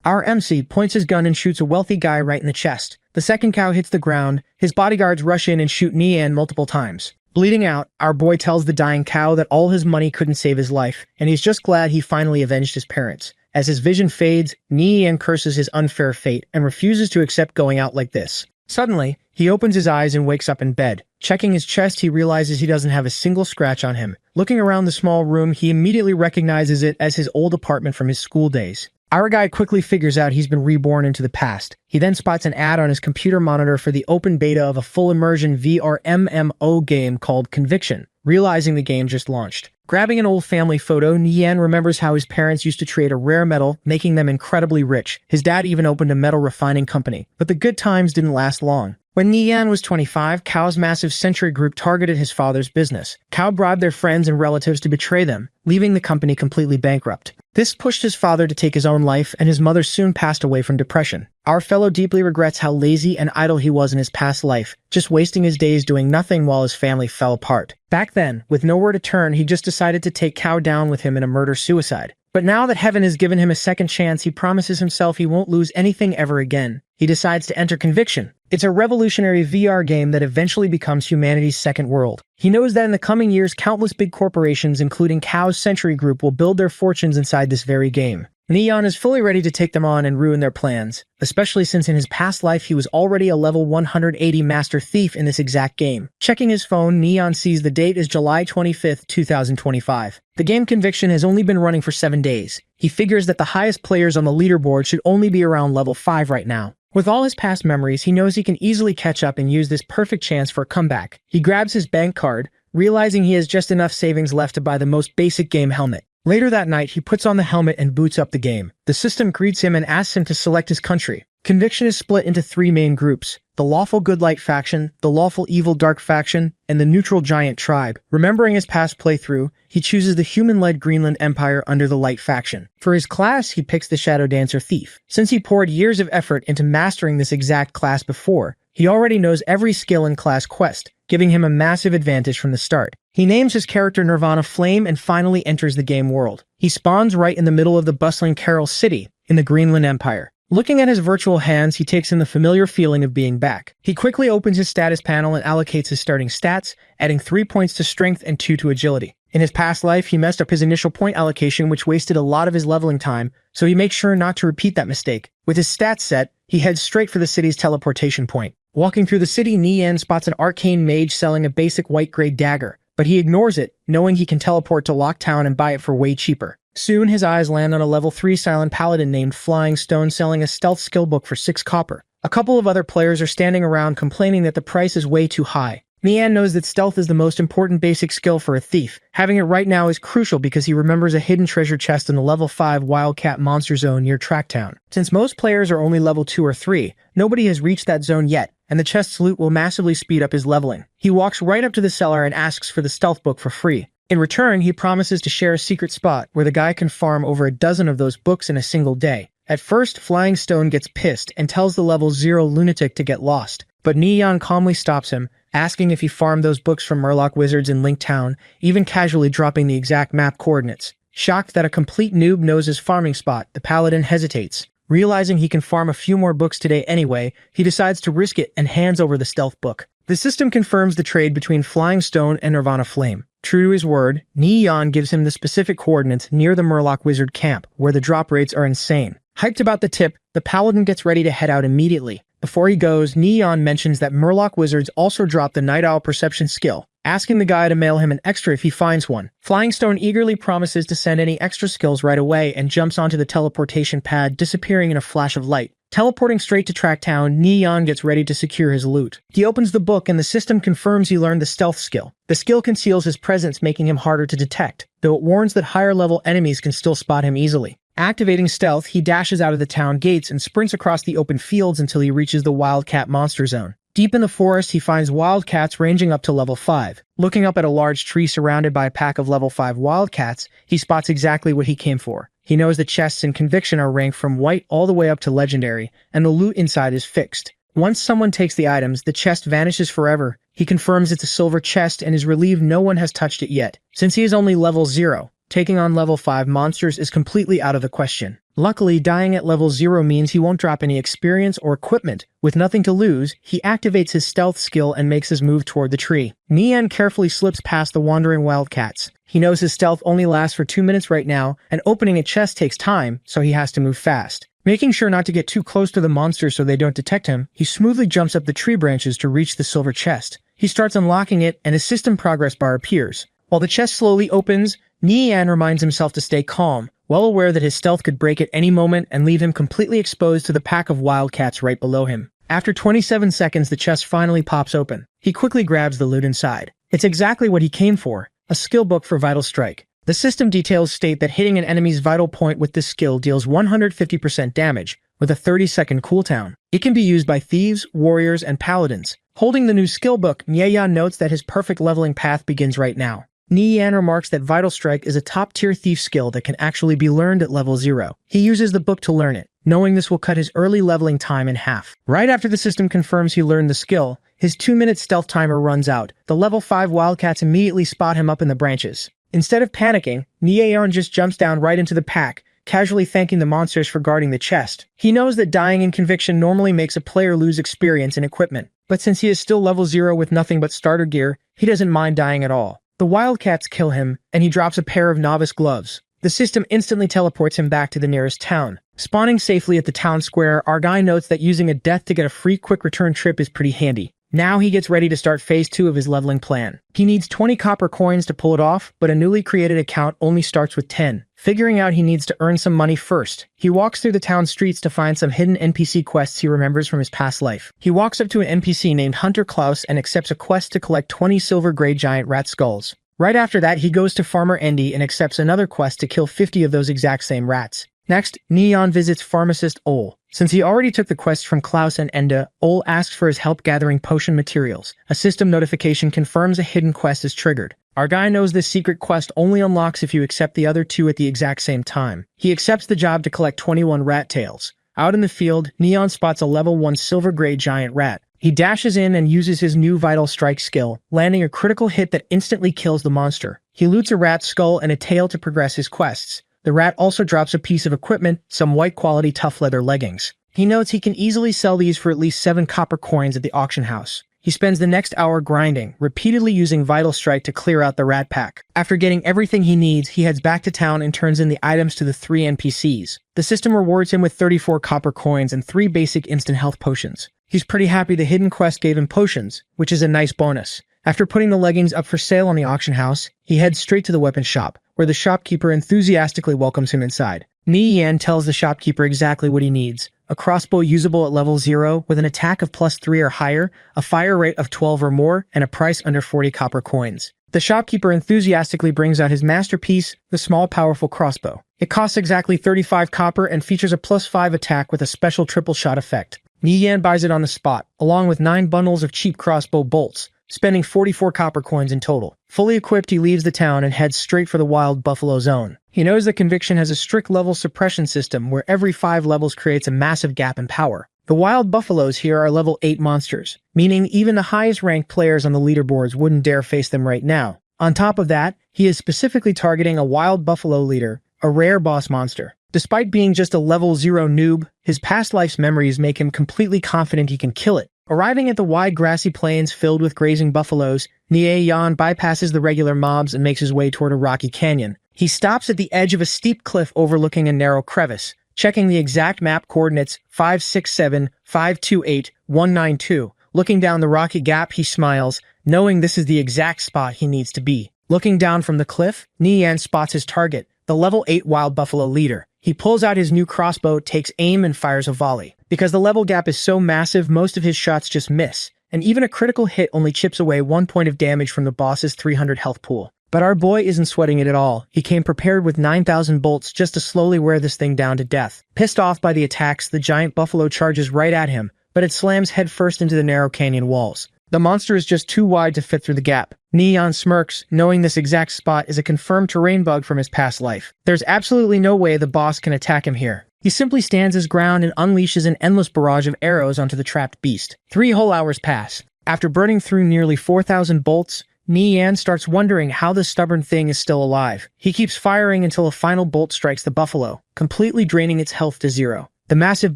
Our MC points his gun and shoots a wealthy guy right in the chest. The second cow hits the ground. His bodyguards rush in and shoot Nian multiple times. Bleeding out, our boy tells the dying cow that all his money couldn't save his life, and he's just glad he finally avenged his parents. As his vision fades, Nian curses his unfair fate and refuses to accept going out like this. Suddenly, he opens his eyes and wakes up in bed. Checking his chest, he realizes he doesn't have a single scratch on him. Looking around the small room, he immediately recognizes it as his old apartment from his school days. Our guy quickly figures out he's been reborn into the past. He then spots an ad on his computer monitor for the open beta of a full immersion VR MMO game called Conviction, realizing the game just launched. Grabbing an old family photo, Nian remembers how his parents used to trade a rare metal, making them incredibly rich. His dad even opened a metal refining company, but the good times didn't last long. When Nian was 25, Cao's massive Century group targeted his father's business. Cao bribed their friends and relatives to betray them, leaving the company completely bankrupt. This pushed his father to take his own life, and his mother soon passed away from depression. Our fellow deeply regrets how lazy and idle he was in his past life, just wasting his days doing nothing while his family fell apart. Back then, with nowhere to turn, he just decided to take Cao down with him in a murder-suicide. But now that heaven has given him a second chance, he promises himself he won't lose anything ever again. He decides to enter Conviction. It's a revolutionary VR game that eventually becomes humanity's second world. He knows that in the coming years, countless big corporations, including Cao's Century Group, will build their fortunes inside this very game. Nian is fully ready to take them on and ruin their plans, especially since in his past life he was already a level 180 master thief in this exact game. Checking his phone, Nian sees the date is July 25th, 2025. The game Conviction has only been running for 7 days. He figures that the highest players on the leaderboard should only be around level 5 right now. With all his past memories, he knows he can easily catch up and use this perfect chance for a comeback. He grabs his bank card, realizing he has just enough savings left to buy the most basic game helmet. Later that night, he puts on the helmet and boots up the game. The system greets him and asks him to select his country. Conviction is split into 3 main groups: the Lawful Good Light faction, the Lawful Evil Dark faction, and the Neutral Giant tribe. Remembering his past playthrough, he chooses the human-led Greenland Empire under the Light faction. For his class, he picks the Shadow Dancer Thief. Since he poured years of effort into mastering this exact class before, he already knows every skill in class quest, giving him a massive advantage from the start. He names his character Nirvana Flame and finally enters the game world. He spawns right in the middle of the bustling Carol City in the Greenland Empire. Looking at his virtual hands, he takes in the familiar feeling of being back. He quickly opens his status panel and allocates his starting stats, adding 3 points to strength and 2 to agility. In his past life, he messed up his initial point allocation, which wasted a lot of his leveling time, so he makes sure not to repeat that mistake. With his stats set, he heads straight for the city's teleportation point. Walking through the city, Nian spots an arcane mage selling a basic white-gray dagger, but he ignores it, knowing he can teleport to Locktown and buy it for way cheaper. Soon, his eyes land on a level 3 silent paladin named Flying Stone selling a stealth skill book for 6 copper. A couple of other players are standing around complaining that the price is way too high. Nian knows that stealth is the most important basic skill for a thief. Having it right now is crucial because he remembers a hidden treasure chest in the level 5 Wildcat Monster Zone near Tracktown. Since most players are only level 2 or 3, nobody has reached that zone yet, and the chest's loot will massively speed up his leveling. He walks right up to the seller and asks for the stealth book for free. In return, he promises to share a secret spot where the guy can farm over a dozen of those books in a single day. At first, Flying Stone gets pissed and tells the level 0 lunatic to get lost, but Nian calmly stops him, asking if he farmed those books from Murloc Wizards in Link Town, even casually dropping the exact map coordinates. Shocked that a complete noob knows his farming spot, the paladin hesitates. Realizing he can farm a few more books today anyway, he decides to risk it and hands over the stealth book. The system confirms the trade between Flying Stone and Nirvana Flame. True to his word, Nian gives him the specific coordinates near the Murloc Wizard camp, where the drop rates are insane. Hyped about the tip, the paladin gets ready to head out immediately. Before he goes, Nian mentions that Murloc Wizards also drop the Night Owl Perception skill, asking the guy to mail him an extra if he finds one. Flying Stone eagerly promises to send any extra skills right away and jumps onto the teleportation pad, disappearing in a flash of light. Teleporting straight to Tracktown, Nian gets ready to secure his loot. He opens the book and the system confirms he learned the stealth skill. The skill conceals his presence, making him harder to detect, though it warns that higher level enemies can still spot him easily. Activating stealth, he dashes out of the town gates and sprints across the open fields until he reaches the Wildcat Monster Zone. Deep in the forest, he finds wildcats ranging up to level 5. Looking up at a large tree surrounded by a pack of level 5 wildcats, he spots exactly what he came for. He knows the chests in Conviction are ranked from white all the way up to legendary, and the loot inside is fixed. Once someone takes the items, the chest vanishes forever. He confirms it's a silver chest and is relieved no one has touched it yet. Since he is only level 0, taking on level 5 monsters is completely out of the question. Luckily, dying at level 0 means he won't drop any experience or equipment. With nothing to lose, he activates his stealth skill and makes his move toward the tree. Nian carefully slips past the wandering wildcats. He knows his stealth only lasts for 2 minutes right now, and opening a chest takes time, so he has to move fast. Making sure not to get too close to the monsters so they don't detect him, he smoothly jumps up the tree branches to reach the silver chest. He starts unlocking it, and his system progress bar appears. While the chest slowly opens, Nian reminds himself to stay calm, well aware that his stealth could break at any moment and leave him completely exposed to the pack of wildcats right below him. After 27 seconds, the chest finally pops open. He quickly grabs the loot inside. It's exactly what he came for, a skill book for Vital Strike. The system details state that hitting an enemy's vital point with this skill deals 150% damage, with a 30-second cooldown. It can be used by thieves, warriors, and paladins. Holding the new skill book, Nieyan notes that his perfect leveling path begins right now. Nieyan remarks that Vital Strike is a top-tier thief skill that can actually be learned at level 0. He uses the book to learn it, knowing this will cut his early leveling time in half. Right after the system confirms he learned the skill, his 2-minute stealth timer runs out. The level 5 wildcats immediately spot him up in the branches. Instead of panicking, Nieyan just jumps down right into the pack, casually thanking the monsters for guarding the chest. He knows that dying in conviction normally makes a player lose experience and equipment, but since he is still level 0 with nothing but starter gear, he doesn't mind dying at all. The wildcats kill him, and he drops a pair of novice gloves. The system instantly teleports him back to the nearest town. Spawning safely at the town square, our guy notes that using a death to get a free quick return trip is pretty handy. Now he gets ready to start phase 2 of his leveling plan. He needs 20 copper coins to pull it off, but a newly created account only starts with 10. Figuring out he needs to earn some money first, he walks through the town streets to find some hidden NPC quests he remembers from his past life. He walks up to an NPC named Hunter Klaus and accepts a quest to collect 20 silver gray giant rat skulls. Right after that, he goes to Farmer Endy and accepts another quest to kill 50 of those exact same rats. Next, Neon visits pharmacist Ol. Since he already took the quest from Klaus and Enda, Ol asks for his help gathering potion materials. A system notification confirms a hidden quest is triggered. Our guy knows this secret quest only unlocks if you accept the other 2 at the exact same time. He accepts the job to collect 21 rat tails. Out in the field, Neon spots a level 1 silver gray giant rat. He dashes in and uses his new Vital Strike skill, landing a critical hit that instantly kills the monster. He loots a rat's skull and a tail to progress his quests. The rat also drops a piece of equipment, some white-quality tough leather leggings. He notes he can easily sell these for at least 7 copper coins at the auction house. He spends the next hour grinding, repeatedly using Vital Strike to clear out the rat pack. After getting everything he needs, he heads back to town and turns in the items to the 3 NPCs. The system rewards him with 34 copper coins and 3 basic instant health potions. He's pretty happy the hidden quest gave him potions, which is a nice bonus. After putting the leggings up for sale on the auction house, he heads straight to the weapon shop, where the shopkeeper enthusiastically welcomes him inside. Nian tells the shopkeeper exactly what he needs. A crossbow usable at level 0 with an attack of +3 or higher, a fire rate of 12 or more, and a price under 40 copper coins. The shopkeeper enthusiastically brings out his masterpiece, the small powerful crossbow. It costs exactly 35 copper and features a +5 attack with a special triple shot effect. Nian buys it on the spot, along with 9 bundles of cheap crossbow bolts, spending 44 copper coins in total. Fully equipped, he leaves the town and heads straight for the Wild Buffalo Zone. He knows that Conviction has a strict level suppression system where every 5 levels creates a massive gap in power. The Wild Buffaloes here are level 8 monsters, meaning even the highest ranked players on the leaderboards wouldn't dare face them right now. On top of that, he is specifically targeting a Wild Buffalo leader, a rare boss monster. Despite being just a level 0 noob, his past life's memories make him completely confident he can kill it. Arriving at the wide grassy plains filled with grazing buffaloes, Nie Yan bypasses the regular mobs and makes his way toward a rocky canyon. He stops at the edge of a steep cliff overlooking a narrow crevice, checking the exact map coordinates 567-528-192. Looking down the rocky gap, he smiles, knowing this is the exact spot he needs to be. Looking down from the cliff, Nian spots his target, the level 8 Wild Buffalo leader. He pulls out his new crossbow, takes aim, and fires a volley. Because the level gap is so massive, most of his shots just miss, and even a critical hit only chips away 1 point of damage from the boss's 300 health pool. But our boy isn't sweating it at all. He came prepared with 9,000 bolts just to slowly wear this thing down to death. Pissed off by the attacks, the giant buffalo charges right at him, but it slams headfirst into the narrow canyon walls. The monster is just too wide to fit through the gap. Neon smirks, knowing this exact spot is a confirmed terrain bug from his past life. There's absolutely no way the boss can attack him here. He simply stands his ground and unleashes an endless barrage of arrows onto the trapped beast. 3 whole hours pass. After burning through nearly 4,000 bolts, Ni Yan starts wondering how this stubborn thing is still alive. He keeps firing until a final bolt strikes the buffalo, completely draining its health to zero. The massive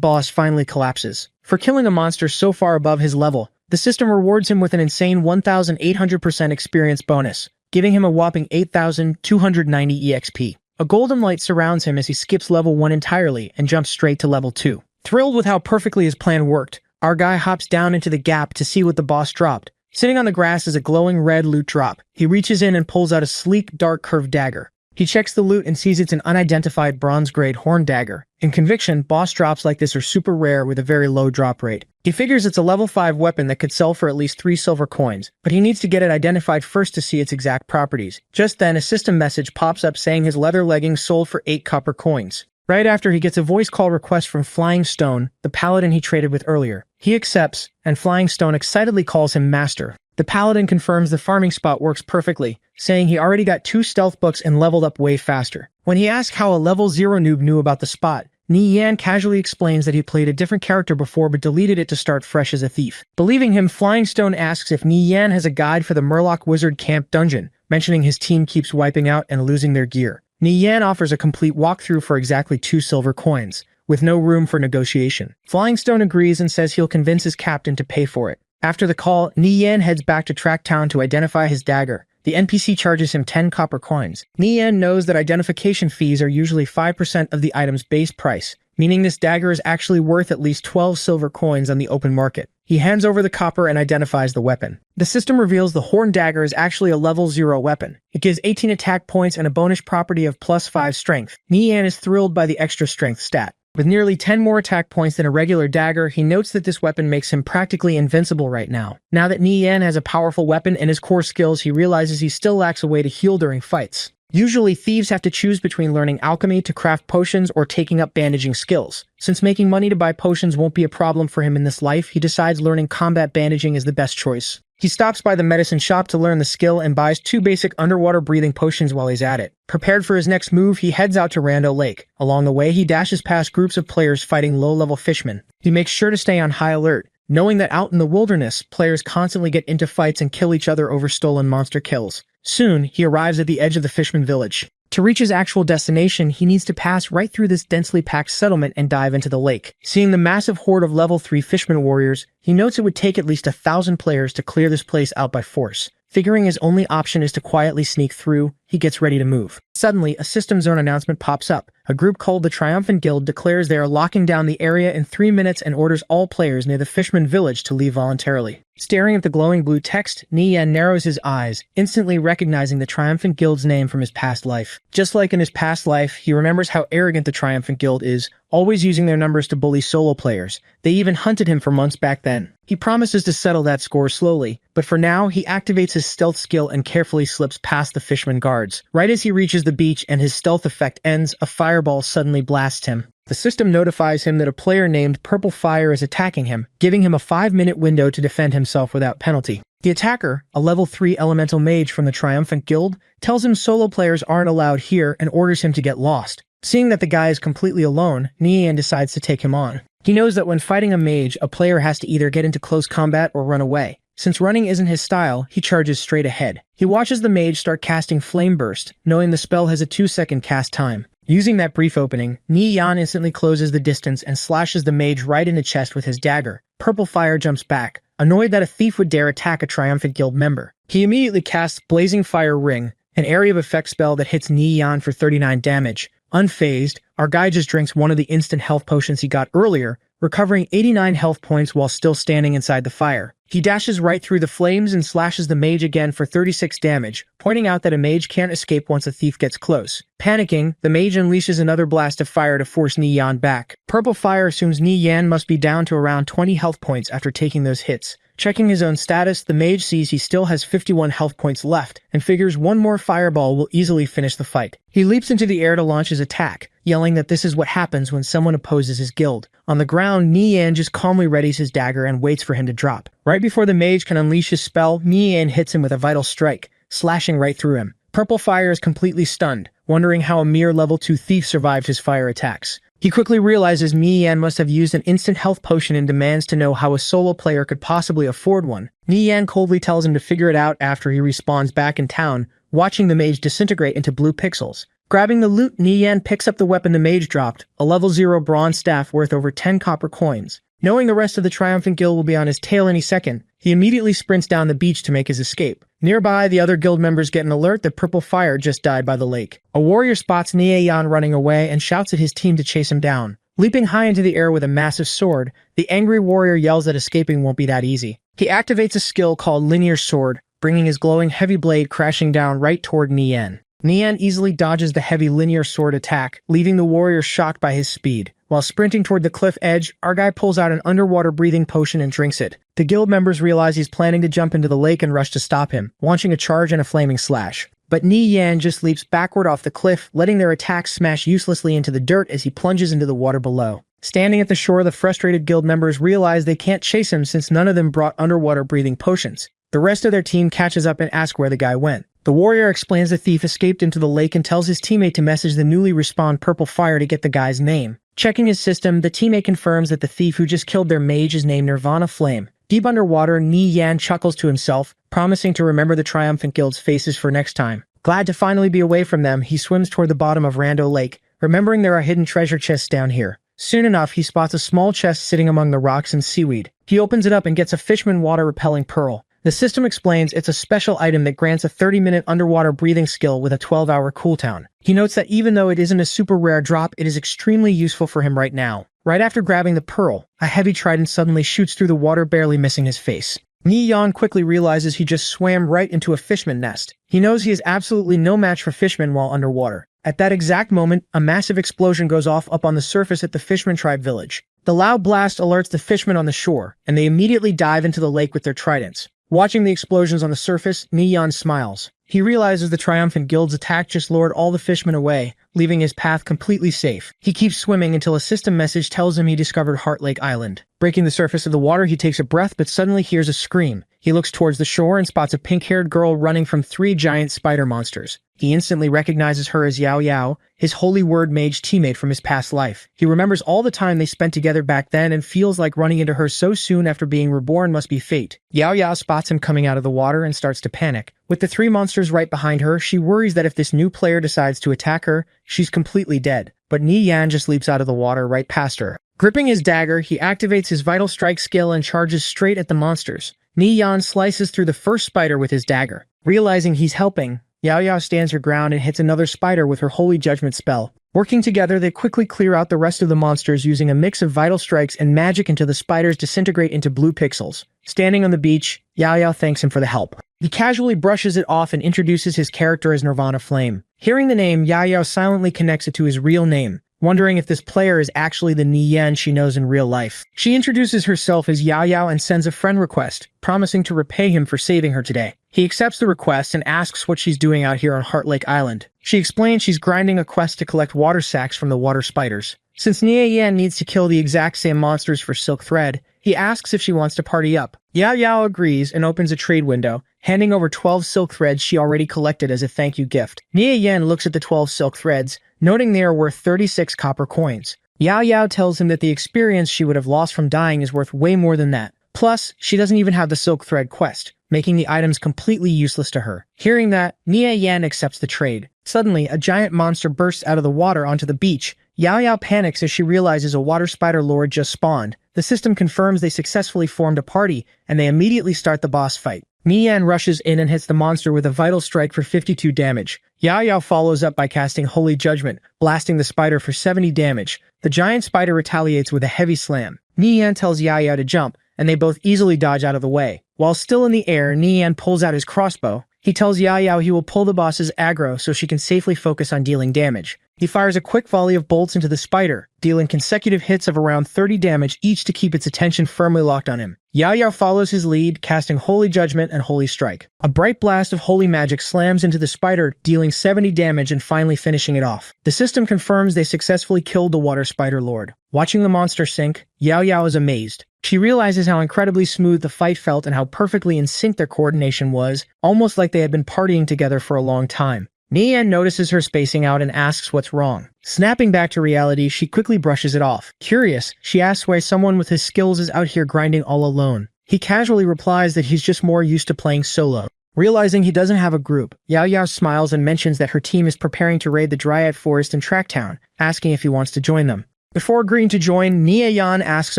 boss finally collapses. For killing a monster so far above his level, the system rewards him with an insane 1,800% experience bonus, giving him a whopping 8,290 EXP. A golden light surrounds him as he skips level 1 entirely and jumps straight to level 2. Thrilled with how perfectly his plan worked, our guy hops down into the gap to see what the boss dropped. Sitting on the grass is a glowing red loot drop. He reaches in and pulls out a sleek, dark curved dagger. He checks the loot and sees it's an unidentified bronze-grade horn dagger. In conviction, boss drops like this are super rare with a very low drop rate. He figures it's a level 5 weapon that could sell for at least 3 silver coins, but he needs to get it identified first to see its exact properties. Just then, a system message pops up saying his leather leggings sold for 8 copper coins. Right after, he gets a voice call request from Flying Stone, the paladin he traded with earlier. He accepts, and Flying Stone excitedly calls him Master. The paladin confirms the farming spot works perfectly, saying he already got 2 stealth books and leveled up way faster. When he asks how a level 0 noob knew about the spot, Ni Yan casually explains that he played a different character before but deleted it to start fresh as a thief. Believing him, Flying Stone asks if Ni Yan has a guide for the Murloc Wizard Camp dungeon, mentioning his team keeps wiping out and losing their gear. Ni Yan offers a complete walkthrough for exactly 2 silver coins, with no room for negotiation. Flying Stone agrees and says he'll convince his captain to pay for it. After the call, Ni Yan heads back to Track Town to identify his dagger. The NPC charges him 10 copper coins. Ni Yan knows that identification fees are usually 5% of the item's base price, meaning this dagger is actually worth at least 12 silver coins on the open market. He hands over the copper and identifies the weapon. The system reveals the horn dagger is actually a level 0 weapon. It gives 18 attack points and a bonus property of plus 5 strength. Ni Yan is thrilled by the extra strength stat. With nearly 10 more attack points than a regular dagger, he notes that this weapon makes him practically invincible right now. Now that Ni Yan has a powerful weapon and his core skills, he realizes he still lacks a way to heal during fights. Usually, thieves have to choose between learning alchemy to craft potions or taking up bandaging skills. Since making money to buy potions won't be a problem for him in this life, he decides learning combat bandaging is the best choice. He stops by the medicine shop to learn the skill and buys 2 basic underwater breathing potions while he's at it. Prepared for his next move, he heads out to Rando Lake. Along the way, he dashes past groups of players fighting low-level fishmen. He makes sure to stay on high alert, knowing that out in the wilderness, players constantly get into fights and kill each other over stolen monster kills. Soon, he arrives at the edge of the Fishman village. To reach his actual destination, he needs to pass right through this densely packed settlement and dive into the lake. Seeing the massive horde of level 3 Fishman warriors, he notes it would take at least 1,000 players to clear this place out by force. Figuring his only option is to quietly sneak through, he gets ready to move. Suddenly, a system zone announcement pops up. A group called the Triumphant Guild declares they are locking down the area in 3 minutes and orders all players near the Fishman village to leave voluntarily. Staring at the glowing blue text, Ni Yan narrows his eyes, instantly recognizing the Triumphant Guild's name from his past life. Just like in his past life, he remembers how arrogant the Triumphant Guild is, always using their numbers to bully solo players. They even hunted him for months back then. He promises to settle that score slowly, but for now, he activates his stealth skill and carefully slips past the Fishman guards. Right as he reaches the beach and his stealth effect ends, a fireball suddenly blasts him. The system notifies him that a player named Purple Fire is attacking him, giving him a 5-minute window to defend himself without penalty. The attacker, a level 3 elemental mage from the Triumphant Guild, tells him solo players aren't allowed here and orders him to get lost. Seeing that the guy is completely alone, Ni Yan decides to take him on. He knows that when fighting a mage, a player has to either get into close combat or run away. Since running isn't his style, he charges straight ahead. He watches the mage start casting Flame Burst, knowing the spell has a 2-second cast time. Using that brief opening, Ni Yan instantly closes the distance and slashes the mage right in the chest with his dagger. Purple Fire jumps back, annoyed that a thief would dare attack a Triumphant Guild member. He immediately casts Blazing Fire Ring, an area of effect spell that hits Ni Yan for 39 damage. Unfazed, our guy just drinks one of the instant health potions he got earlier, recovering 89 health points while still standing inside the fire. He dashes right through the flames and slashes the mage again for 36 damage, pointing out that a mage can't escape once a thief gets close. Panicking, the mage unleashes another blast of fire to force Ni Yan back. Purple Fire assumes Ni Yan must be down to around 20 health points after taking those hits. Checking his own status, the mage sees he still has 51 health points left, and figures one more fireball will easily finish the fight. He leaps into the air to launch his attack, yelling that this is what happens when someone opposes his guild. On the ground, Ni Yan just calmly readies his dagger and waits for him to drop. Right before the mage can unleash his spell, Ni Yan hits him with a vital strike, slashing right through him. Purple Fire is completely stunned, wondering how a mere level 2 thief survived his fire attacks. He quickly realizes Mi Yan must have used an instant health potion and demands to know how a solo player could possibly afford one. Mi Yan coldly tells him to figure it out after he respawns back in town, watching the mage disintegrate into blue pixels. Grabbing the loot, Mi Yan picks up the weapon the mage dropped, a level 0 bronze staff worth over 10 copper coins. Knowing the rest of the triumphant guild will be on his tail any second, he immediately sprints down the beach to make his escape. Nearby, the other guild members get an alert that purple fire just died by the lake. A warrior spots Yan running away and shouts at his team to chase him down. Leaping high into the air with a massive sword, the angry warrior yells that escaping won't be that easy. He activates a skill called Linear Sword, bringing his glowing heavy blade crashing down right toward Yan. Yan easily dodges the heavy linear sword attack, leaving the warrior shocked by his speed. While sprinting toward the cliff edge, our guy pulls out an underwater breathing potion and drinks it. The guild members realize he's planning to jump into the lake and rush to stop him, launching a charge and a flaming slash. But Yan just leaps backward off the cliff, letting their attacks smash uselessly into the dirt as he plunges into the water below. Standing at the shore, the frustrated guild members realize they can't chase him since none of them brought underwater breathing potions. The rest of their team catches up and asks where the guy went. The warrior explains the thief escaped into the lake and tells his teammate to message the newly respawned purple fire to get the guy's name. Checking his system, the teammate confirms that the thief who just killed their mage is named Nirvana Flame. Deep underwater, Yan chuckles to himself, promising to remember the triumphant guild's faces for next time. Glad to finally be away from them, he swims toward the bottom of Rando Lake, remembering there are hidden treasure chests down here. Soon enough, he spots a small chest sitting among the rocks and seaweed. He opens it up and gets a fishman water-repelling pearl. The system explains it's a special item that grants a 30-minute underwater breathing skill with a 12-hour cooldown. He notes that even though it isn't a super rare drop, it is extremely useful for him right now. Right after grabbing the pearl, a heavy trident suddenly shoots through the water, barely missing his face. Yan quickly realizes he just swam right into a fishman nest. He knows he is absolutely no match for fishmen while underwater. At that exact moment, a massive explosion goes off up on the surface at the Fishman tribe village. The loud blast alerts the fishermen on the shore, and they immediately dive into the lake with their tridents. Watching the explosions on the surface, Yan smiles. He realizes the triumphant guild's attack just lured all the fishmen away, leaving his path completely safe. He keeps swimming until a system message tells him he discovered Heart Lake Island. Breaking the surface of the water, he takes a breath but suddenly hears a scream. He looks towards the shore and spots a pink-haired girl running from 3 giant spider monsters. He instantly recognizes her as Yahello, his holy word mage teammate from his past life. He remembers all the time they spent together back then and feels like running into her so soon after being reborn must be fate. Yahello spots him coming out of the water and starts to panic. With the 3 monsters right behind her, she worries that if this new player decides to attack her, she's completely dead. But Yan just leaps out of the water right past her. Gripping his dagger, he activates his Vital Strike skill and charges straight at the monsters. Yan slices through the first spider with his dagger. Realizing he's helping, Yahello stands her ground and hits another spider with her Holy Judgment spell. Working together, they quickly clear out the rest of the monsters using a mix of Vital Strikes and magic until the spiders disintegrate into blue pixels. Standing on the beach, Yahello thanks him for the help. He casually brushes it off and introduces his character as Nirvana Flame. Hearing the name, Yahello silently connects it to his real name, wondering if this player is actually the Yan she knows in real life. She introduces herself as Yahello and sends a friend request, promising to repay him for saving her today. He accepts the request and asks what she's doing out here on Heart Lake Island. She explains she's grinding a quest to collect water sacs from the water spiders. Since Yan needs to kill the exact same monsters for Silk Thread, he asks if she wants to party up. Yahello agrees and opens a trade window, handing over 12 silk threads she already collected as a thank you gift. Yan looks at the 12 silk threads, noting they are worth 36 copper coins. Yahello tells him that the experience she would have lost from dying is worth way more than that. Plus, she doesn't even have the silk thread quest, making the items completely useless to her. Hearing that, Yan accepts the trade. Suddenly, a giant monster bursts out of the water onto the beach. Yahello panics as she realizes a water spider lord just spawned. The system confirms they successfully formed a party, and they immediately start the boss fight. Yan rushes in and hits the monster with a Vital Strike for 52 damage. Yahello follows up by casting Holy Judgment, blasting the spider for 70 damage. The giant spider retaliates with a heavy slam. Yan tells Yahello to jump, and they both easily dodge out of the way. While still in the air, Yan pulls out his crossbow. He tells Yahello he will pull the boss's aggro so she can safely focus on dealing damage. He fires a quick volley of bolts into the spider, dealing consecutive hits of around 30 damage each to keep its attention firmly locked on him. Yahello follows his lead, casting Holy Judgment and Holy Strike. A bright blast of holy magic slams into the spider, dealing 70 damage and finally finishing it off. The system confirms they successfully killed the water spider lord. Watching the monster sink, Yahello is amazed. She realizes how incredibly smooth the fight felt and how perfectly in sync their coordination was, almost like they had been partying together for a long time. Nian notices her spacing out and asks what's wrong. Snapping back to reality, she quickly brushes it off. Curious, she asks why someone with his skills is out here grinding all alone. He casually replies that he's just more used to playing solo. Realizing he doesn't have a group, Yao smiles and mentions that her team is preparing to raid the Dryad Forest in Tracktown, asking if he wants to join them. Before agreeing to join, Yan asks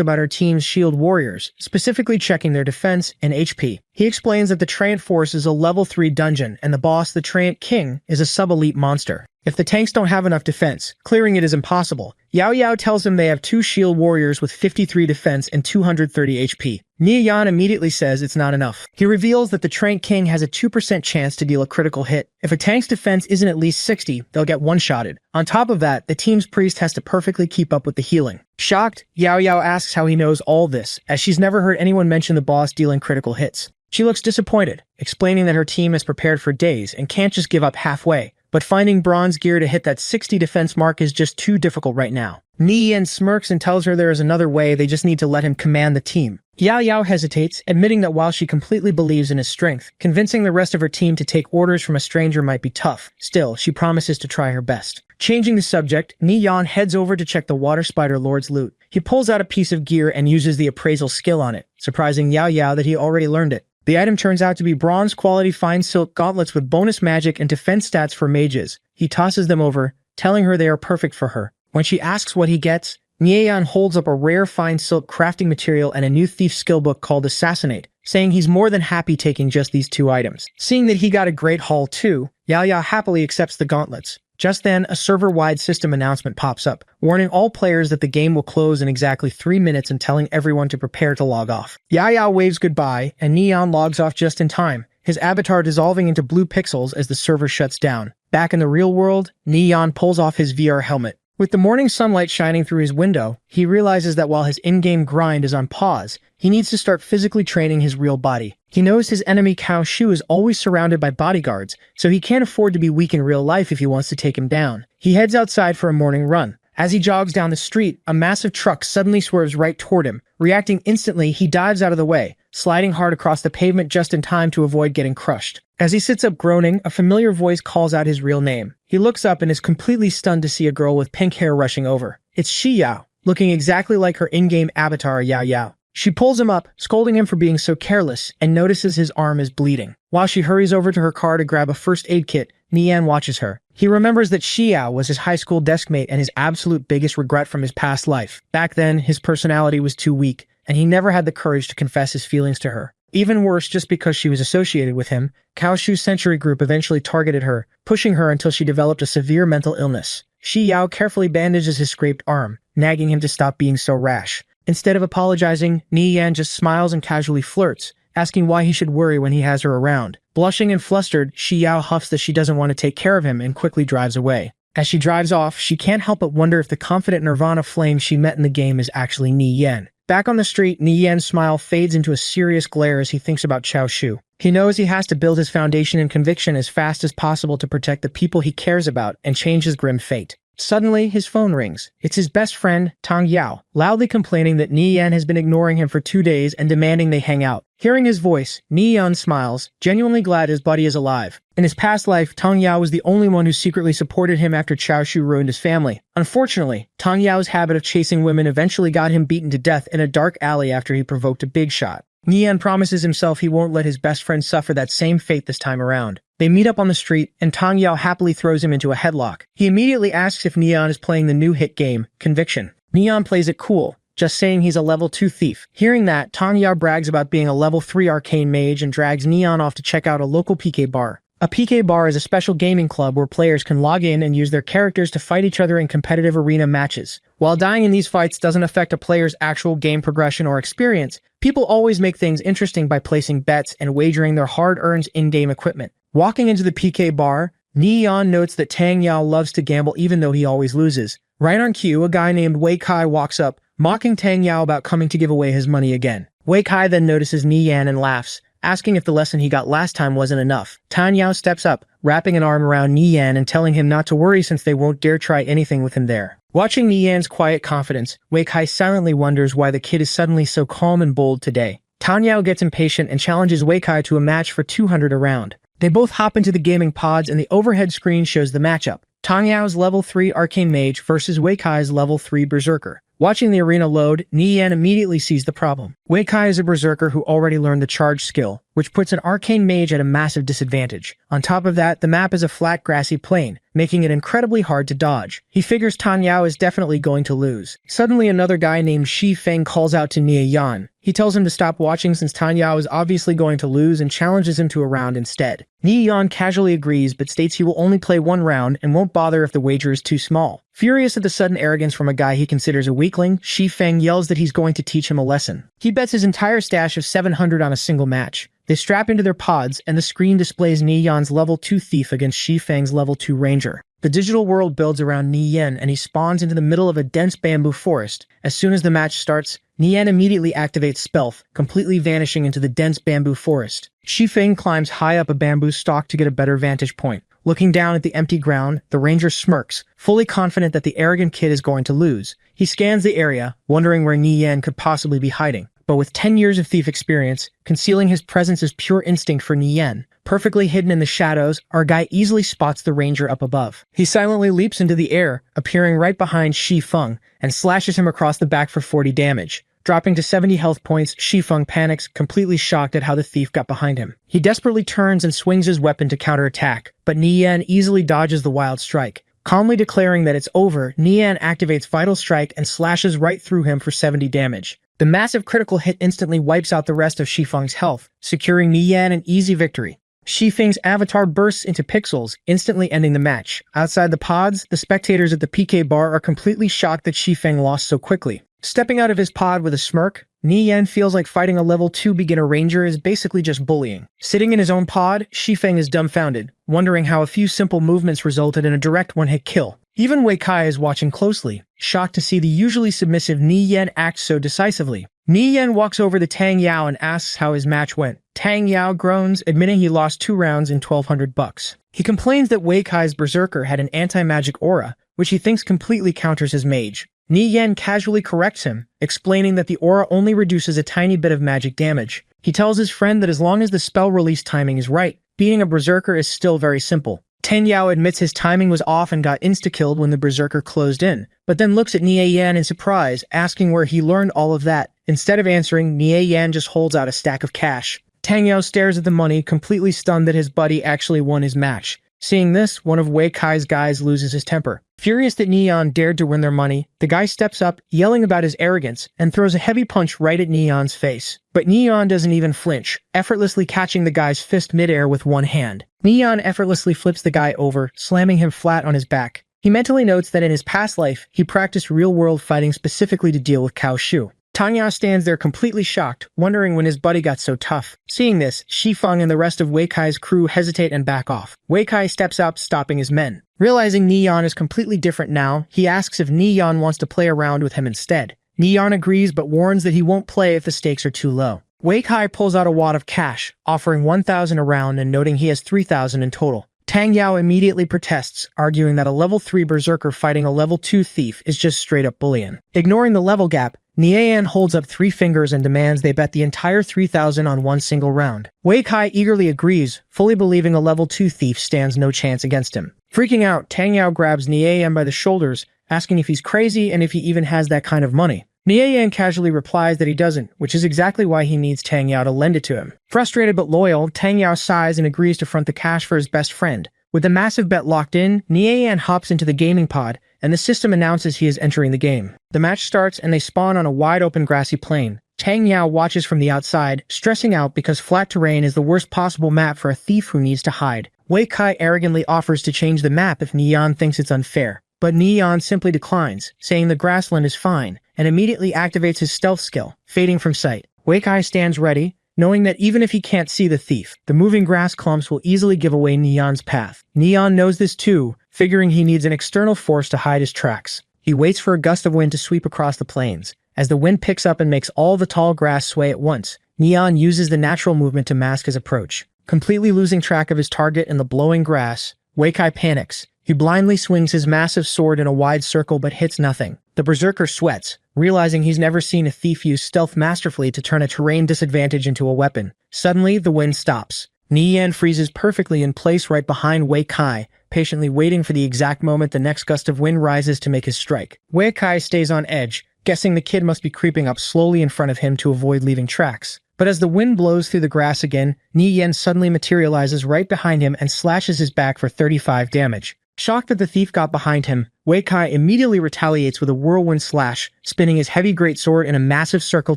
about her team's shield warriors, specifically checking their defense and HP. He explains that the Treant Force is a level 3 dungeon and the boss, the Treant King, is a sub-elite monster. If the tanks don't have enough defense, clearing it is impossible. Yao tells him they have 2 shield warriors with 53 defense and 230 HP. Yan immediately says it's not enough. He reveals that the Treant King has a 2% chance to deal a critical hit. If a tank's defense isn't at least 60, they'll get one-shotted. On top of that, the team's priest has to perfectly keep up with the healing. Shocked, Yao asks how he knows all this, as she's never heard anyone mention the boss dealing critical hits. She looks disappointed, explaining that her team is prepared for days and can't just give up halfway. But finding bronze gear to hit that 60 defense mark is just too difficult right now. Nian smirks and tells her there is another way, they just need to let him command the team. Yao hesitates, admitting that while she completely believes in his strength, convincing the rest of her team to take orders from a stranger might be tough. Still, she promises to try her best. Changing the subject, Nian heads over to check the Water Spider Lord's loot. He pulls out a piece of gear and uses the appraisal skill on it, surprising Yao that he already learned it. The item turns out to be bronze quality fine silk gauntlets with bonus magic and defense stats for mages. He tosses them over, telling her they are perfect for her. When she asks what he gets, Nian holds up a rare fine silk crafting material and a new thief skill book called Assassinate, saying he's more than happy taking just these 2 items. Seeing that he got a great haul too, Yao happily accepts the gauntlets. Just then, a server-wide system announcement pops up, warning all players that the game will close in exactly 3 minutes and telling everyone to prepare to log off. Yao waves goodbye, and Nian logs off just in time, his avatar dissolving into blue pixels as the server shuts down. Back in the real world, Nian pulls off his VR helmet. With the morning sunlight shining through his window, he realizes that while his in-game grind is on pause, he needs to start physically training his real body. He knows his enemy Cao Shu is always surrounded by bodyguards, so he can't afford to be weak in real life if he wants to take him down. He heads outside for a morning run. As he jogs down the street, a massive truck suddenly swerves right toward him. Reacting instantly, he dives out of the way, sliding hard across the pavement just in time to avoid getting crushed. As he sits up groaning, a familiar voice calls out his real name. He looks up and is completely stunned to see a girl with pink hair rushing over. It's Yao, looking exactly like her in-game avatar Yao. She pulls him up, scolding him for being so careless, and notices his arm is bleeding. While she hurries over to her car to grab a first aid kit, Nian watches her. He remembers that Xiao was his high school deskmate and his absolute biggest regret from his past life. Back then, his personality was too weak, and he never had the courage to confess his feelings to her. Even worse, just because she was associated with him, Cao Shu's Century Group eventually targeted her, pushing her until she developed a severe mental illness. Xiao carefully bandages his scraped arm, nagging him to stop being so rash. Instead of apologizing, Nian just smiles and casually flirts, asking why he should worry when he has her around. Blushing and flustered, Xiao huffs that she doesn't want to take care of him and quickly drives away. As she drives off, she can't help but wonder if the confident Nirvana flame she met in the game is actually Nian. Back on the street, Nian's smile fades into a serious glare as he thinks about Cao Shu. He knows he has to build his foundation and conviction as fast as possible to protect the people he cares about and change his grim fate. Suddenly, his phone rings. It's his best friend, Tang Yao, loudly complaining that Nian has been ignoring him for 2 days and demanding they hang out. Hearing his voice, Nian smiles, genuinely glad his buddy is alive. In his past life, Tang Yao was the only one who secretly supported him after Cao Shu ruined his family. Unfortunately, Tang Yao's habit of chasing women eventually got him beaten to death in a dark alley after he provoked a big shot. Nian promises himself he won't let his best friend suffer that same fate this time around. They meet up on the street, and Tang Yao happily throws him into a headlock. He immediately asks if Nian is playing the new hit game, Conviction. Nian plays it cool, just saying he's a level 2 thief. Hearing that, Tang Yao brags about being a level 3 arcane mage and drags Nian off to check out a local PK bar. A PK bar is a special gaming club where players can log in and use their characters to fight each other in competitive arena matches. While dying in these fights doesn't affect a player's actual game progression or experience, people always make things interesting by placing bets and wagering their hard-earned in-game equipment. Walking into the PK bar, Nian notes that Tang Yao loves to gamble even though he always loses. Right on cue, a guy named Wei Kai walks up, mocking Tang Yao about coming to give away his money again. Wei Kai then notices Nian and laughs, asking if the lesson he got last time wasn't enough. Tang Yao steps up, wrapping an arm around Nian and telling him not to worry since they won't dare try anything with him there. Watching Nian's quiet confidence, Wei Kai silently wonders why the kid is suddenly so calm and bold today. Tang Yao gets impatient and challenges Wei Kai to a match for 200 a round. They both hop into the gaming pods and the overhead screen shows the matchup. Tang Yao's level 3 Arcane Mage versus Wei Kai's level 3 Berserker. Watching the arena load, Nian immediately sees the problem. Wei Kai is a Berserker who already learned the charge skill, which puts an Arcane Mage at a massive disadvantage. On top of that, the map is a flat grassy plain, making it incredibly hard to dodge. He figures Tang Yao is definitely going to lose. Suddenly, another guy named Shi Feng calls out to Nia Yan. He tells him to stop watching since Tang Yao is obviously going to lose and challenges him to a round instead. Nia Yan casually agrees but states he will only play one round and won't bother if the wager is too small. Furious at the sudden arrogance from a guy he considers a weakling, Shi Feng yells that he's going to teach him a lesson. He bets his entire stash of 700 on a single match. They strap into their pods, and the screen displays Niyan's level 2 Thief against Shi Feng's level 2 Ranger. The digital world builds around Niyan, and he spawns into the middle of a dense bamboo forest. As soon as the match starts, Niyan immediately activates Spelth, completely vanishing into the dense bamboo forest. Shi Feng climbs high up a bamboo stalk to get a better vantage point. Looking down at the empty ground, the ranger smirks, fully confident that the arrogant kid is going to lose. He scans the area, wondering where Niyan could possibly be hiding. But with 10 years of thief experience, concealing his presence is pure instinct for Niyan. Perfectly hidden in the shadows, our guy easily spots the ranger up above. He silently leaps into the air, appearing right behind Shi Feng, and slashes him across the back for 40 damage. Dropping to 70 health points, Shi Feng panics, completely shocked at how the thief got behind him. He desperately turns and swings his weapon to counterattack, but Niyan easily dodges the wild strike. Calmly declaring that it's over, Niyan activates Vital Strike and slashes right through him for 70 damage. The massive critical hit instantly wipes out the rest of Shi Feng's health, securing Niyan an easy victory. Shi Feng's avatar bursts into pixels, instantly ending the match. Outside the pods, the spectators at the PK bar are completely shocked that Shi Feng lost so quickly. Stepping out of his pod with a smirk, Niyan feels like fighting a level 2 beginner ranger is basically just bullying. Sitting in his own pod, Shi Feng is dumbfounded, wondering how a few simple movements resulted in a direct one-hit kill. Even Wei Kai is watching closely, shocked to see the usually submissive Niyan act so decisively. Niyan walks over to Tang Yao and asks how his match went. Tang Yao groans, admitting he lost 2 rounds and 1,200 bucks. He complains that Wei Kai's Berserker had an anti-magic aura, which he thinks completely counters his mage. Niyan casually corrects him, explaining that the aura only reduces a tiny bit of magic damage. He tells his friend that as long as the spell release timing is right, beating a Berserker is still very simple. Tang Yao admits his timing was off and got insta-killed when the Berserker closed in, but then looks at Niyan in surprise, asking where he learned all of that. Instead of answering, Niyan just holds out a stack of cash. Tang Yao stares at the money, completely stunned that his buddy actually won his match. Seeing this, one of Wei Kai's guys loses his temper. Furious that Niyan dared to win their money, the guy steps up, yelling about his arrogance, and throws a heavy punch right at Niyan's face. But Niyan doesn't even flinch, effortlessly catching the guy's fist midair with one hand. Niyan effortlessly flips the guy over, slamming him flat on his back. He mentally notes that in his past life, he practiced real-world fighting specifically to deal with Cao Shu. Tang Yao stands there completely shocked, wondering when his buddy got so tough. Seeing this, Shi Feng and the rest of Wei Kai's crew hesitate and back off. Wei Kai steps up, stopping his men. Realizing Niyan is completely different now, he asks if Niyan wants to play around with him instead. Niyan agrees but warns that he won't play if the stakes are too low. Wei Kai pulls out a wad of cash, offering 1,000 a round and noting he has 3,000 in total. Tang Yao immediately protests, arguing that a level 3 Berserker fighting a level 2 thief is just straight up bullying. Ignoring the level gap, Nian holds up 3 fingers and demands they bet the entire 3,000 on one single round. Wei Kai eagerly agrees, fully believing a level 2 thief stands no chance against him. Freaking out, Tang Yao grabs Nian by the shoulders, asking if he's crazy and if he even has that kind of money. Nian casually replies that he doesn't, which is exactly why he needs Tang Yao to lend it to him. Frustrated but loyal, Tang Yao sighs and agrees to front the cash for his best friend. With the massive bet locked in, Nian hops into the gaming pod, and the system announces he is entering the game. The match starts and they spawn on a wide-open grassy plain. Tang Yao watches from the outside, stressing out because flat terrain is the worst possible map for a thief who needs to hide. Wei Kai arrogantly offers to change the map if Nian thinks it's unfair, but Nian simply declines, saying the grassland is fine, and immediately activates his stealth skill, fading from sight. Wei Kai stands ready, knowing that even if he can't see the thief, the moving grass clumps will easily give away Nian's path. Nian knows this too, figuring he needs an external force to hide his tracks. He waits for a gust of wind to sweep across the plains. As the wind picks up and makes all the tall grass sway at once, Nian uses the natural movement to mask his approach. Completely losing track of his target in the blowing grass, Wei Kai panics. He blindly swings his massive sword in a wide circle but hits nothing. The Berserker sweats, realizing he's never seen a thief use stealth masterfully to turn a terrain disadvantage into a weapon. Suddenly, the wind stops. Ni Yan freezes perfectly in place right behind Wei Kai, patiently waiting for the exact moment the next gust of wind rises to make his strike. Wei Kai stays on edge, guessing the kid must be creeping up slowly in front of him to avoid leaving tracks. But as the wind blows through the grass again, Ni Yan suddenly materializes right behind him and slashes his back for 35 damage. Shocked that the thief got behind him, Wei Kai immediately retaliates with a whirlwind slash, spinning his heavy greatsword in a massive circle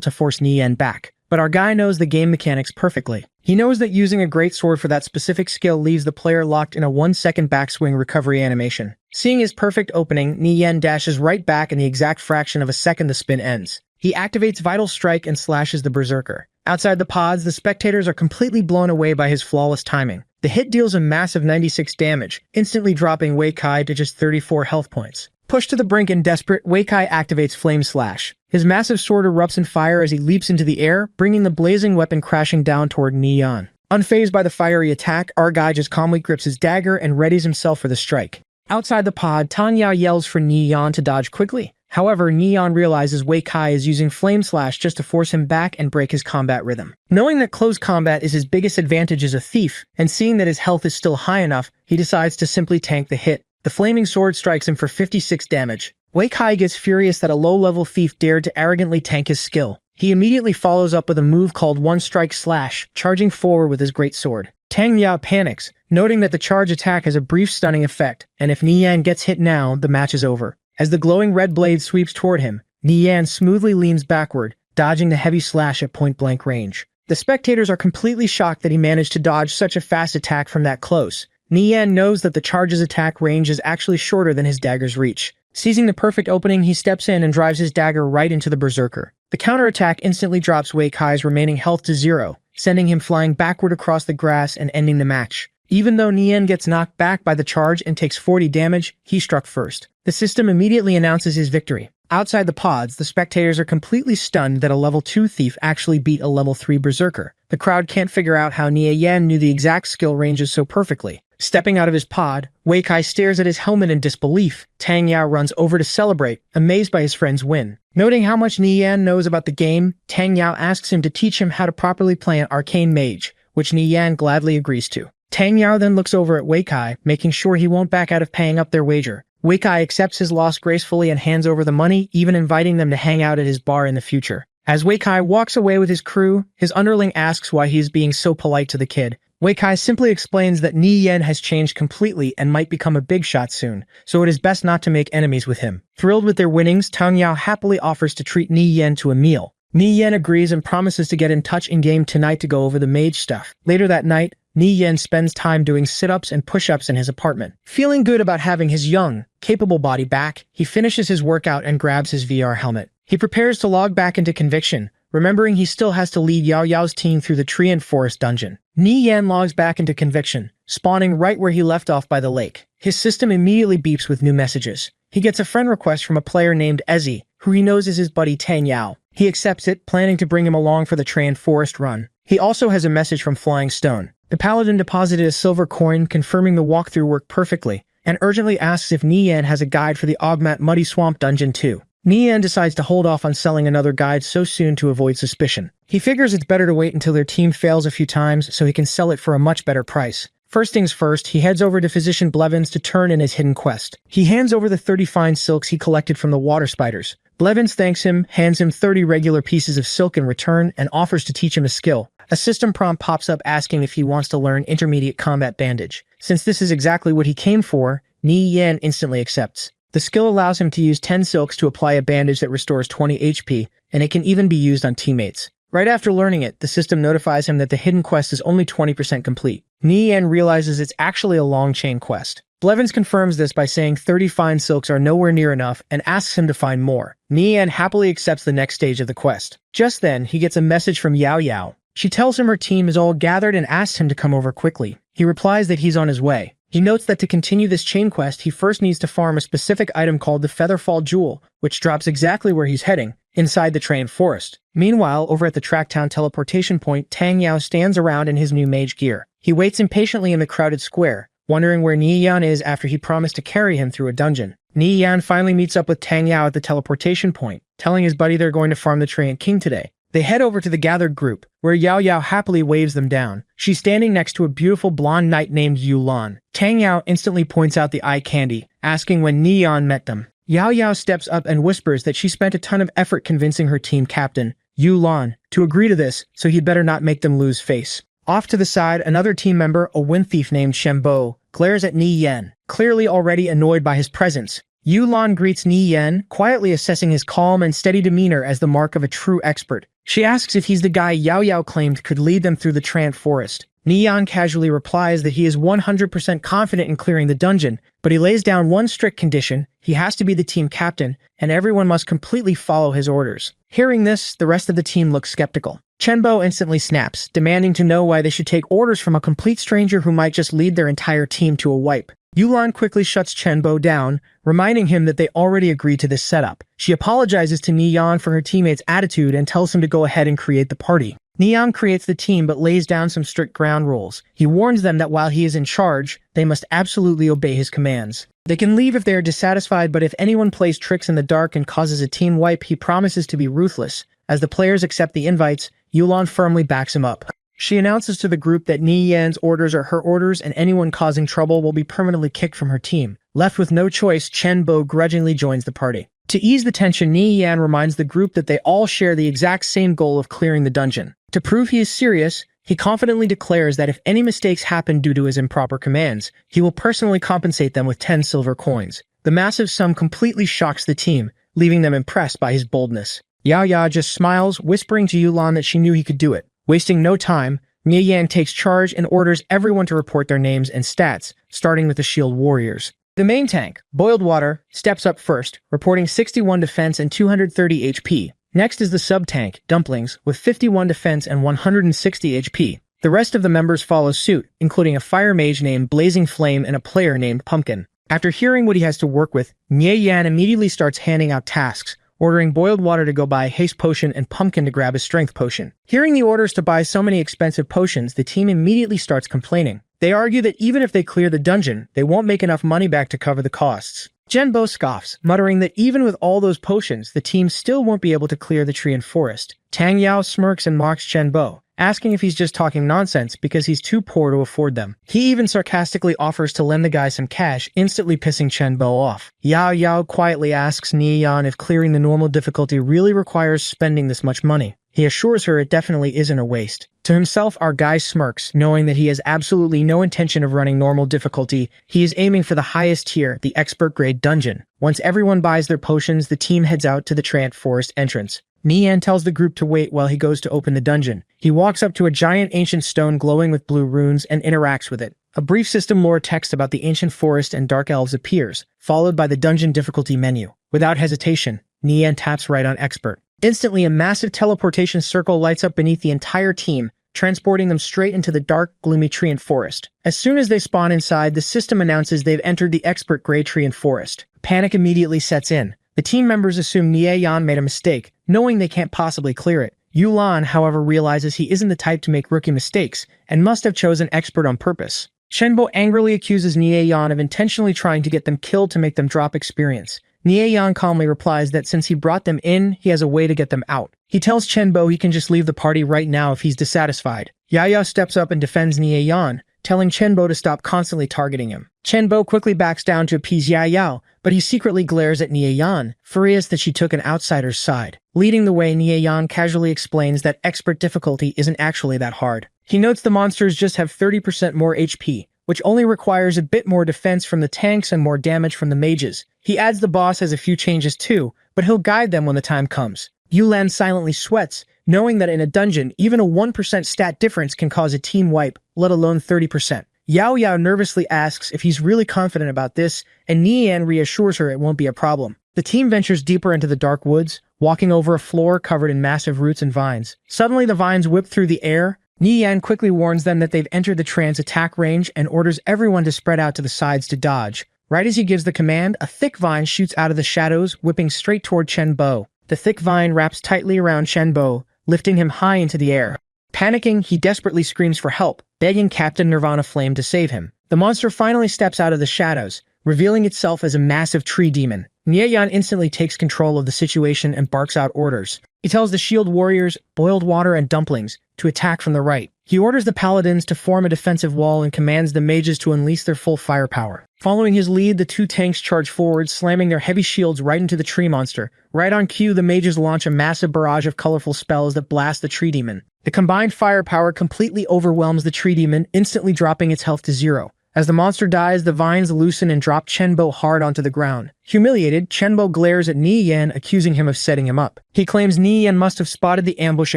to force Ni Yan back. But our guy knows the game mechanics perfectly. He knows that using a greatsword for that specific skill leaves the player locked in a 1-second backswing recovery animation. Seeing his perfect opening, Ni Yan dashes right back in the exact fraction of a second the spin ends. He activates Vital Strike and slashes the Berserker. Outside the pods, the spectators are completely blown away by his flawless timing. The hit deals a massive 96 damage, instantly dropping Wei Kai to just 34 health points. Pushed to the brink and desperate, Wei Kai activates Flame Slash. His massive sword erupts in fire as he leaps into the air, bringing the blazing weapon crashing down toward Ni Yan. Unfazed by the fiery attack, our guy just calmly grips his dagger and readies himself for the strike. Outside the pod, Tan Yao yells for Ni Yan to dodge quickly. However, Ni Yan realizes Wei Kai is using Flame Slash just to force him back and break his combat rhythm. Knowing that close combat is his biggest advantage as a thief, and seeing that his health is still high enough, he decides to simply tank the hit. The flaming sword strikes him for 56 damage. Wei Kai gets furious that a low-level thief dared to arrogantly tank his skill. He immediately follows up with a move called One Strike Slash, charging forward with his great sword. Tang Yao panics, noting that the charge attack has a brief stunning effect, and if Ni Yan gets hit now, the match is over. As the glowing red blade sweeps toward him, Ni Yan smoothly leans backward, dodging the heavy slash at point-blank range. The spectators are completely shocked that he managed to dodge such a fast attack from that close. Ni Yan knows that the charge's attack range is actually shorter than his dagger's reach. Seizing the perfect opening, he steps in and drives his dagger right into the Berserker. The counterattack instantly drops Wei Kai's remaining health to 0, sending him flying backward across the grass and ending the match. Even though Ni Yan gets knocked back by the charge and takes 40 damage, he struck first. The system immediately announces his victory. Outside the pods, the spectators are completely stunned that a level 2 thief actually beat a level 3 Berserker. The crowd can't figure out how Ni Yan knew the exact skill ranges so perfectly. Stepping out of his pod, Wei Kai stares at his helmet in disbelief. Tang Yao runs over to celebrate, amazed by his friend's win. Noting how much Ni Yan knows about the game, Tang Yao asks him to teach him how to properly play an arcane mage, which Ni Yan gladly agrees to. Tang Yao then looks over at Wei Kai, making sure he won't back out of paying up their wager. Wei Kai accepts his loss gracefully and hands over the money, even inviting them to hang out at his bar in the future. As Wei Kai walks away with his crew, his underling asks why he is being so polite to the kid. Wei Kai simply explains that Ni Yan has changed completely and might become a big shot soon, so it is best not to make enemies with him. Thrilled with their winnings, Tang Yao happily offers to treat Ni Yan to a meal. Ni Yan agrees and promises to get in touch in-game tonight to go over the mage stuff. Later that night, Ni Yan spends time doing sit-ups and push-ups in his apartment. Feeling good about having his young, capable body back, he finishes his workout and grabs his VR helmet. He prepares to log back into Conviction, remembering he still has to lead Yao Yao's team through the tree and forest dungeon. Ni Yan logs back into Conviction, spawning right where he left off by the lake. His system immediately beeps with new messages. He gets a friend request from a player named Ezzy, who he knows is his buddy Tang Yao. He accepts it, planning to bring him along for the tree and forest run. He also has a message from Flying Stone. The paladin deposited a silver coin, confirming the walkthrough worked perfectly, and urgently asks if Ni Yan has a guide for the Augmat Muddy Swamp Dungeon too. Ni Yan decides to hold off on selling another guide so soon to avoid suspicion. He figures it's better to wait until their team fails a few times so he can sell it for a much better price. First things first, he heads over to Physician Blevins to turn in his hidden quest. He hands over the 30 fine silks he collected from the water spiders. Blevins thanks him, hands him 30 regular pieces of silk in return, and offers to teach him a skill. A system prompt pops up asking if he wants to learn Intermediate Combat Bandage. Since this is exactly what he came for, Ni Yan instantly accepts. The skill allows him to use 10 silks to apply a bandage that restores 20 HP, and it can even be used on teammates. Right after learning it, the system notifies him that the hidden quest is only 20% complete. Ni Yan realizes it's actually a long chain quest. Blevins confirms this by saying 30 fine silks are nowhere near enough and asks him to find more. Ni Yan happily accepts the next stage of the quest. Just then, he gets a message from Yao Yao. She tells him her team is all gathered and asks him to come over quickly. He replies that he's on his way. He notes that to continue this chain quest, he first needs to farm a specific item called the Featherfall Jewel, which drops exactly where he's heading, inside the train forest. Meanwhile, over at the Tracktown teleportation point, Tang Yao stands around in his new mage gear. He waits impatiently in the crowded square, wondering where Ni Yan is after he promised to carry him through a dungeon. Ni Yan finally meets up with Tang Yao at the teleportation point, telling his buddy they're going to farm the Treant King today. They head over to the gathered group, where Yao Yao happily waves them down. She's standing next to a beautiful blonde knight named Yulan. Tang Yao instantly points out the eye candy, asking when Neon met them. Yao Yao steps up and whispers that she spent a ton of effort convincing her team captain, Yulan, to agree to this, so he'd better not make them lose face. Off to the side, another team member, a wind thief named Shenbo, glares at Ni Yan, clearly already annoyed by his presence. Yulan greets Ni Yan, quietly assessing his calm and steady demeanor as the mark of a true expert. She asks if he's the guy Yao Yao claimed could lead them through the Trant forest. Ni Yan casually replies that he is 100% confident in clearing the dungeon, but he lays down one strict condition: he has to be the team captain, and everyone must completely follow his orders. Hearing this, the rest of the team looks skeptical. Chenbo instantly snaps, demanding to know why they should take orders from a complete stranger who might just lead their entire team to a wipe. Yulan quickly shuts Chenbo down, reminding him that they already agreed to this setup. She apologizes to Nian for her teammates' attitude and tells him to go ahead and create the party. Nian creates the team but lays down some strict ground rules. He warns them that while he is in charge, they must absolutely obey his commands. They can leave if they are dissatisfied, but if anyone plays tricks in the dark and causes a team wipe, he promises to be ruthless. As the players accept the invites, Yulan firmly backs him up. She announces to the group that Ni Yan's orders are her orders and anyone causing trouble will be permanently kicked from her team. Left with no choice, Chen Bo grudgingly joins the party. To ease the tension, Ni Yan reminds the group that they all share the exact same goal of clearing the dungeon. To prove he is serious, he confidently declares that if any mistakes happen due to his improper commands, he will personally compensate them with 10 silver coins. The massive sum completely shocks the team, leaving them impressed by his boldness. Yao Ya just smiles, whispering to Yulan that she knew he could do it. Wasting no time, Ni Yan takes charge and orders everyone to report their names and stats, starting with the shield warriors. The main tank, Boiled Water, steps up first, reporting 61 defense and 230 HP. Next is the sub-tank, Dumplings, with 51 defense and 160 HP. The rest of the members follow suit, including a fire mage named Blazing Flame and a player named Pumpkin. After hearing what he has to work with, Ni Yan immediately starts handing out tasks, ordering Boiled Water to go buy a haste potion and Pumpkin to grab a strength potion. Hearing the orders to buy so many expensive potions, the team immediately starts complaining. They argue that even if they clear the dungeon, they won't make enough money back to cover the costs. Genbo scoffs, muttering that even with all those potions, the team still won't be able to clear the tree and forest. Tang Yao smirks and mocks Genbo, asking if he's just talking nonsense because he's too poor to afford them. He even sarcastically offers to lend the guy some cash, instantly pissing Chenbo off. Yao Yao quietly asks Nian if clearing the normal difficulty really requires spending this much money. He assures her it definitely isn't a waste. To himself, our guy smirks, knowing that he has absolutely no intention of running normal difficulty. He is aiming for the highest tier, the expert grade dungeon. Once everyone buys their potions, the team heads out to the Trant forest entrance. Nian tells the group to wait while he goes to open the dungeon. He walks up to a giant ancient stone glowing with blue runes and interacts with it. A brief system lore text about the ancient forest and dark elves appears, followed by the dungeon difficulty menu. Without hesitation, Nian taps right on expert. Instantly, a massive teleportation circle lights up beneath the entire team, transporting them straight into the dark, gloomy tree and forest. As soon as they spawn inside, the system announces they've entered the expert gray tree and forest. Panic immediately sets in. The team members assume Nie Yan made a mistake, knowing they can't possibly clear it. Yulan, however, realizes he isn't the type to make rookie mistakes, and must have chosen expert on purpose. Shenbo angrily accuses Nie Yan of intentionally trying to get them killed to make them drop experience. Nie Yan calmly replies that since he brought them in, he has a way to get them out. He tells Chenbo he can just leave the party right now if he's dissatisfied. Yaya steps up and defends Nie Yan, telling Chenbo to stop constantly targeting him. Chenbo quickly backs down to appease Yao, but he secretly glares at Nie Yan, furious that she took an outsider's side. Leading the way, Nie Yan casually explains that expert difficulty isn't actually that hard. He notes the monsters just have 30% more HP, which only requires a bit more defense from the tanks and more damage from the mages. He adds the boss has a few changes too, but he'll guide them when the time comes. Yulan silently sweats, knowing that in a dungeon, even a 1% stat difference can cause a team wipe, let alone 30%. Yao Yao nervously asks if he's really confident about this, and Nian reassures her it won't be a problem. The team ventures deeper into the dark woods, walking over a floor covered in massive roots and vines. Suddenly the vines whip through the air. Nian quickly warns them that they've entered the Trans attack range and orders everyone to spread out to the sides to dodge. Right as he gives the command, a thick vine shoots out of the shadows, whipping straight toward Chenbo. The thick vine wraps tightly around Chenbo, lifting him high into the air. Panicking, he desperately screams for help, begging Captain Nirvana Flame to save him. The monster finally steps out of the shadows, revealing itself as a massive tree demon. Nieyan instantly takes control of the situation and barks out orders. He tells the shield warriors, boiled water and dumplings, to attack from the right. He orders the paladins to form a defensive wall and commands the mages to unleash their full firepower. Following his lead, the two tanks charge forward, slamming their heavy shields right into the tree monster. Right on cue, the mages launch a massive barrage of colorful spells that blast the tree demon. The combined firepower completely overwhelms the tree demon, instantly dropping its health to 0. As the monster dies, the vines loosen and drop Chenbo hard onto the ground. Humiliated, Chenbo glares at Nieyan, accusing him of setting him up. He claims Nieyan must have spotted the ambush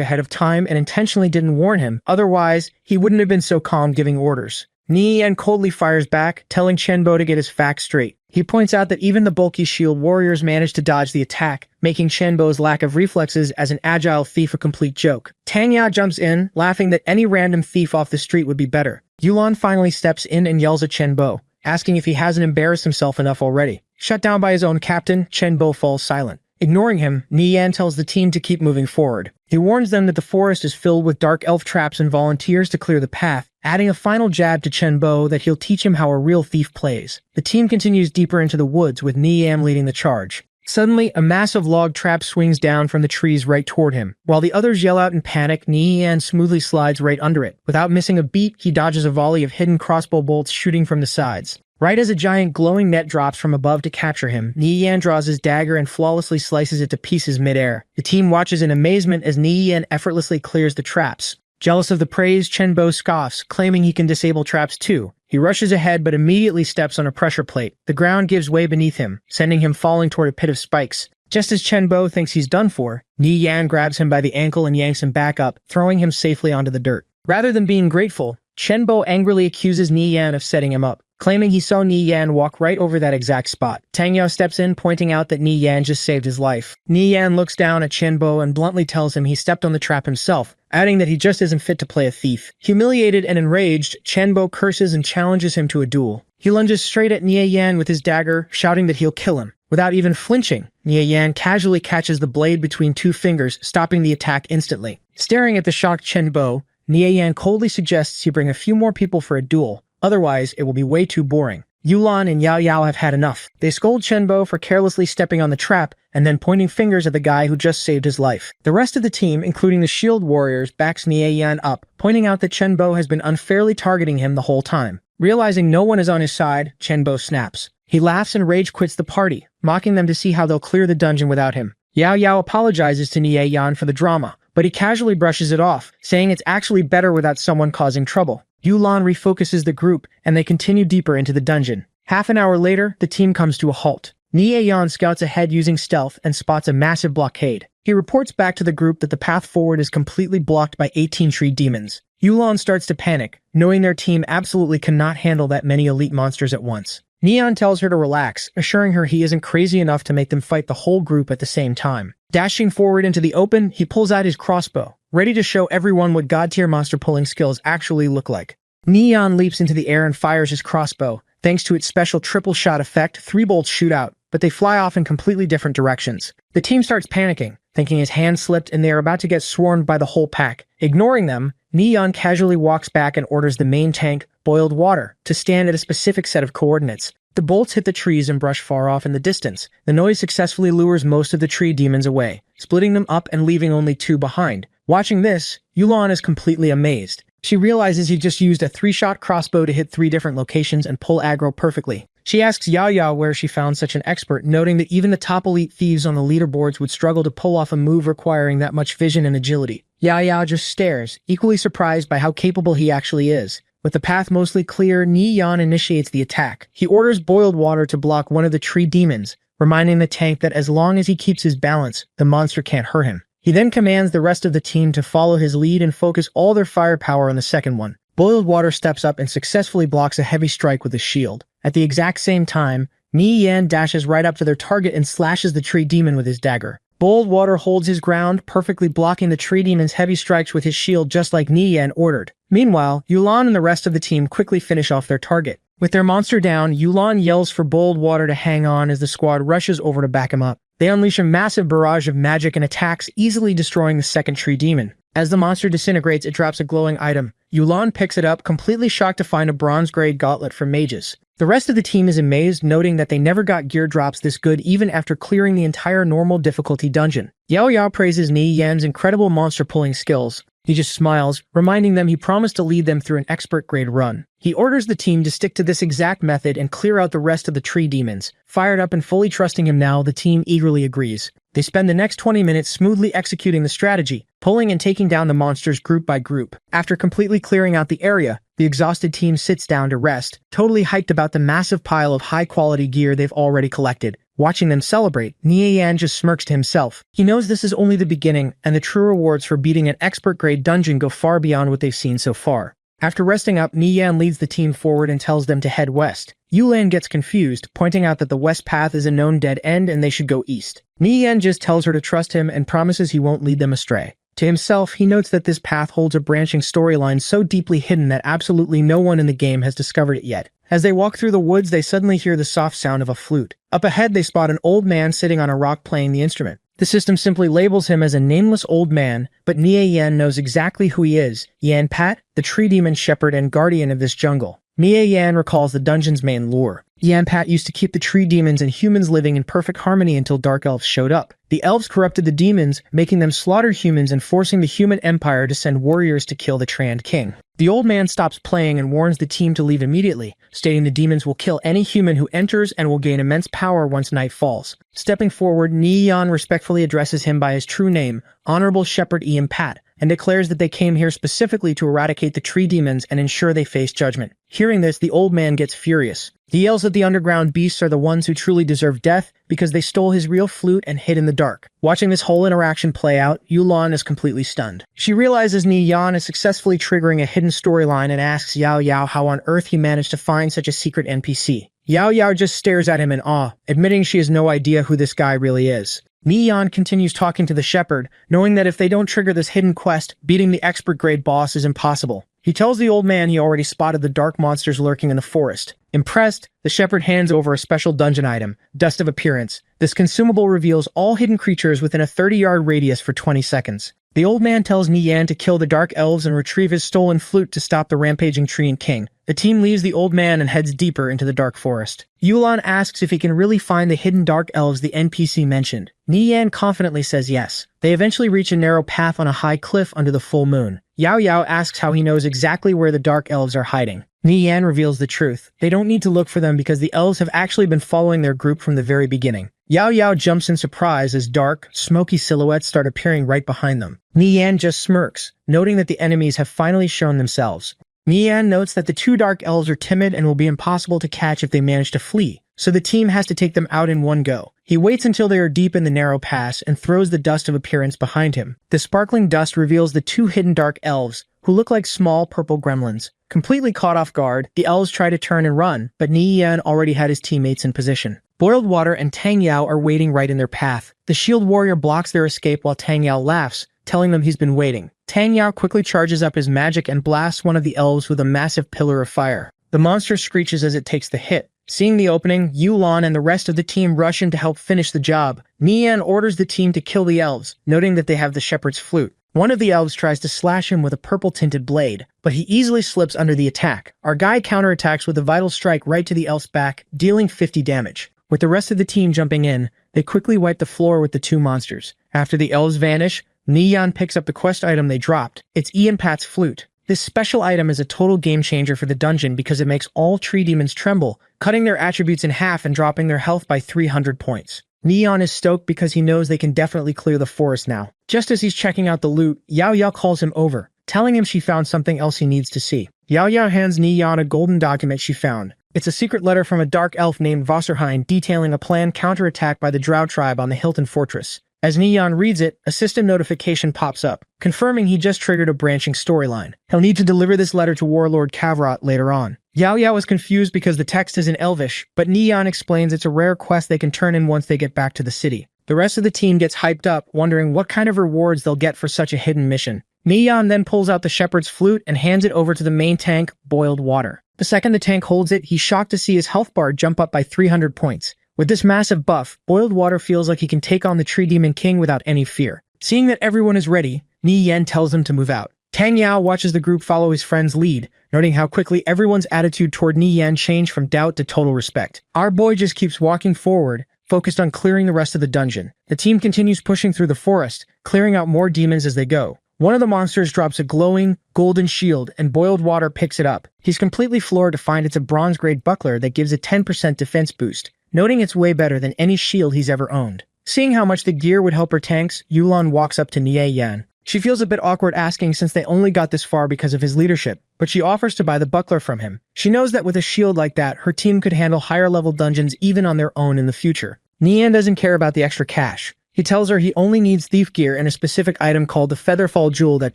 ahead of time and intentionally didn't warn him, otherwise, he wouldn't have been so calm giving orders. Nieyan coldly fires back, telling Chenbo to get his facts straight. He points out that even the bulky shield warriors managed to dodge the attack, making Chenbo's lack of reflexes as an agile thief a complete joke. Tanya jumps in, laughing that any random thief off the street would be better. Yulan finally steps in and yells at Chenbo, asking if he hasn't embarrassed himself enough already. Shut down by his own captain, Chenbo falls silent. Ignoring him, Nieyan tells the team to keep moving forward. He warns them that the forest is filled with dark elf traps and volunteers to clear the path, adding a final jab to Chenbo that he'll teach him how a real thief plays. The team continues deeper into the woods with Nieyan leading the charge. Suddenly, a massive log trap swings down from the trees right toward him. While the others yell out in panic, Nieyan smoothly slides right under it. Without missing a beat, he dodges a volley of hidden crossbow bolts shooting from the sides. Right as a giant glowing net drops from above to capture him, Nieyan draws his dagger and flawlessly slices it to pieces midair. The team watches in amazement as Nieyan effortlessly clears the traps. Jealous of the praise, Chenbo scoffs, claiming he can disable traps too. He rushes ahead but immediately steps on a pressure plate. The ground gives way beneath him, sending him falling toward a pit of spikes. Just as Chenbo thinks he's done for, Nieyan grabs him by the ankle and yanks him back up, throwing him safely onto the dirt. Rather than being grateful, Chenbo angrily accuses Nieyan of setting him up, claiming he saw Nieyan walk right over that exact spot. Tangyao steps in, pointing out that Nieyan just saved his life. Nieyan looks down at Chenbo and bluntly tells him he stepped on the trap himself, adding that he just isn't fit to play a thief. Humiliated and enraged, Chenbo curses and challenges him to a duel. He lunges straight at Nieyan with his dagger, shouting that he'll kill him. Without even flinching, Nieyan casually catches the blade between two fingers, stopping the attack instantly. Staring at the shocked Chenbo, Nieyan coldly suggests he bring a few more people for a duel. Otherwise, it will be way too boring. Yulan and Yao Yao have had enough. They scold Chenbo for carelessly stepping on the trap and then pointing fingers at the guy who just saved his life. The rest of the team, including the shield warriors, backs Nieyan up, pointing out that Chenbo has been unfairly targeting him the whole time. Realizing no one is on his side, Chenbo snaps. He laughs and rage quits the party, mocking them to see how they'll clear the dungeon without him. Yao Yao apologizes to Nieyan for the drama, but he casually brushes it off, saying it's actually better without someone causing trouble. Yulan refocuses the group, and they continue deeper into the dungeon. Half an hour later, the team comes to a halt. Nieyan scouts ahead using stealth and spots a massive blockade. He reports back to the group that the path forward is completely blocked by 18 tree demons. Yulan starts to panic, knowing their team absolutely cannot handle that many elite monsters at once. Neon tells her to relax, assuring her he isn't crazy enough to make them fight the whole group at the same time. Dashing forward into the open, he pulls out his crossbow, ready to show everyone what god-tier monster pulling skills actually look like. Neon leaps into the air and fires his crossbow. Thanks to its special triple shot effect, 3 bolts shoot out, but they fly off in completely different directions. The team starts panicking, thinking his hand slipped and they are about to get swarmed by the whole pack. Ignoring them, Neon casually walks back and orders the main tank, Boiled Water, to stand at a specific set of coordinates. The bolts hit the trees and brush far off in the distance. The noise successfully lures most of the tree demons away, splitting them up and leaving only 2 behind. Watching this, Yulan is completely amazed. She realizes he just used a 3-shot crossbow to hit 3 different locations and pull aggro perfectly. She asks Yao Yao where she found such an expert, noting that even the top elite thieves on the leaderboards would struggle to pull off a move requiring that much vision and agility. Yao Yao just stares, equally surprised by how capable he actually is. With the path mostly clear, Neon initiates the attack. He orders Boiled Water to block one of the tree demons, reminding the tank that as long as he keeps his balance, the monster can't hurt him. He then commands the rest of the team to follow his lead and focus all their firepower on the second one. Boiled Water steps up and successfully blocks a heavy strike with his shield. At the exact same time, Ni Yan dashes right up to their target and slashes the tree demon with his dagger. Boiled Water holds his ground, perfectly blocking the tree demon's heavy strikes with his shield just like Ni Yan ordered. Meanwhile, Yulan and the rest of the team quickly finish off their target. With their monster down, Yulan yells for Boiled Water to hang on as the squad rushes over to back him up. They unleash a massive barrage of magic and attacks, easily destroying the second tree demon. As the monster disintegrates, it drops a glowing item. Yulan picks it up, completely shocked to find a bronze-grade gauntlet for mages. The rest of the team is amazed, noting that they never got gear drops this good even after clearing the entire normal difficulty dungeon. Yahello praises Ni Yan's incredible monster-pulling skills. He just smiles, reminding them he promised to lead them through an expert-grade run. He orders the team to stick to this exact method and clear out the rest of the tree demons. Fired up and fully trusting him now, the team eagerly agrees. They spend the next 20 minutes smoothly executing the strategy, pulling and taking down the monsters group by group. After completely clearing out the area, the exhausted team sits down to rest, totally hyped about the massive pile of high-quality gear they've already collected. Watching them celebrate, Ni Yan just smirks to himself. He knows this is only the beginning, and the true rewards for beating an expert-grade dungeon go far beyond what they've seen so far. After resting up, Ni Yan leads the team forward and tells them to head west. Yulan gets confused, pointing out that the west path is a known dead end and they should go east. Ni Yan just tells her to trust him and promises he won't lead them astray. To himself, he notes that this path holds a branching storyline so deeply hidden that absolutely no one in the game has discovered it yet. As they walk through the woods, they suddenly hear the soft sound of a flute. Up ahead, they spot an old man sitting on a rock playing the instrument. The system simply labels him as a nameless old man, but Nie Yan knows exactly who he is. Yan Pat, the tree demon shepherd and guardian of this jungle. Nie Yan recalls the dungeon's main lore. Yan Pat used to keep the tree demons and humans living in perfect harmony until dark elves showed up. The elves corrupted the demons, making them slaughter humans and forcing the human empire to send warriors to kill the Trand King. The old man stops playing and warns the team to leave immediately, stating the demons will kill any human who enters and will gain immense power once night falls. Stepping forward, Nie Yan respectfully addresses him by his true name, Honorable Shepherd Ian Pat, and declares that they came here specifically to eradicate the tree demons and ensure they face judgment. Hearing this, the old man gets furious. He yells that the underground beasts are the ones who truly deserve death because they stole his real flute and hid in the dark. Watching this whole interaction play out, Yulan is completely stunned. She realizes Nie Yan is successfully triggering a hidden storyline and asks Yahello how on earth he managed to find such a secret NPC. Yahello just stares at him in awe, admitting she has no idea who this guy really is. Nie Yan continues talking to the shepherd, knowing that if they don't trigger this hidden quest, beating the expert-grade boss is impossible. He tells the old man he already spotted the dark monsters lurking in the forest. Impressed, the shepherd hands over a special dungeon item, Dust of Appearance. This consumable reveals all hidden creatures within a 30-yard radius for 20 seconds. The old man tells Nie Yan to kill the dark elves and retrieve his stolen flute to stop the rampaging Tree King. The team leaves the old man and heads deeper into the dark forest. Yulan asks if he can really find the hidden dark elves the NPC mentioned. Nie Yan confidently says yes. They eventually reach a narrow path on a high cliff under the full moon. Yahello asks how he knows exactly where the dark elves are hiding. Nie Yan reveals the truth. They don't need to look for them because the elves have actually been following their group from the very beginning. Yahello jumps in surprise as dark, smoky silhouettes start appearing right behind them. Nie Yan just smirks, noting that the enemies have finally shown themselves. Nie Yan notes that the two dark elves are timid and will be impossible to catch if they manage to flee, so the team has to take them out in one go. He waits until they are deep in the narrow pass and throws the Dust of Appearance behind him. The sparkling dust reveals the two hidden dark elves, who look like small purple gremlins. Completely caught off guard, the elves try to turn and run, but Nie Yan already had his teammates in position. Boiled Water and Tang Yao are waiting right in their path. The shield warrior blocks their escape while Tang Yao laughs, telling them he's been waiting. Tang Yao quickly charges up his magic and blasts one of the elves with a massive pillar of fire. The monster screeches as it takes the hit. Seeing the opening, Yulan and the rest of the team rush in to help finish the job. Nie Yan orders the team to kill the elves, noting that they have the shepherd's flute. One of the elves tries to slash him with a purple-tinted blade, but he easily slips under the attack. Our guy counterattacks with a vital strike right to the elf's back, dealing 50 damage. With the rest of the team jumping in, they quickly wipe the floor with the two monsters. After the elves vanish, Nie Yan picks up the quest item they dropped. It's Ian Pat's flute. This special item is a total game changer for the dungeon because it makes all tree demons tremble, cutting their attributes in half and dropping their health by 300 points. Nie Yan is stoked because he knows they can definitely clear the forest now. Just as he's checking out the loot, Yahello calls him over, telling him she found something else he needs to see. Yahello hands Nie Yan a golden document she found. It's a secret letter from a dark elf named Wasserheim detailing a planned counterattack by the Drow tribe on the Hilton Fortress. As Nie Yan reads it, a system notification pops up, confirming he just triggered a branching storyline. He'll need to deliver this letter to Warlord Kavrot later on. Yahello is confused because the text is in Elvish, but Nie Yan explains it's a rare quest they can turn in once they get back to the city. The rest of the team gets hyped up, wondering what kind of rewards they'll get for such a hidden mission. Nie Yan then pulls out the shepherd's flute and hands it over to the main tank, Boiled Water. The second the tank holds it, he's shocked to see his health bar jump up by 300 points. With this massive buff, Boiled Water feels like he can take on the Tree Demon King without any fear. Seeing that everyone is ready, Nie Yan tells him to move out. Tang Yao watches the group follow his friend's lead, noting how quickly everyone's attitude toward Ni Yan changed from doubt to total respect. Our boy just keeps walking forward, focused on clearing the rest of the dungeon. The team continues pushing through the forest, clearing out more demons as they go. One of the monsters drops a glowing, golden shield, and Boiled Water picks it up. He's completely floored to find it's a bronze-grade buckler that gives a 10% defense boost, noting it's way better than any shield he's ever owned. Seeing how much the gear would help her tanks, Yulan walks up to Nie Yan. She feels a bit awkward asking since they only got this far because of his leadership, but she offers to buy the buckler from him. She knows that with a shield like that, her team could handle higher-level dungeons even on their own in the future. Nian doesn't care about the extra cash. He tells her he only needs thief gear and a specific item called the Featherfall Jewel that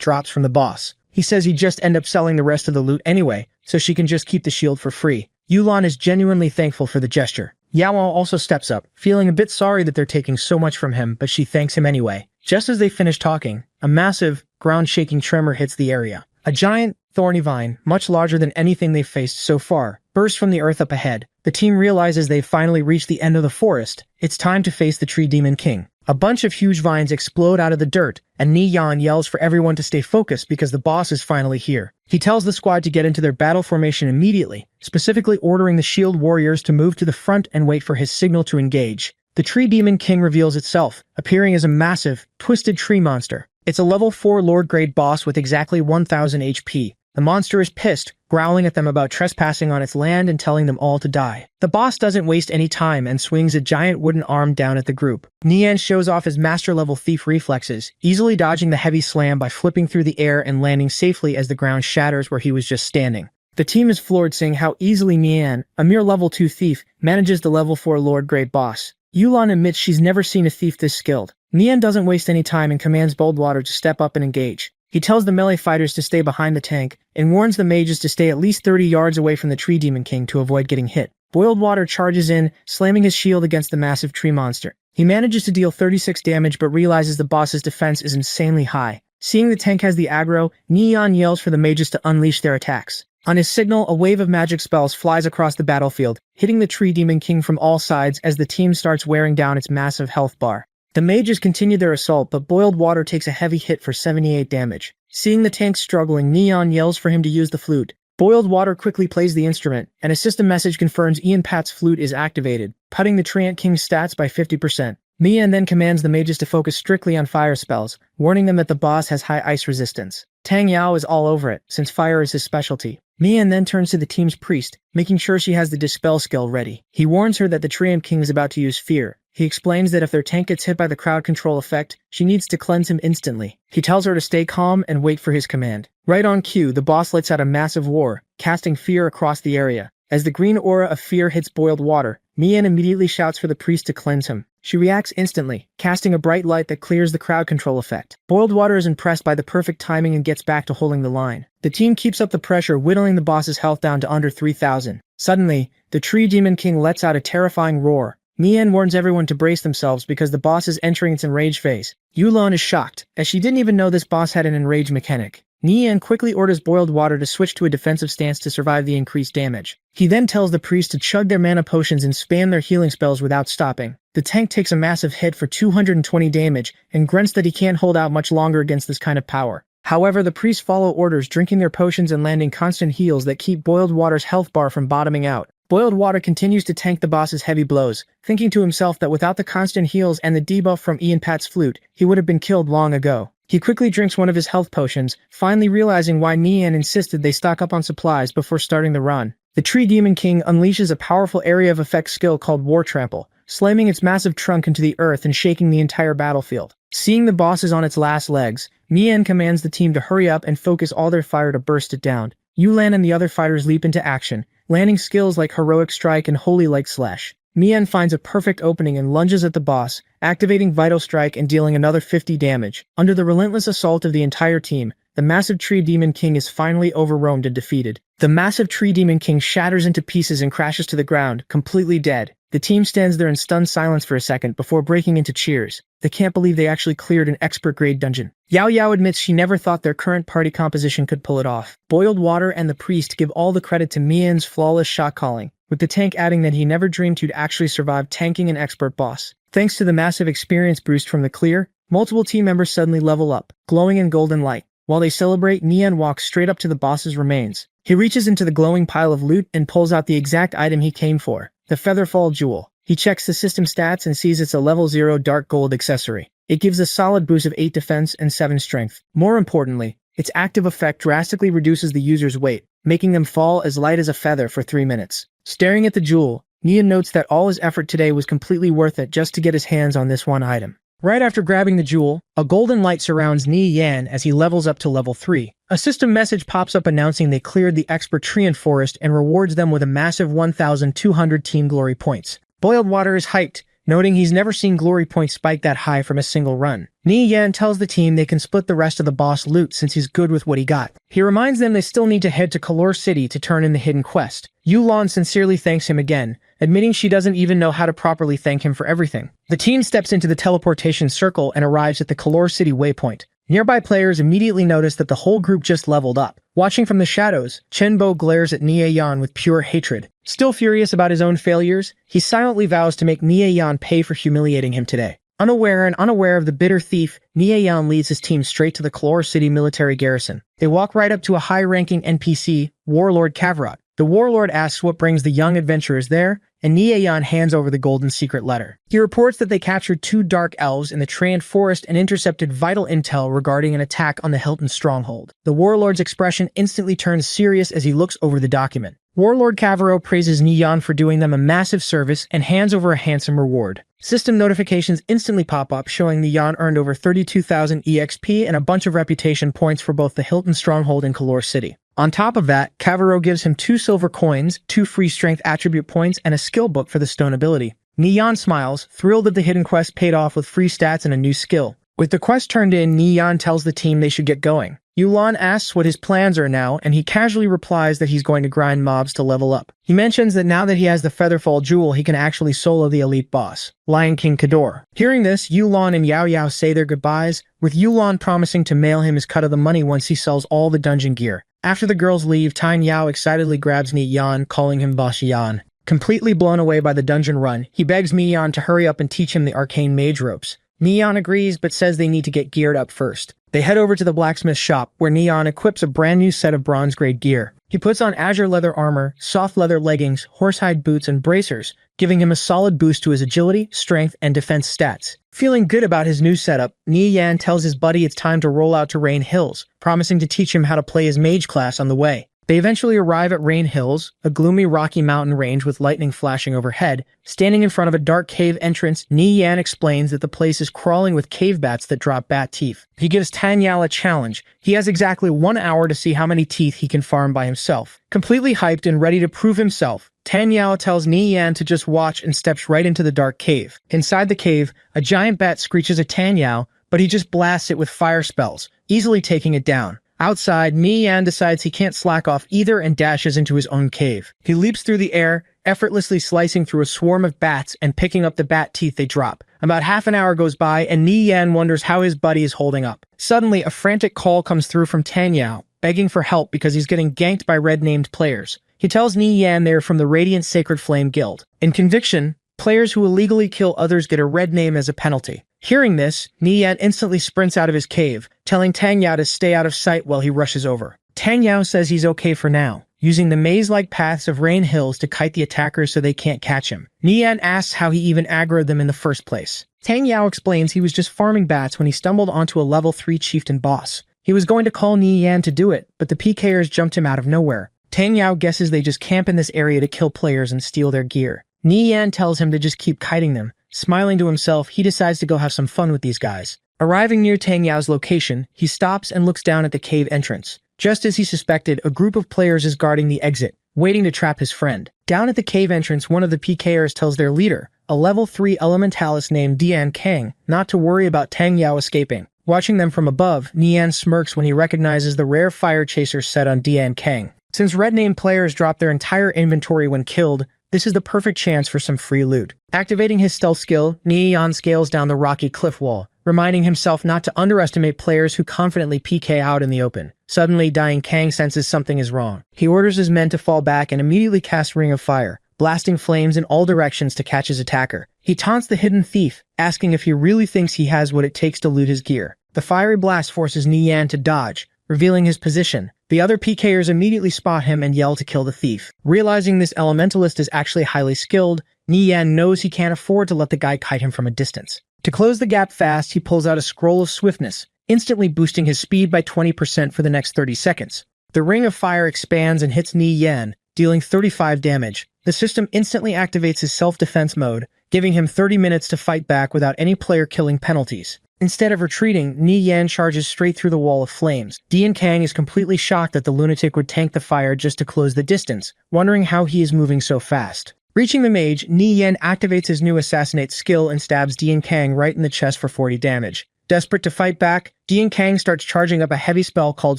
drops from the boss. He says he'd just end up selling the rest of the loot anyway, so she can just keep the shield for free. Yulan is genuinely thankful for the gesture. Yao also steps up, feeling a bit sorry that they're taking so much from him, but she thanks him anyway. Just as they finish talking, a massive, ground-shaking tremor hits the area. A giant, thorny vine, much larger than anything they've faced so far, bursts from the earth up ahead. The team realizes they've finally reached the end of the forest. It's time to face the Tree Demon King. A bunch of huge vines explode out of the dirt, and Ni Yan yells for everyone to stay focused because the boss is finally here. He tells the squad to get into their battle formation immediately, specifically ordering the shield warriors to move to the front and wait for his signal to engage. The Tree Demon King reveals itself, appearing as a massive, twisted tree monster. It's a level 4 Lord-grade boss with exactly 1000 HP. The monster is pissed, growling at them about trespassing on its land and telling them all to die. The boss doesn't waste any time and swings a giant wooden arm down at the group. Nian shows off his master-level thief reflexes, easily dodging the heavy slam by flipping through the air and landing safely as the ground shatters where he was just standing. The team is floored seeing how easily Nian, a mere level 2 thief, manages the level 4 Lord-grade boss. Yulan admits she's never seen a thief this skilled. Nian doesn't waste any time and commands Boiled Water to step up and engage. He tells the melee fighters to stay behind the tank, and warns the mages to stay at least 30 yards away from the Tree Demon King to avoid getting hit. Boiled Water charges in, slamming his shield against the massive tree monster. He manages to deal 36 damage but realizes the boss's defense is insanely high. Seeing the tank has the aggro, Nian yells for the mages to unleash their attacks. On his signal, a wave of magic spells flies across the battlefield, hitting the Tree Demon King from all sides as the team starts wearing down its massive health bar. The mages continue their assault, but Boiled Water takes a heavy hit for 78 damage. Seeing the tank struggling, Nian yells for him to use the flute. Boiled Water quickly plays the instrument, and a system message confirms Ian Pat's flute is activated, cutting the Treant King's stats by 50%. Nian then commands the mages to focus strictly on fire spells, warning them that the boss has high ice resistance. Tang Yao is all over it, since fire is his specialty. Nian then turns to the team's priest, making sure she has the Dispel skill ready. He warns her that the Treant King is about to use fear. He explains that if their tank gets hit by the crowd control effect, she needs to cleanse him instantly. He tells her to stay calm and wait for his command. Right on cue, the boss lets out a massive roar, casting fear across the area. As the green aura of fear hits Boiled Water, Nian immediately shouts for the priest to cleanse him. She reacts instantly, casting a bright light that clears the crowd control effect. Boiled Water is impressed by the perfect timing and gets back to holding the line. The team keeps up the pressure, whittling the boss's health down to under 3,000. Suddenly, the Tree Demon King lets out a terrifying roar. Nian warns everyone to brace themselves because the boss is entering its enrage phase. Yulan is shocked, as she didn't even know this boss had an enrage mechanic. Nian quickly orders Boiled Water to switch to a defensive stance to survive the increased damage. He then tells the priest to chug their mana potions and spam their healing spells without stopping. The tank takes a massive hit for 220 damage and grunts that he can't hold out much longer against this kind of power. However, the priests follow orders, drinking their potions and landing constant heals that keep Boiled Water's health bar from bottoming out. Boiled Water continues to tank the boss's heavy blows, thinking to himself that without the constant heals and the debuff from Ian Pat's flute, he would have been killed long ago. He quickly drinks one of his health potions, finally realizing why Nian insisted they stock up on supplies before starting the run. The Tree Demon King unleashes a powerful area of effect skill called War Trample, slamming its massive trunk into the earth and shaking the entire battlefield. Seeing the boss is on its last legs, Nian commands the team to hurry up and focus all their fire to burst it down. Yulan and the other fighters leap into action, landing skills like Heroic Strike and Holy Light Slash. Mian finds a perfect opening and lunges at the boss, activating Vital Strike and dealing another 50 damage. Under the relentless assault of the entire team, the massive Tree Demon King is finally overwhelmed and defeated. The massive Tree Demon King shatters into pieces and crashes to the ground, completely dead. The team stands there in stunned silence for a second before breaking into cheers. They can't believe they actually cleared an expert-grade dungeon. Yao Yao admits she never thought their current party composition could pull it off. Boiled Water and the priest give all the credit to Mian's flawless shot calling, with the tank adding that he never dreamed he'd actually survive tanking an expert boss. Thanks to the massive experience boost from the clear, multiple team members suddenly level up, glowing in golden light. While they celebrate, Nian walks straight up to the boss's remains. He reaches into the glowing pile of loot and pulls out the exact item he came for, the Featherfall Jewel. He checks the system stats and sees it's a level 0 dark gold accessory. It gives a solid boost of 8 defense and 7 strength. More importantly, its active effect drastically reduces the user's weight, making them fall as light as a feather for 3 minutes. Staring at the jewel, Nian notes that all his effort today was completely worth it just to get his hands on this one item. Right after grabbing the jewel, a golden light surrounds Nian as he levels up to level 3. A system message pops up announcing they cleared the expert tree and forest and rewards them with a massive 1,200 team glory points. Boiled Water is hyped, noting he's never seen glory points spike that high from a single run. Nian tells the team they can split the rest of the boss loot since he's good with what he got. He reminds them they still need to head to Kalor City to turn in the hidden quest. Yulon sincerely thanks him again, admitting she doesn't even know how to properly thank him for everything. The team steps into the teleportation circle and arrives at the Kalor City waypoint. Nearby players immediately notice that the whole group just leveled up. Watching from the shadows, Chenbo glares at Nieyan with pure hatred. Still furious about his own failures, he silently vows to make Nieyan pay for humiliating him today. Unaware of the bitter thief, Nieyan leads his team straight to the Kalor City military garrison. They walk right up to a high-ranking NPC, Warlord Kavrot. The warlord asks what brings the young adventurers there, and Nieyan hands over the golden secret letter. He reports that they captured 2 dark elves in the Tran forest and intercepted vital intel regarding an attack on the Hilton stronghold. The warlord's expression instantly turns serious as he looks over the document. Warlord Cavaro praises Nian for doing them a massive service and hands over a handsome reward. System notifications instantly pop up showing Nian earned over 32,000 EXP and a bunch of reputation points for both the Hilton stronghold and Kalor City. On top of that, Cavaro gives him 2 silver coins, 2 free strength attribute points, and a skill book for the stone ability. Nian smiles, thrilled that the hidden quest paid off with free stats and a new skill. With the quest turned in, Nian tells the team they should get going. Yulon asks what his plans are now, and he casually replies that he's going to grind mobs to level up. He mentions that now that he has the Featherfall Jewel, he can actually solo the elite boss, Lion King Kador. Hearing this, Yulon and Yao Yao say their goodbyes, with Yulon promising to mail him his cut of the money once he sells all the dungeon gear. After the girls leave, Tyne Yao excitedly grabs Nian, calling him Boss Yan. Completely blown away by the dungeon run, he begs Mian to hurry up and teach him the arcane mage ropes. Nian agrees, but says they need to get geared up first. They head over to the blacksmith shop, where Nian equips a brand new set of bronze-grade gear. He puts on azure leather armor, soft leather leggings, horsehide boots, and bracers, giving him a solid boost to his agility, strength, and defense stats. Feeling good about his new setup, Nian tells his buddy it's time to roll out to Rain Hills, promising to teach him how to play his mage class on the way. They eventually arrive at Rain Hills, a gloomy rocky mountain range with lightning flashing overhead. Standing in front of a dark cave entrance, Nian explains that the place is crawling with cave bats that drop bat teeth. He gives Tanyao a challenge. He has exactly 1 hour to see how many teeth he can farm by himself. Completely hyped and ready to prove himself, Tanyao tells Nian to just watch and steps right into the dark cave. Inside the cave, a giant bat screeches at Tanyao, but he just blasts it with fire spells, easily taking it down. Outside, Nian decides he can't slack off either and dashes into his own cave. He leaps through the air, effortlessly slicing through a swarm of bats and picking up the bat teeth they drop. About half an hour goes by, and Nian wonders how his buddy is holding up. Suddenly, a frantic call comes through from Tanyao, begging for help because he's getting ganked by red-named players. He tells Nian they're from the Radiant Sacred Flame Guild. In conviction, players who illegally kill others get a red name as a penalty. Hearing this, Nian instantly sprints out of his cave, telling Tanyao to stay out of sight while he rushes over. Tanyao says he's okay for now, using the maze-like paths of Rain Hills to kite the attackers so they can't catch him. Nian asks how he even aggroed them in the first place. Tanyao explains he was just farming bats when he stumbled onto a level 3 chieftain boss. He was going to call Nian to do it, but the PKers jumped him out of nowhere. Tanyao guesses they just camp in this area to kill players and steal their gear. Nian tells him to just keep kiting them. Smiling to himself, he decides to go have some fun with these guys. Arriving near Tangyao's location, he stops and looks down at the cave entrance. Just as he suspected, a group of players is guarding the exit, waiting to trap his friend. Down at the cave entrance, one of the PKers tells their leader, a level 3 elementalist named Dian Kang, not to worry about Tangyao escaping. Watching them from above, Nian smirks when he recognizes the rare fire chaser set on Dian Kang. Since red-named players drop their entire inventory when killed, this is the perfect chance for some free loot. Activating his stealth skill, Nian scales down the rocky cliff wall, reminding himself not to underestimate players who confidently PK out in the open. Suddenly, Dian Kang senses something is wrong. He orders his men to fall back and immediately cast Ring of Fire, blasting flames in all directions to catch his attacker. He taunts the hidden thief, asking if he really thinks he has what it takes to loot his gear. The fiery blast forces Nian to dodge, revealing his position. The other PKers immediately spot him and yell to kill the thief. Realizing this elementalist is actually highly skilled, Nian knows he can't afford to let the guy kite him from a distance. To close the gap fast, he pulls out a scroll of swiftness, instantly boosting his speed by 20% for the next 30 seconds. The ring of fire expands and hits Nian, dealing 35 damage. The system instantly activates his self-defense mode, giving him 30 minutes to fight back without any player-killing penalties. Instead of retreating, Nian charges straight through the wall of flames. Dian Kang is completely shocked that the lunatic would tank the fire just to close the distance, wondering how he is moving so fast. Reaching the mage, Nian activates his new assassinate skill and stabs Dian Kang right in the chest for 40 damage. Desperate to fight back, Dian Kang starts charging up a heavy spell called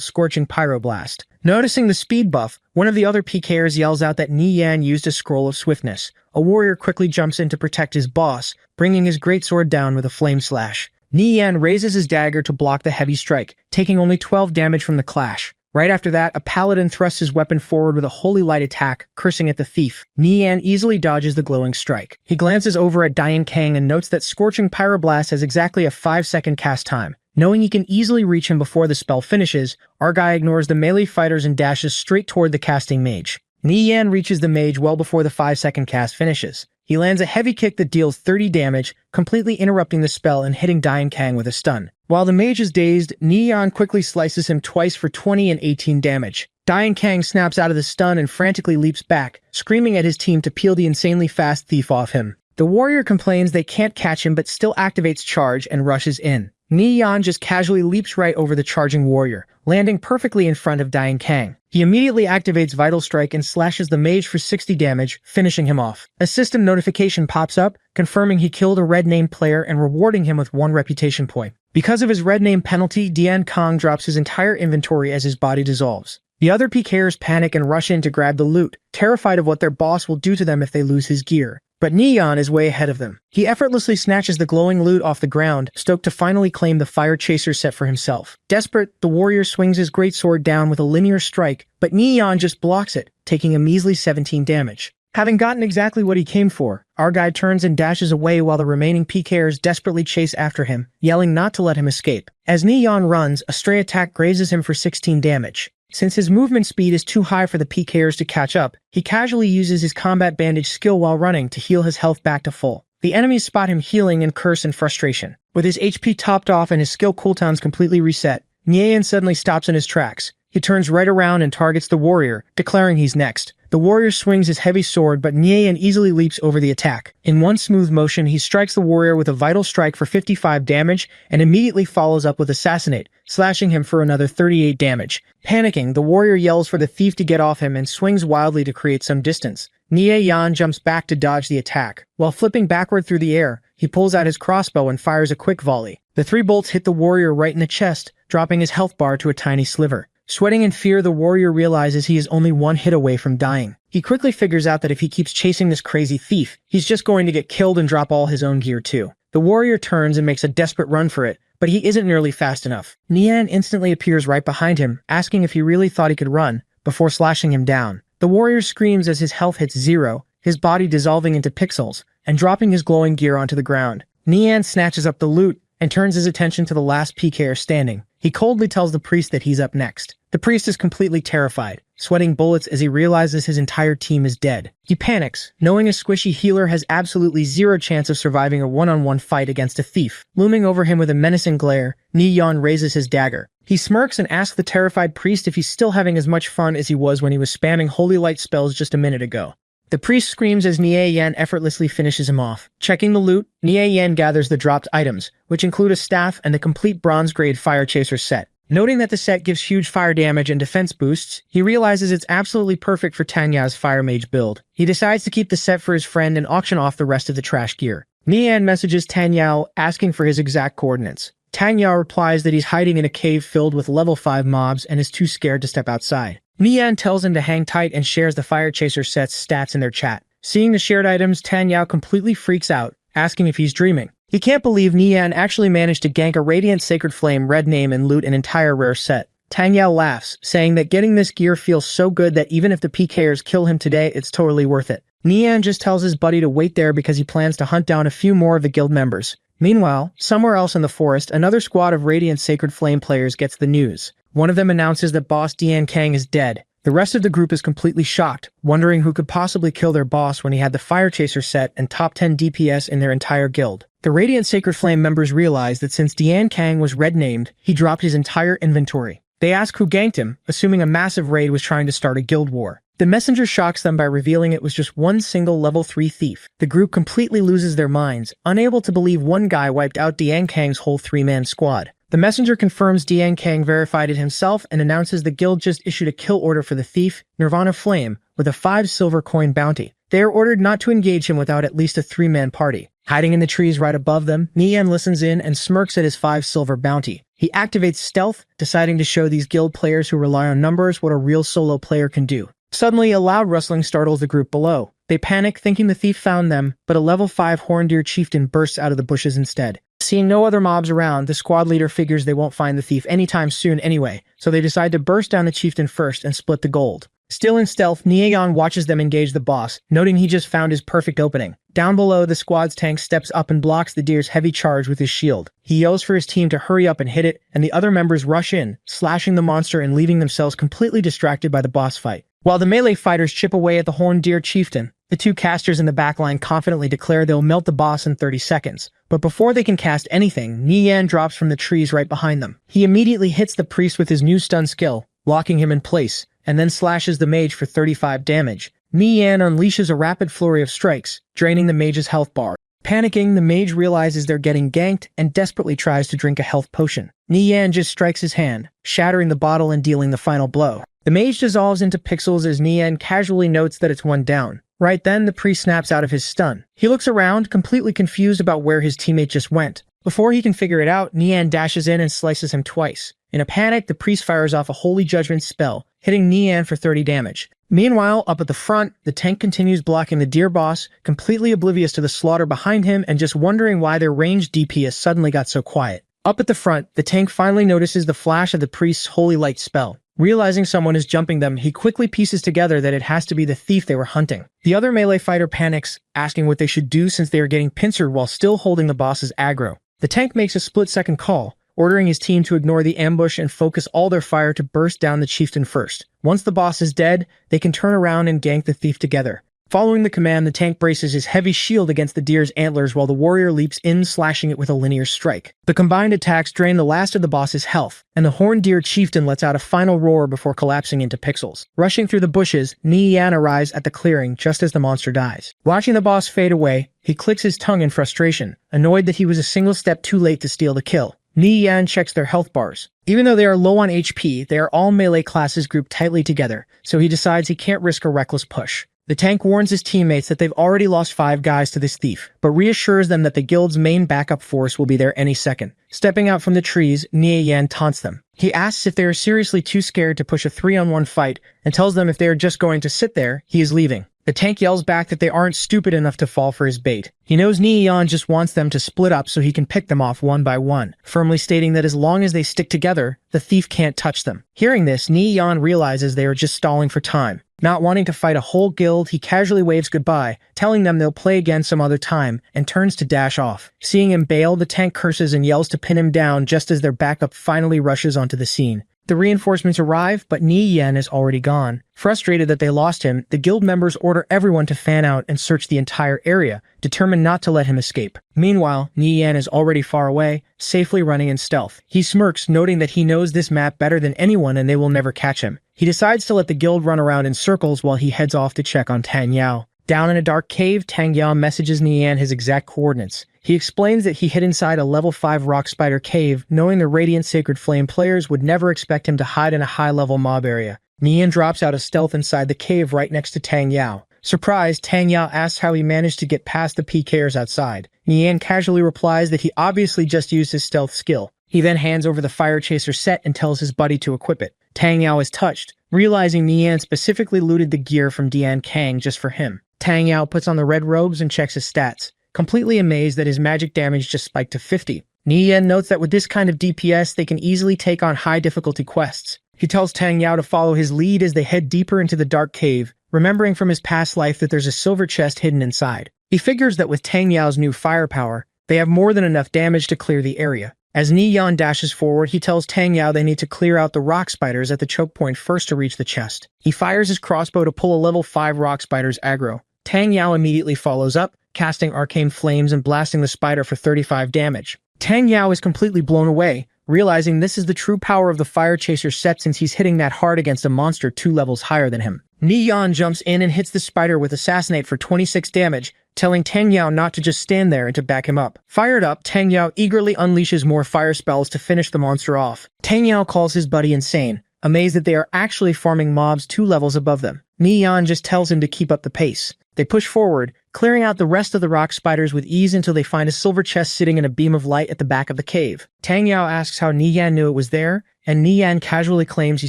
Scorching Pyroblast. Noticing the speed buff, one of the other PKers yells out that Nian used a scroll of swiftness. A warrior quickly jumps in to protect his boss, bringing his greatsword down with a flame slash. Nian raises his dagger to block the heavy strike, taking only 12 damage from the clash. Right after that, a paladin thrusts his weapon forward with a holy light attack, cursing at the thief. Nian easily dodges the glowing strike. He glances over at Dian Kang and notes that Scorching Pyroblast has exactly a 5-second cast time. Knowing he can easily reach him before the spell finishes, our guy ignores the melee fighters and dashes straight toward the casting mage. Nian reaches the mage well before the 5-second cast finishes. He lands a heavy kick that deals 30 damage, completely interrupting the spell and hitting Dian Kang with a stun. While the mage is dazed, Nian quickly slices him twice for 20 and 18 damage. Dian Kang snaps out of the stun and frantically leaps back, screaming at his team to peel the insanely fast thief off him. The warrior complains they can't catch him but still activates charge and rushes in. Nian just casually leaps right over the charging warrior, landing perfectly in front of Dian Kang. He immediately activates Vital Strike and slashes the mage for 60 damage, finishing him off. A system notification pops up, confirming he killed a red name player and rewarding him with 1 reputation point. Because of his red name penalty, Dian Kang drops his entire inventory as his body dissolves. The other PKers panic and rush in to grab the loot, terrified of what their boss will do to them if they lose his gear. But Nian is way ahead of them. He effortlessly snatches the glowing loot off the ground, stoked to finally claim the fire chaser set for himself. Desperate, the warrior swings his greatsword down with a linear strike, but Nian just blocks it, taking a measly 17 damage. Having gotten exactly what he came for, our guy turns and dashes away while the remaining PKers desperately chase after him, yelling not to let him escape. As Nian runs, a stray attack grazes him for 16 damage. Since his movement speed is too high for the PKers to catch up, he casually uses his combat bandage skill while running to heal his health back to full. The enemies spot him healing and curse in frustration. With his HP topped off and his skill cooldowns completely reset, Nian suddenly stops in his tracks. He turns right around and targets the warrior, declaring he's next. The warrior swings his heavy sword, but Nian easily leaps over the attack. In one smooth motion, he strikes the warrior with a vital strike for 55 damage and immediately follows up with assassinate, slashing him for another 38 damage. Panicking, the warrior yells for the thief to get off him and swings wildly to create some distance. Nian jumps back to dodge the attack. While flipping backward through the air, he pulls out his crossbow and fires a quick volley. The 3 bolts hit the warrior right in the chest, dropping his health bar to a tiny sliver. Sweating in fear, the warrior realizes he is only 1 hit away from dying. He quickly figures out that if he keeps chasing this crazy thief, he's just going to get killed and drop all his own gear too. The warrior turns and makes a desperate run for it, but he isn't nearly fast enough. Nian instantly appears right behind him, asking if he really thought he could run, before slashing him down. The warrior screams as his health hits 0, his body dissolving into pixels, and dropping his glowing gear onto the ground. Nian snatches up the loot, and turns his attention to the last PKer standing. He coldly tells the priest that he's up next. The priest is completely terrified, sweating bullets as he realizes his entire team is dead. He panics, knowing his squishy healer has absolutely 0 chance of surviving a one-on-one fight against a thief. Looming over him with a menacing glare, Nian raises his dagger. He smirks and asks the terrified priest if he's still having as much fun as he was when he was spamming holy light spells just a minute ago. The priest screams as Nian effortlessly finishes him off. Checking the loot, Nian gathers the dropped items, which include a staff and the complete bronze-grade fire chaser set. Noting that the set gives huge fire damage and defense boosts, he realizes it's absolutely perfect for Tanya's fire mage build. He decides to keep the set for his friend and auction off the rest of the trash gear. Nian messages Tanya asking for his exact coordinates. Tanya replies that he's hiding in a cave filled with level 5 mobs and is too scared to step outside. Nian tells him to hang tight and shares the fire chaser set's stats in their chat. Seeing the shared items, Tanya completely freaks out, asking if he's dreaming. He can't believe Nian actually managed to gank a Radiant Sacred Flame red name and loot an entire rare set. Tanya laughs, saying that getting this gear feels so good that even if the PKers kill him today, it's totally worth it. Nian just tells his buddy to wait there because he plans to hunt down a few more of the guild members. Meanwhile, somewhere else in the forest, another squad of Radiant Sacred Flame players gets the news. One of them announces that boss Dian Kang is dead. The rest of the group is completely shocked, wondering who could possibly kill their boss when he had the Fire Chaser set and top 10 DPS in their entire guild. The Radiant Sacred Flame members realize that since Dian Kang was red-named, he dropped his entire inventory. They ask who ganked him, assuming a massive raid was trying to start a guild war. The messenger shocks them by revealing it was just one single level 3 thief. The group completely loses their minds, unable to believe one guy wiped out Dian Kang's whole 3-man squad. The messenger confirms Dian Kang verified it himself and announces the guild just issued a kill order for the thief, Nirvana Flame, with a 5 silver coin bounty. They are ordered not to engage him without at least a 3-man party. Hiding in the trees right above them, Nian listens in and smirks at his 5 silver bounty. He activates stealth, deciding to show these guild players who rely on numbers what a real solo player can do. Suddenly, a loud rustling startles the group below. They panic, thinking the thief found them, but a level 5 Horned Deer chieftain bursts out of the bushes instead. Seeing no other mobs around, the squad leader figures they won't find the thief anytime soon anyway, so they decide to burst down the chieftain first and split the gold. Still in stealth, Nieon watches them engage the boss, noting he just found his perfect opening. Down below, the squad's tank steps up and blocks the deer's heavy charge with his shield. He yells for his team to hurry up and hit it, and the other members rush in, slashing the monster and leaving themselves completely distracted by the boss fight. While the melee fighters chip away at the Horned Deer chieftain, the 2 casters in the backline confidently declare they'll melt the boss in 30 seconds. But before they can cast anything, Nian drops from the trees right behind them. He immediately hits the priest with his new stun skill, locking him in place, and then slashes the mage for 35 damage. Nian unleashes a rapid flurry of strikes, draining the mage's health bar. Panicking, the mage realizes they're getting ganked and desperately tries to drink a health potion. Nian just strikes his hand, shattering the bottle and dealing the final blow. The mage dissolves into pixels as Nian casually notes that it's one down. Right then, the priest snaps out of his stun. He looks around, completely confused about where his teammate just went. Before he can figure it out, Nian dashes in and slices him twice. In a panic, the priest fires off a Holy Judgment spell, hitting Nian for 30 damage. Meanwhile, up at the front, the tank continues blocking the deer boss, completely oblivious to the slaughter behind him and just wondering why their ranged DPS suddenly got so quiet. Up at the front, the tank finally notices the flash of the priest's Holy Light spell. Realizing someone is jumping them, he quickly pieces together that it has to be the thief they were hunting. The other melee fighter panics, asking what they should do since they are getting pincered while still holding the boss's aggro. The tank makes a split-second call, ordering his team to ignore the ambush and focus all their fire to burst down the chieftain first. Once the boss is dead, they can turn around and gank the thief together. Following the command, the tank braces his heavy shield against the deer's antlers while the warrior leaps in, slashing it with a linear strike. The combined attacks drain the last of the boss's health, and the Horned Deer chieftain lets out a final roar before collapsing into pixels. Rushing through the bushes, Nian arrives at the clearing just as the monster dies. Watching the boss fade away, he clicks his tongue in frustration, annoyed that he was a single step too late to steal the kill. Nian checks their health bars. Even though they are low on HP, they are all melee classes grouped tightly together, so he decides he can't risk a reckless push. The tank warns his teammates that they've already lost 5 guys to this thief, but reassures them that the guild's main backup force will be there any second. Stepping out from the trees, Nian taunts them. He asks if they are seriously too scared to push a 3-on-1 fight, and tells them if they are just going to sit there, he is leaving. The tank yells back that they aren't stupid enough to fall for his bait. He knows Nian just wants them to split up so he can pick them off one by one, firmly stating that as long as they stick together, the thief can't touch them. Hearing this, Nian realizes they are just stalling for time. Not wanting to fight a whole guild, he casually waves goodbye, telling them they'll play again some other time, and turns to dash off. Seeing him bail, the tank curses and yells to pin him down just as their backup finally rushes onto the scene. The reinforcements arrive, but Nian is already gone. Frustrated that they lost him, the guild members order everyone to fan out and search the entire area, determined not to let him escape. Meanwhile, Nian is already far away, safely running in stealth. He smirks, noting that he knows this map better than anyone and they will never catch him. He decides to let the guild run around in circles while he heads off to check on Tang Yao. Down in a dark cave, Tang Yao messages Nian his exact coordinates. He explains that he hid inside a level 5 rock spider cave, knowing the Radiant Sacred Flame players would never expect him to hide in a high-level mob area. Nian drops out of stealth inside the cave right next to Tang Yao. Surprised, Tang Yao asks how he managed to get past the PKers outside. Nian casually replies that he obviously just used his stealth skill. He then hands over the Fire Chaser set and tells his buddy to equip it. Tang Yao is touched, realizing Nian specifically looted the gear from Dian Kang just for him. Tang Yao puts on the red robes and checks his stats, completely amazed that his magic damage just spiked to 50. Nian notes that with this kind of DPS, they can easily take on high difficulty quests. He tells Tang Yao to follow his lead as they head deeper into the dark cave, remembering from his past life that there's a silver chest hidden inside. He figures that with Tang Yao's new firepower, they have more than enough damage to clear the area. As Ni-Yan dashes forward, he tells Tang Yao they need to clear out the rock spiders at the choke point first to reach the chest. He fires his crossbow to pull a level 5 rock spider's aggro. Tang Yao immediately follows up, casting arcane flames and blasting the spider for 35 damage. Tang Yao is completely blown away, realizing this is the true power of the fire chaser's set since he's hitting that hard against a monster 2 levels higher than him. Ni-Yan jumps in and hits the spider with Assassinate for 26 damage, telling Tang Yao not to just stand there and to back him up. Fired up, Tang Yao eagerly unleashes more fire spells to finish the monster off. Tang Yao calls his buddy insane, amazed that they are actually farming mobs 2 levels above them. Ni-Yan just tells him to keep up the pace. They push forward, clearing out the rest of the rock spiders with ease until they find a silver chest sitting in a beam of light at the back of the cave. Tang Yao asks how Ni-Yan knew it was there, and Ni-Yan casually claims he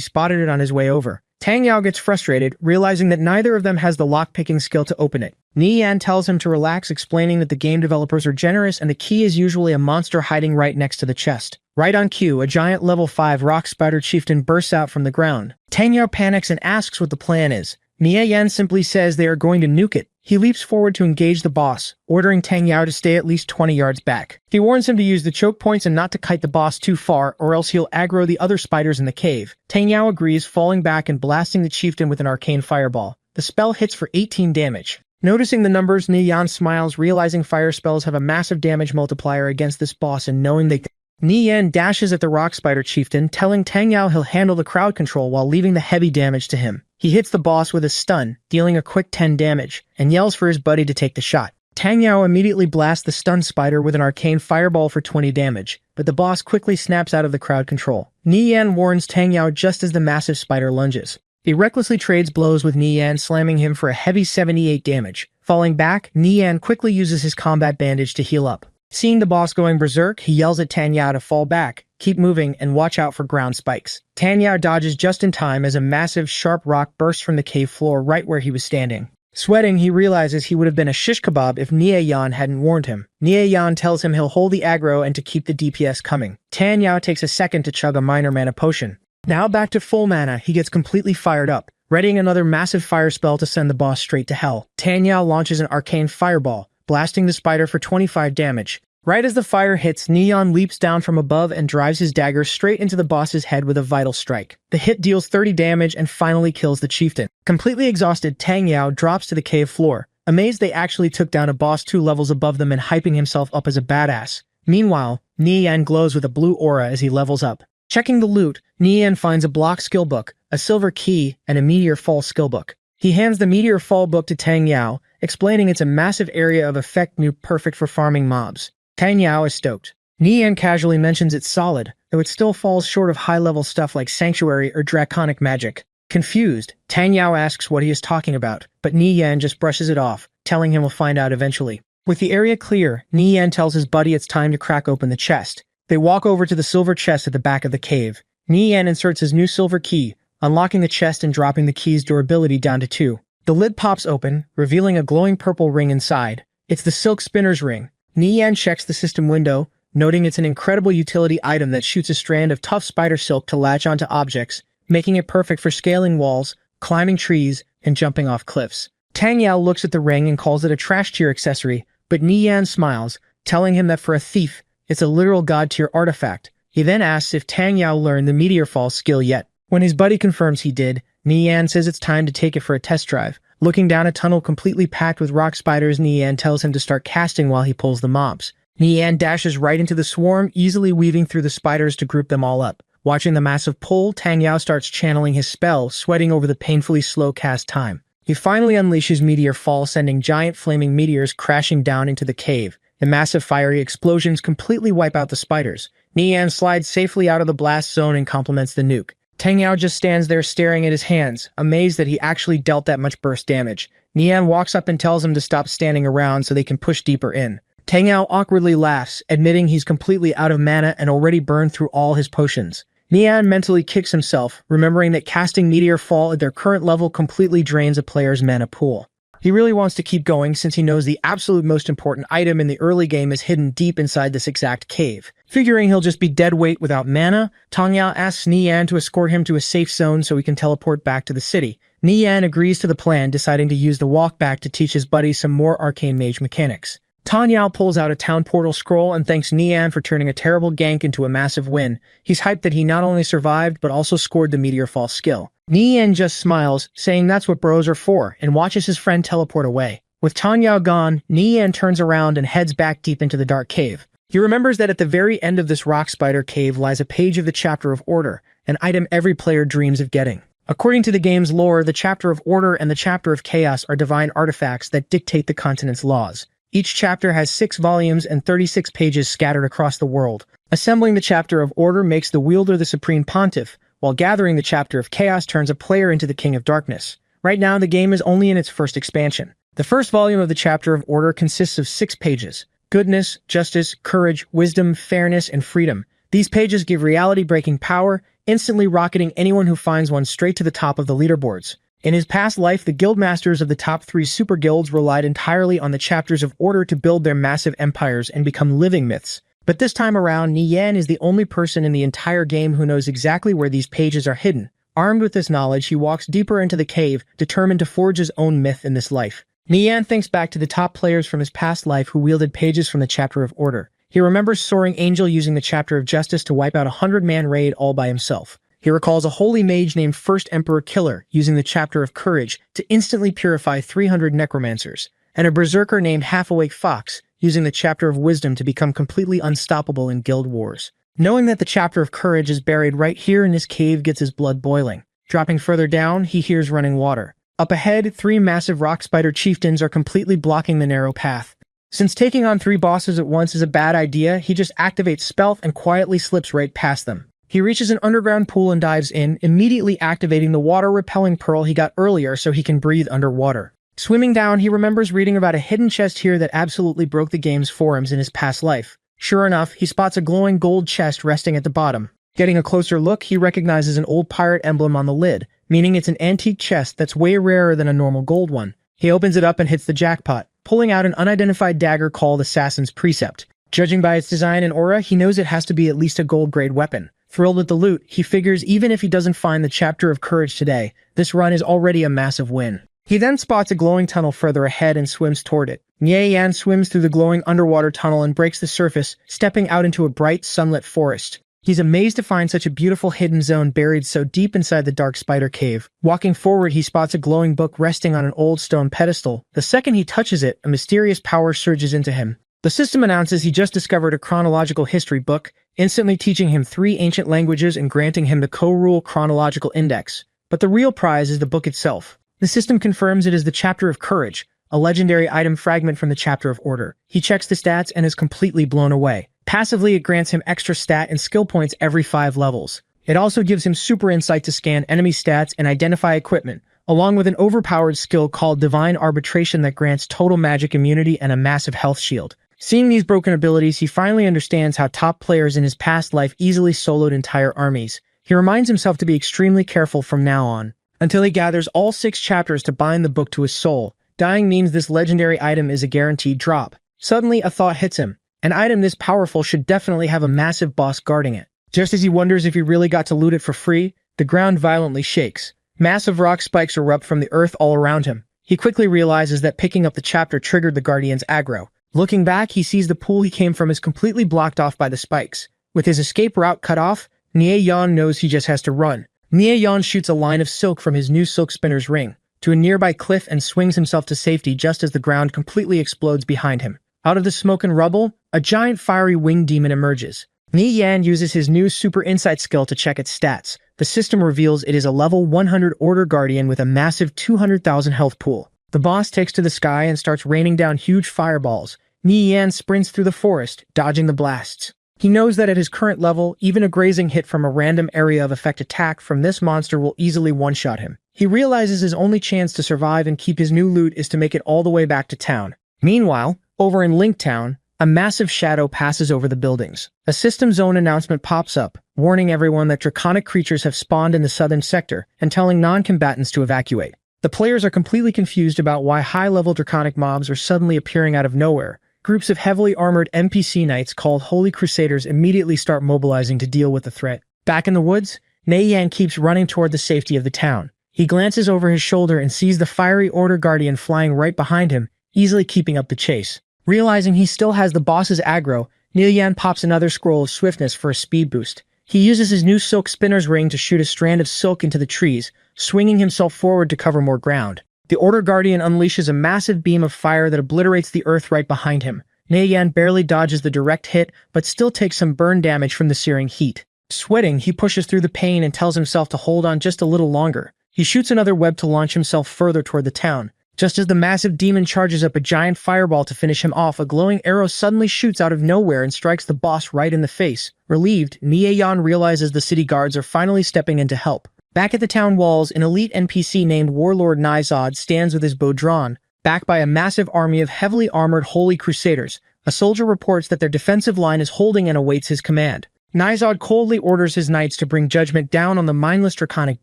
spotted it on his way over. Tang Yao gets frustrated, realizing that neither of them has the lock-picking skill to open it. Ni-Yan tells him to relax, explaining that the game developers are generous and the key is usually a monster hiding right next to the chest. Right on cue, a giant level 5 rock spider chieftain bursts out from the ground. Tang Yao panics and asks what the plan is. Ni-Yan simply says they are going to nuke it. He leaps forward to engage the boss, ordering Tang Yao to stay at least 20 yards back. He warns him to use the choke points and not to kite the boss too far, or else he'll aggro the other spiders in the cave. Tang Yao agrees, falling back and blasting the chieftain with an arcane fireball. The spell hits for 18 damage. Noticing the numbers, Ni-Yan smiles, realizing fire spells have a massive damage multiplier against this boss and knowing they Ni-Yan dashes at the rock spider chieftain, telling Tang Yao he'll handle the crowd control while leaving the heavy damage to him. He hits the boss with a stun, dealing a quick 10 damage, and yells for his buddy to take the shot. Tang Yao immediately blasts the stunned spider with an arcane fireball for 20 damage, but the boss quickly snaps out of the crowd control. Ni-Yan warns Tang Yao just as the massive spider lunges. He recklessly trades blows with Ni-Yan, slamming him for a heavy 78 damage. Falling back, Ni-Yan quickly uses his combat bandage to heal up. Seeing the boss going berserk, he yells at Tang Yao to fall back, keep moving, and watch out for ground spikes. Tang Yao dodges just in time as a massive, sharp rock bursts from the cave floor right where he was standing. Sweating, he realizes he would have been a shish kebab if Ni-Yan hadn't warned him. Ni-Yan tells him he'll hold the aggro and to keep the DPS coming. Tang Yao takes a second to chug a minor mana potion. Now back to full mana, he gets completely fired up, readying another massive fire spell to send the boss straight to hell. Tang Yao launches an arcane fireball, blasting the spider for 25 damage. Right as the fire hits, Ni-Yan leaps down from above and drives his dagger straight into the boss's head with a vital strike. The hit deals 30 damage and finally kills the chieftain. Completely exhausted, Tang Yao drops to the cave floor, amazed they actually took down a boss 2 levels above them and hyping himself up as a badass. Meanwhile, Ni-Yan glows with a blue aura as he levels up. Checking the loot, Ni-Yan finds a block skill book, a silver key, and a meteor fall skill book. He hands the meteor fall book to Tang Yao, explaining it's a massive area of effect new perfect for farming mobs. Tang Yao is stoked. Ni-Yan casually mentions it's solid, though it still falls short of high-level stuff like sanctuary or draconic magic. Confused, Tang Yao asks what he is talking about, but Ni-Yan just brushes it off, telling him we'll find out eventually. With the area clear, Ni-Yan tells his buddy it's time to crack open the chest. They walk over to the silver chest at the back of the cave. Ni-Yan inserts his new silver key, unlocking the chest and dropping the key's durability down to 2. The lid pops open, revealing a glowing purple ring inside. It's the Silk Spinner's ring. Ni-Yan checks the system window, noting it's an incredible utility item that shoots a strand of tough spider silk to latch onto objects, making it perfect for scaling walls, climbing trees, and jumping off cliffs. Tang Yao looks at the ring and calls it a trash tier accessory, but Ni-Yan smiles, telling him that for a thief, it's a literal god tier artifact. He then asks if Tang Yao learned the meteor fall skill yet. When his buddy confirms he did, Ni-Yan says it's time to take it for a test drive. Looking down a tunnel completely packed with rock spiders, Ni-Yan tells him to start casting while he pulls the mobs. Ni-Yan dashes right into the swarm, easily weaving through the spiders to group them all up. Watching the massive pull, Tang Yao starts channeling his spell, sweating over the painfully slow cast time. He finally unleashes Meteor Fall, sending giant flaming meteors crashing down into the cave. The massive fiery explosions completely wipe out the spiders. Ni-Yan slides safely out of the blast zone and complements the nuke. Tang Yao just stands there staring at his hands, amazed that he actually dealt that much burst damage. Ni-Yan walks up and tells him to stop standing around so they can push deeper in. Tang Yao awkwardly laughs, admitting he's completely out of mana and already burned through all his potions. Ni-Yan mentally kicks himself, remembering that casting Meteor Fall at their current level completely drains a player's mana pool. He really wants to keep going since he knows the absolute most important item in the early game is hidden deep inside this exact cave. Figuring he'll just be dead weight without mana, Tang Yao asks Ni-Yan to escort him to a safe zone so he can teleport back to the city. Ni-Yan agrees to the plan, deciding to use the walk back to teach his buddy some more arcane mage mechanics. Tan Yao pulls out a town portal scroll and thanks Nian for turning a terrible gank into a massive win. He's hyped that he not only survived but also scored the Meteor Fall skill. Nian just smiles, saying that's what bros are for, and watches his friend teleport away. With Tan Yao gone, Nian turns around and heads back deep into the dark cave. He remembers that at the very end of this rock spider cave lies a page of the Chapter of Order, an item every player dreams of getting. According to the game's lore, the Chapter of Order and the Chapter of Chaos are divine artifacts that dictate the continent's laws. Each chapter has 6 volumes and 36 pages scattered across the world. Assembling the Chapter of Order makes the wielder the Supreme Pontiff, while gathering the Chapter of Chaos turns a player into the King of Darkness. Right now, the game is only in its first expansion. The first volume of the Chapter of Order consists of 6 pages. Goodness, justice, courage, wisdom, fairness, and freedom. These pages give reality-breaking power, instantly rocketing anyone who finds one straight to the top of the leaderboards. In his past life, the guildmasters of the top 3 super guilds relied entirely on the Chapters of Order to build their massive empires and become living myths. But this time around, Nian is the only person in the entire game who knows exactly where these pages are hidden. Armed with this knowledge, he walks deeper into the cave, determined to forge his own myth in this life. Nian thinks back to the top players from his past life who wielded pages from the Chapter of Order. He remembers Soaring Angel using the Chapter of Justice to wipe out a 100-man raid all by himself. He recalls a holy mage named First Emperor Killer using the Chapter of Courage to instantly purify 300 necromancers, and a berserker named Half-Awake Fox using the Chapter of Wisdom to become completely unstoppable in guild wars. Knowing that the Chapter of Courage is buried right here in this cave gets his blood boiling. Dropping further down, he hears running water. Up ahead, 3 massive rock spider chieftains are completely blocking the narrow path. Since taking on 3 bosses at once is a bad idea, he just activates stealth and quietly slips right past them. He reaches an underground pool and dives in, immediately activating the water-repelling pearl he got earlier so he can breathe underwater. Swimming down, he remembers reading about a hidden chest here that absolutely broke the game's forums in his past life. Sure enough, he spots a glowing gold chest resting at the bottom. Getting a closer look, he recognizes an old pirate emblem on the lid, meaning it's an antique chest that's way rarer than a normal gold one. He opens it up and hits the jackpot, pulling out an unidentified dagger called Assassin's Precept. Judging by its design and aura, he knows it has to be at least a gold-grade weapon. Thrilled with the loot, he figures even if he doesn't find the Chapter of Courage today, this run is already a massive win. He then spots a glowing tunnel further ahead and swims toward it. Nie Yan swims through the glowing underwater tunnel and breaks the surface, stepping out into a bright, sunlit forest. He's amazed to find such a beautiful hidden zone buried so deep inside the dark spider cave. Walking forward, he spots a glowing book resting on an old stone pedestal. The second he touches it, a mysterious power surges into him. The system announces he just discovered a chronological history book, instantly teaching him 3 ancient languages and granting him the co-rule chronological index. But the real prize is the book itself. The system confirms it is the Chapter of Courage, a legendary item fragment from the Chapter of Order. He checks the stats and is completely blown away. Passively, it grants him extra stat and skill points every 5 levels. It also gives him super insight to scan enemy stats and identify equipment, along with an overpowered skill called Divine Arbitration that grants total magic immunity and a massive health shield. Seeing these broken abilities, he finally understands how top players in his past life easily soloed entire armies. He reminds himself to be extremely careful from now on, until he gathers all 6 chapters to bind the book to his soul. Dying means this legendary item is a guaranteed drop. Suddenly, a thought hits him. An item this powerful should definitely have a massive boss guarding it. Just as he wonders if he really got to loot it for free, the ground violently shakes. Massive rock spikes erupt from the earth all around him. He quickly realizes that picking up the chapter triggered the Guardian's aggro. Looking back, he sees the pool he came from is completely blocked off by the spikes. With his escape route cut off, Nie Yan knows he just has to run. Nie Yan shoots a line of silk from his new silk spinner's ring to a nearby cliff and swings himself to safety just as the ground completely explodes behind him. Out of the smoke and rubble, a giant fiery winged demon emerges. Nie Yan uses his new super insight skill to check its stats. The system reveals it is a level 100 Order Guardian with a massive 200,000 health pool. The boss takes to the sky and starts raining down huge fireballs. Nie Yan sprints through the forest, dodging the blasts. He knows that at his current level, even a grazing hit from a random area of effect attack from this monster will easily one-shot him. He realizes his only chance to survive and keep his new loot is to make it all the way back to town. Meanwhile, over in Link Town, a massive shadow passes over the buildings. A system zone announcement pops up, warning everyone that draconic creatures have spawned in the southern sector and telling non-combatants to evacuate. The players are completely confused about why high-level draconic mobs are suddenly appearing out of nowhere. Groups of heavily armored NPC knights called Holy Crusaders immediately start mobilizing to deal with the threat. Back in the woods, Nie Yan keeps running toward the safety of the town. He glances over his shoulder and sees the fiery Order Guardian flying right behind him, easily keeping up the chase. Realizing he still has the boss's aggro, Yan pops another scroll of swiftness for a speed boost. He uses his new silk spinner's ring to shoot a strand of silk into the trees, swinging himself forward to cover more ground. The Order Guardian unleashes a massive beam of fire that obliterates the earth right behind him. Yan barely dodges the direct hit, but still takes some burn damage from the searing heat. Sweating, he pushes through the pain and tells himself to hold on just a little longer. He shoots another web to launch himself further toward the town. Just as the massive demon charges up a giant fireball to finish him off, a glowing arrow suddenly shoots out of nowhere and strikes the boss right in the face. Relieved, Yan realizes the city guards are finally stepping in to help. Back at the town walls, an elite NPC named Warlord Nizod stands with his bow drawn, backed by a massive army of heavily armored Holy Crusaders. A soldier reports that their defensive line is holding and awaits his command. Nizod coldly orders his knights to bring judgment down on the mindless draconic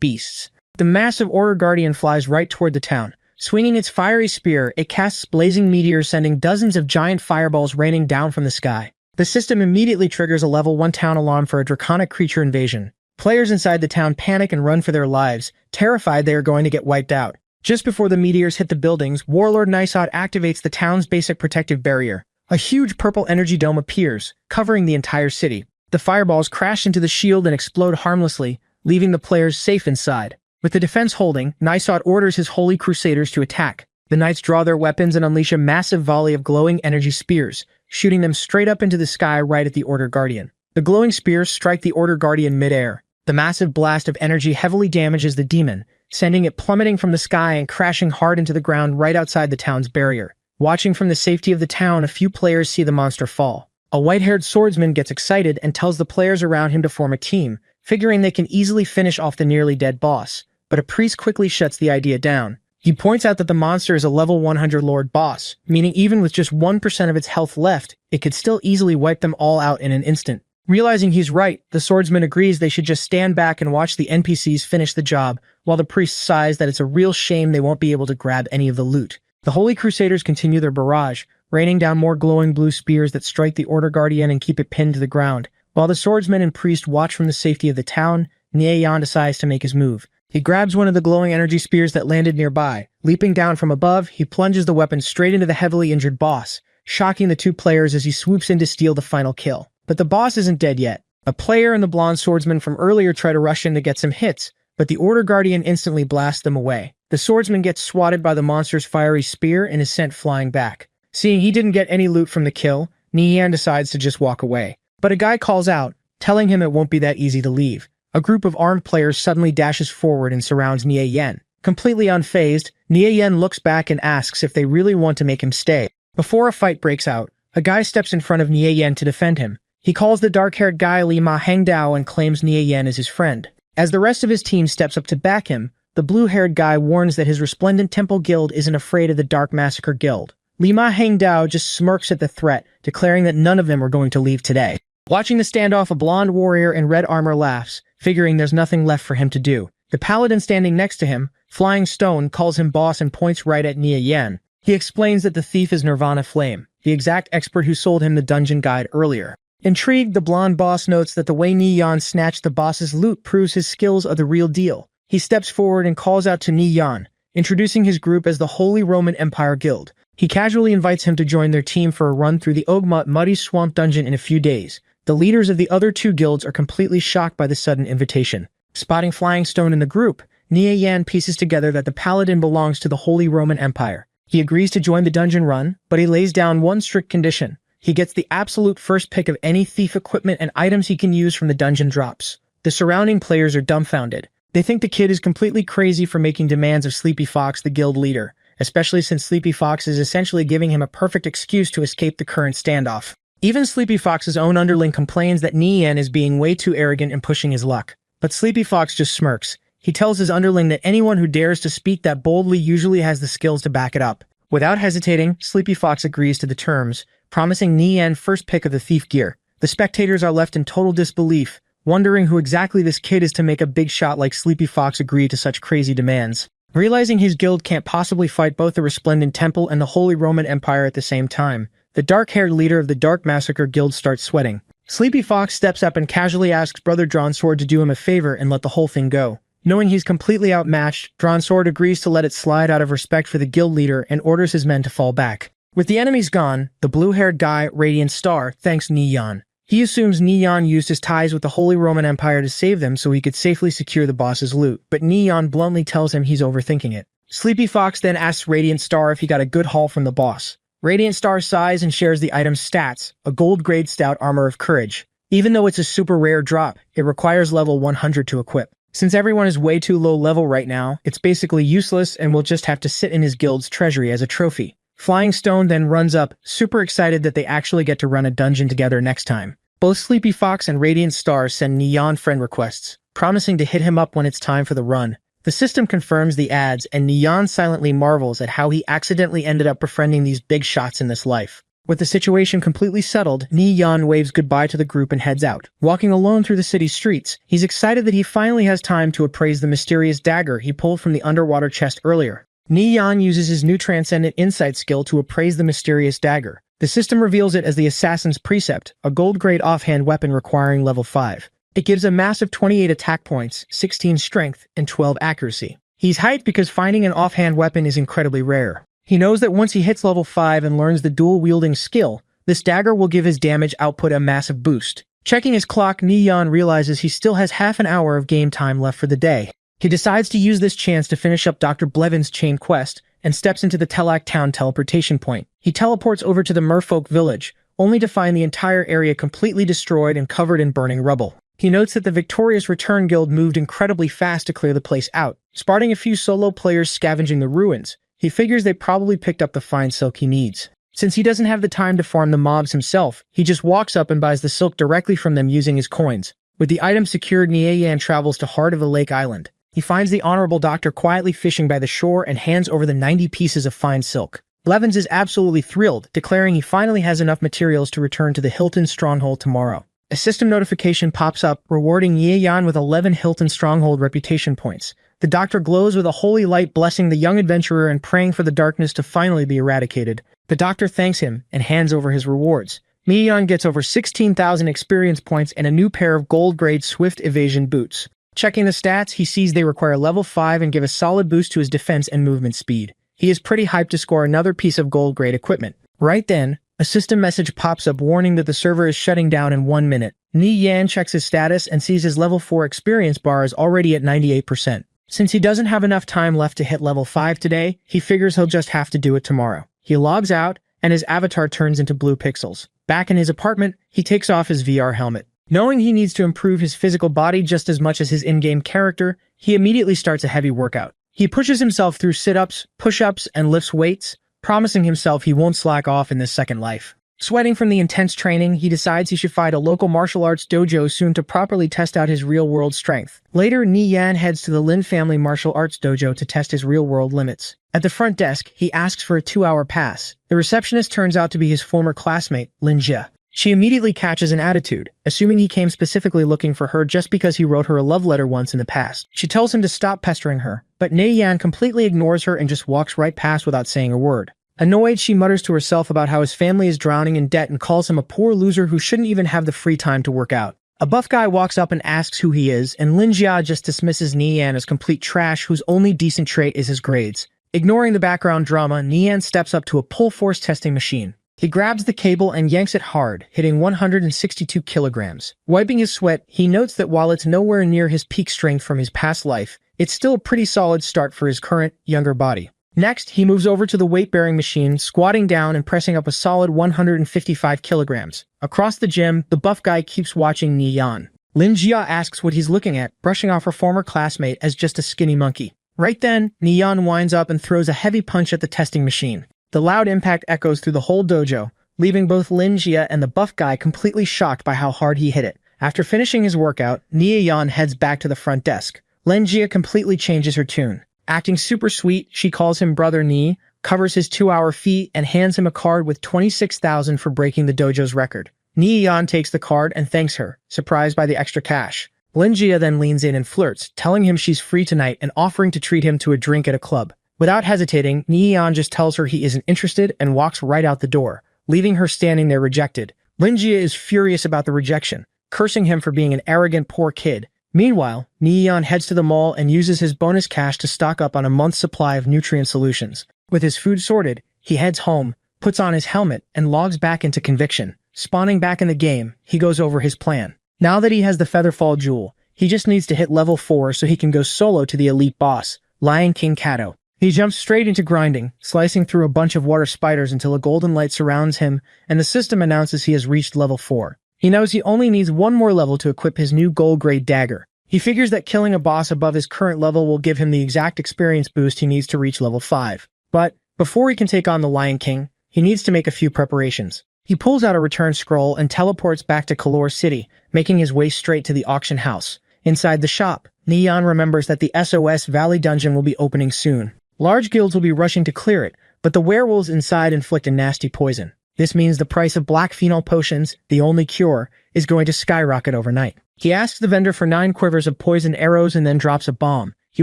beasts. The massive Order Guardian flies right toward the town. Swinging its fiery spear, it casts blazing meteors, sending dozens of giant fireballs raining down from the sky. The system immediately triggers a level 1 town alarm for a draconic creature invasion. Players inside the town panic and run for their lives, terrified they are going to get wiped out. Just before the meteors hit the buildings, Warlord Nysod activates the town's basic protective barrier. A huge purple energy dome appears, covering the entire city. The fireballs crash into the shield and explode harmlessly, leaving the players safe inside. With the defense holding, Nysod orders his Holy Crusaders to attack. The knights draw their weapons and unleash a massive volley of glowing energy spears, shooting them straight up into the sky right at the Order Guardian. The glowing spears strike the Order Guardian mid-air. The massive blast of energy heavily damages the demon, sending it plummeting from the sky and crashing hard into the ground right outside the town's barrier. Watching from the safety of the town, a few players see the monster fall. A white-haired swordsman gets excited and tells the players around him to form a team, figuring they can easily finish off the nearly dead boss. But a priest quickly shuts the idea down. He points out that the monster is a level 100 Lord boss, meaning even with just 1% of its health left, it could still easily wipe them all out in an instant. Realizing he's right, the swordsman agrees they should just stand back and watch the NPCs finish the job, while the priest sighs that it's a real shame they won't be able to grab any of the loot. The Holy Crusaders continue their barrage, raining down more glowing blue spears that strike the Order Guardian and keep it pinned to the ground. While the swordsman and priest watch from the safety of the town, Yan decides to make his move. He grabs one of the glowing energy spears that landed nearby. Leaping down from above, he plunges the weapon straight into the heavily injured boss, shocking the two players as he swoops in to steal the final kill. But the boss isn't dead yet. A player and the blonde swordsman from earlier try to rush in to get some hits, but the Order Guardian instantly blasts them away. The swordsman gets swatted by the monster's fiery spear and is sent flying back. Seeing he didn't get any loot from the kill, Yan decides to just walk away. But a guy calls out, telling him it won't be that easy to leave. A group of armed players suddenly dashes forward and surrounds Yan. Completely unfazed, Yan looks back and asks if they really want to make him stay. Before a fight breaks out, a guy steps in front of Yan to defend him. He calls the dark-haired guy Li Ma Hangdao and claims Yan as his friend. As the rest of his team steps up to back him, the blue-haired guy warns that his Resplendent Temple Guild isn't afraid of the Dark Massacre Guild. Li Ma Hangdao just smirks at the threat, declaring that none of them are going to leave today. Watching the standoff, a blonde warrior in red armor laughs, figuring there's nothing left for him to do. The paladin standing next to him, Flying Stone, calls him boss and points right at Yan. He explains that the thief is Nirvana Flame, the exact expert who sold him the dungeon guide earlier. Intrigued, the blonde boss notes that the way Yan snatched the boss's loot proves his skills are the real deal. He steps forward and calls out to Yan, introducing his group as the Holy Roman Empire Guild. He casually invites him to join their team for a run through the Ogmut Muddy Swamp dungeon in a few days. The leaders of the other two guilds are completely shocked by the sudden invitation. Spotting Flying Stone in the group, Yan pieces together that the paladin belongs to the Holy Roman Empire. He agrees to join the dungeon run, but he lays down one strict condition. He gets the absolute first pick of any thief equipment and items he can use from the dungeon drops. The surrounding players are dumbfounded. They think the kid is completely crazy for making demands of Sleepy Fox, the guild leader, especially since Sleepy Fox is essentially giving him a perfect excuse to escape the current standoff. Even Sleepy Fox's own underling complains that Yan is being way too arrogant and pushing his luck. But Sleepy Fox just smirks. He tells his underling that anyone who dares to speak that boldly usually has the skills to back it up. Without hesitating, Sleepy Fox agrees to the terms, promising Yan first pick of the thief gear. The spectators are left in total disbelief, wondering who exactly this kid is to make a big shot like Sleepy Fox agree to such crazy demands. Realizing his guild can't possibly fight both the Resplendent Temple and the Holy Roman Empire at the same time, the dark-haired leader of the Dark Massacre Guild starts sweating. Sleepy Fox steps up and casually asks Brother Dronzer to do him a favor and let the whole thing go. Knowing he's completely outmatched, Dronzer agrees to let it slide out of respect for the guild leader and orders his men to fall back. With the enemies gone, the blue-haired guy, Radiant Star, thanks Neon. He assumes Neon used his ties with the Holy Roman Empire to save them so he could safely secure the boss's loot, but Neon bluntly tells him he's overthinking it. Sleepy Fox then asks Radiant Star if he got a good haul from the boss. Radiant Star sighs and shares the item's stats, a gold-grade stout armor of courage. Even though it's a super rare drop, it requires level 100 to equip. Since everyone is way too low level right now, it's basically useless and will just have to sit in his guild's treasury as a trophy. Flying Stone then runs up, super excited that they actually get to run a dungeon together next time. Both Sleepy Fox and Radiant Star send Neon friend requests, promising to hit him up when it's time for the run. The system confirms the ads, and Neon silently marvels at how he accidentally ended up befriending these big shots in this life. With the situation completely settled, Neon waves goodbye to the group and heads out. Walking alone through the city's streets, he's excited that he finally has time to appraise the mysterious dagger he pulled from the underwater chest earlier. Neon uses his new Transcendent Insight skill to appraise the mysterious dagger. The system reveals it as the Assassin's Precept, a gold-grade offhand weapon requiring level 5. It gives a massive 28 attack points, 16 strength, and 12 accuracy. He's hyped because finding an offhand weapon is incredibly rare. He knows that once he hits level 5 and learns the dual-wielding skill, this dagger will give his damage output a massive boost. Checking his clock, Neon realizes he still has half an hour of game time left for the day. He decides to use this chance to finish up Dr. Blevin's chain quest, and steps into the Telak town teleportation point. He teleports over to the merfolk village, only to find the entire area completely destroyed and covered in burning rubble. He notes that the victorious Return Guild moved incredibly fast to clear the place out, spotting a few solo players scavenging the ruins. He figures they probably picked up the fine silk he needs. Since he doesn't have the time to farm the mobs himself, he just walks up and buys the silk directly from them using his coins. With the item secured, Nieyan travels to Heart of the Lake Island. He finds the Honorable Doctor quietly fishing by the shore and hands over the 90 pieces of fine silk. Blevins is absolutely thrilled, declaring he finally has enough materials to return to the Hilton Stronghold tomorrow. A system notification pops up, rewarding Nieyan with 11 Hilton Stronghold reputation points. The doctor glows with a holy light, blessing the young adventurer and praying for the darkness to finally be eradicated. The doctor thanks him and hands over his rewards. Nieyan gets over 16,000 experience points and a new pair of gold-grade Swift Evasion boots. Checking the stats, he sees they require level 5 and give a solid boost to his defense and movement speed. He is pretty hyped to score another piece of gold-grade equipment. Right then, a system message pops up warning that the server is shutting down in 1 minute. Nieyan checks his status and sees his level 4 experience bar is already at 98%. Since he doesn't have enough time left to hit level 5 today, he figures he'll just have to do it tomorrow. He logs out, and his avatar turns into blue pixels. Back in his apartment, he takes off his VR helmet. Knowing he needs to improve his physical body just as much as his in-game character, he immediately starts a heavy workout. He pushes himself through sit-ups, push-ups, and lifts weights, promising himself he won't slack off in this second life. Sweating from the intense training, he decides he should find a local martial arts dojo soon to properly test out his real-world strength. Later, Nieyan heads to the Lin family martial arts dojo to test his real-world limits. At the front desk, he asks for a 2-hour pass. The receptionist turns out to be his former classmate, Lin Jia. She immediately catches an attitude, assuming he came specifically looking for her just because he wrote her a love letter once in the past. She tells him to stop pestering her, but Nieyan completely ignores her and just walks right past without saying a word. Annoyed, she mutters to herself about how his family is drowning in debt and calls him a poor loser who shouldn't even have the free time to work out. A buff guy walks up and asks who he is, and Lin Jia just dismisses Nieyan as complete trash whose only decent trait is his grades. Ignoring the background drama, Nieyan steps up to a pull force testing machine. He grabs the cable and yanks it hard, hitting 162 kilograms. Wiping his sweat, he notes that while it's nowhere near his peak strength from his past life, it's still a pretty solid start for his current, younger body. Next, he moves over to the weight-bearing machine, squatting down and pressing up a solid 155 kilograms. Across the gym, the buff guy keeps watching Nieyan. Lin Jia asks what he's looking at, brushing off her former classmate as just a skinny monkey. Right then, Nieyan winds up and throws a heavy punch at the testing machine. The loud impact echoes through the whole dojo, leaving both Lin Jia and the buff guy completely shocked by how hard he hit it. After finishing his workout, Nieyan heads back to the front desk. Lin Jia completely changes her tune. Acting super sweet, she calls him Brother Nie, covers his 2-hour fee, and hands him a card with 26,000 for breaking the dojo's record. Nieyan takes the card and thanks her, surprised by the extra cash. Lin Jia then leans in and flirts, telling him she's free tonight and offering to treat him to a drink at a club. Without hesitating, Nieyan just tells her he isn't interested and walks right out the door, leaving her standing there rejected. Lin Jia is furious about the rejection, cursing him for being an arrogant poor kid. Meanwhile, Nieyan heads to the mall and uses his bonus cash to stock up on a month's supply of nutrient solutions. With his food sorted, he heads home, puts on his helmet, and logs back into Conviction. Spawning back in the game, he goes over his plan. Now that he has the Featherfall Jewel, he just needs to hit level 4 so he can go solo to the elite boss, Lion King Kato. He jumps straight into grinding, slicing through a bunch of water spiders until a golden light surrounds him, and the system announces he has reached level 4. He knows he only needs one more level to equip his new gold-grade dagger. He figures that killing a boss above his current level will give him the exact experience boost he needs to reach level 5. But before he can take on the Lion King, he needs to make a few preparations. He pulls out a return scroll and teleports back to Kalor City, making his way straight to the auction house. Inside the shop, Neon remembers that the SOS Valley dungeon will be opening soon. Large guilds will be rushing to clear it, but the werewolves inside inflict a nasty poison. This means the price of black phenol potions, the only cure, is going to skyrocket overnight. He asks the vendor for 9 quivers of poison arrows and then drops a bomb. He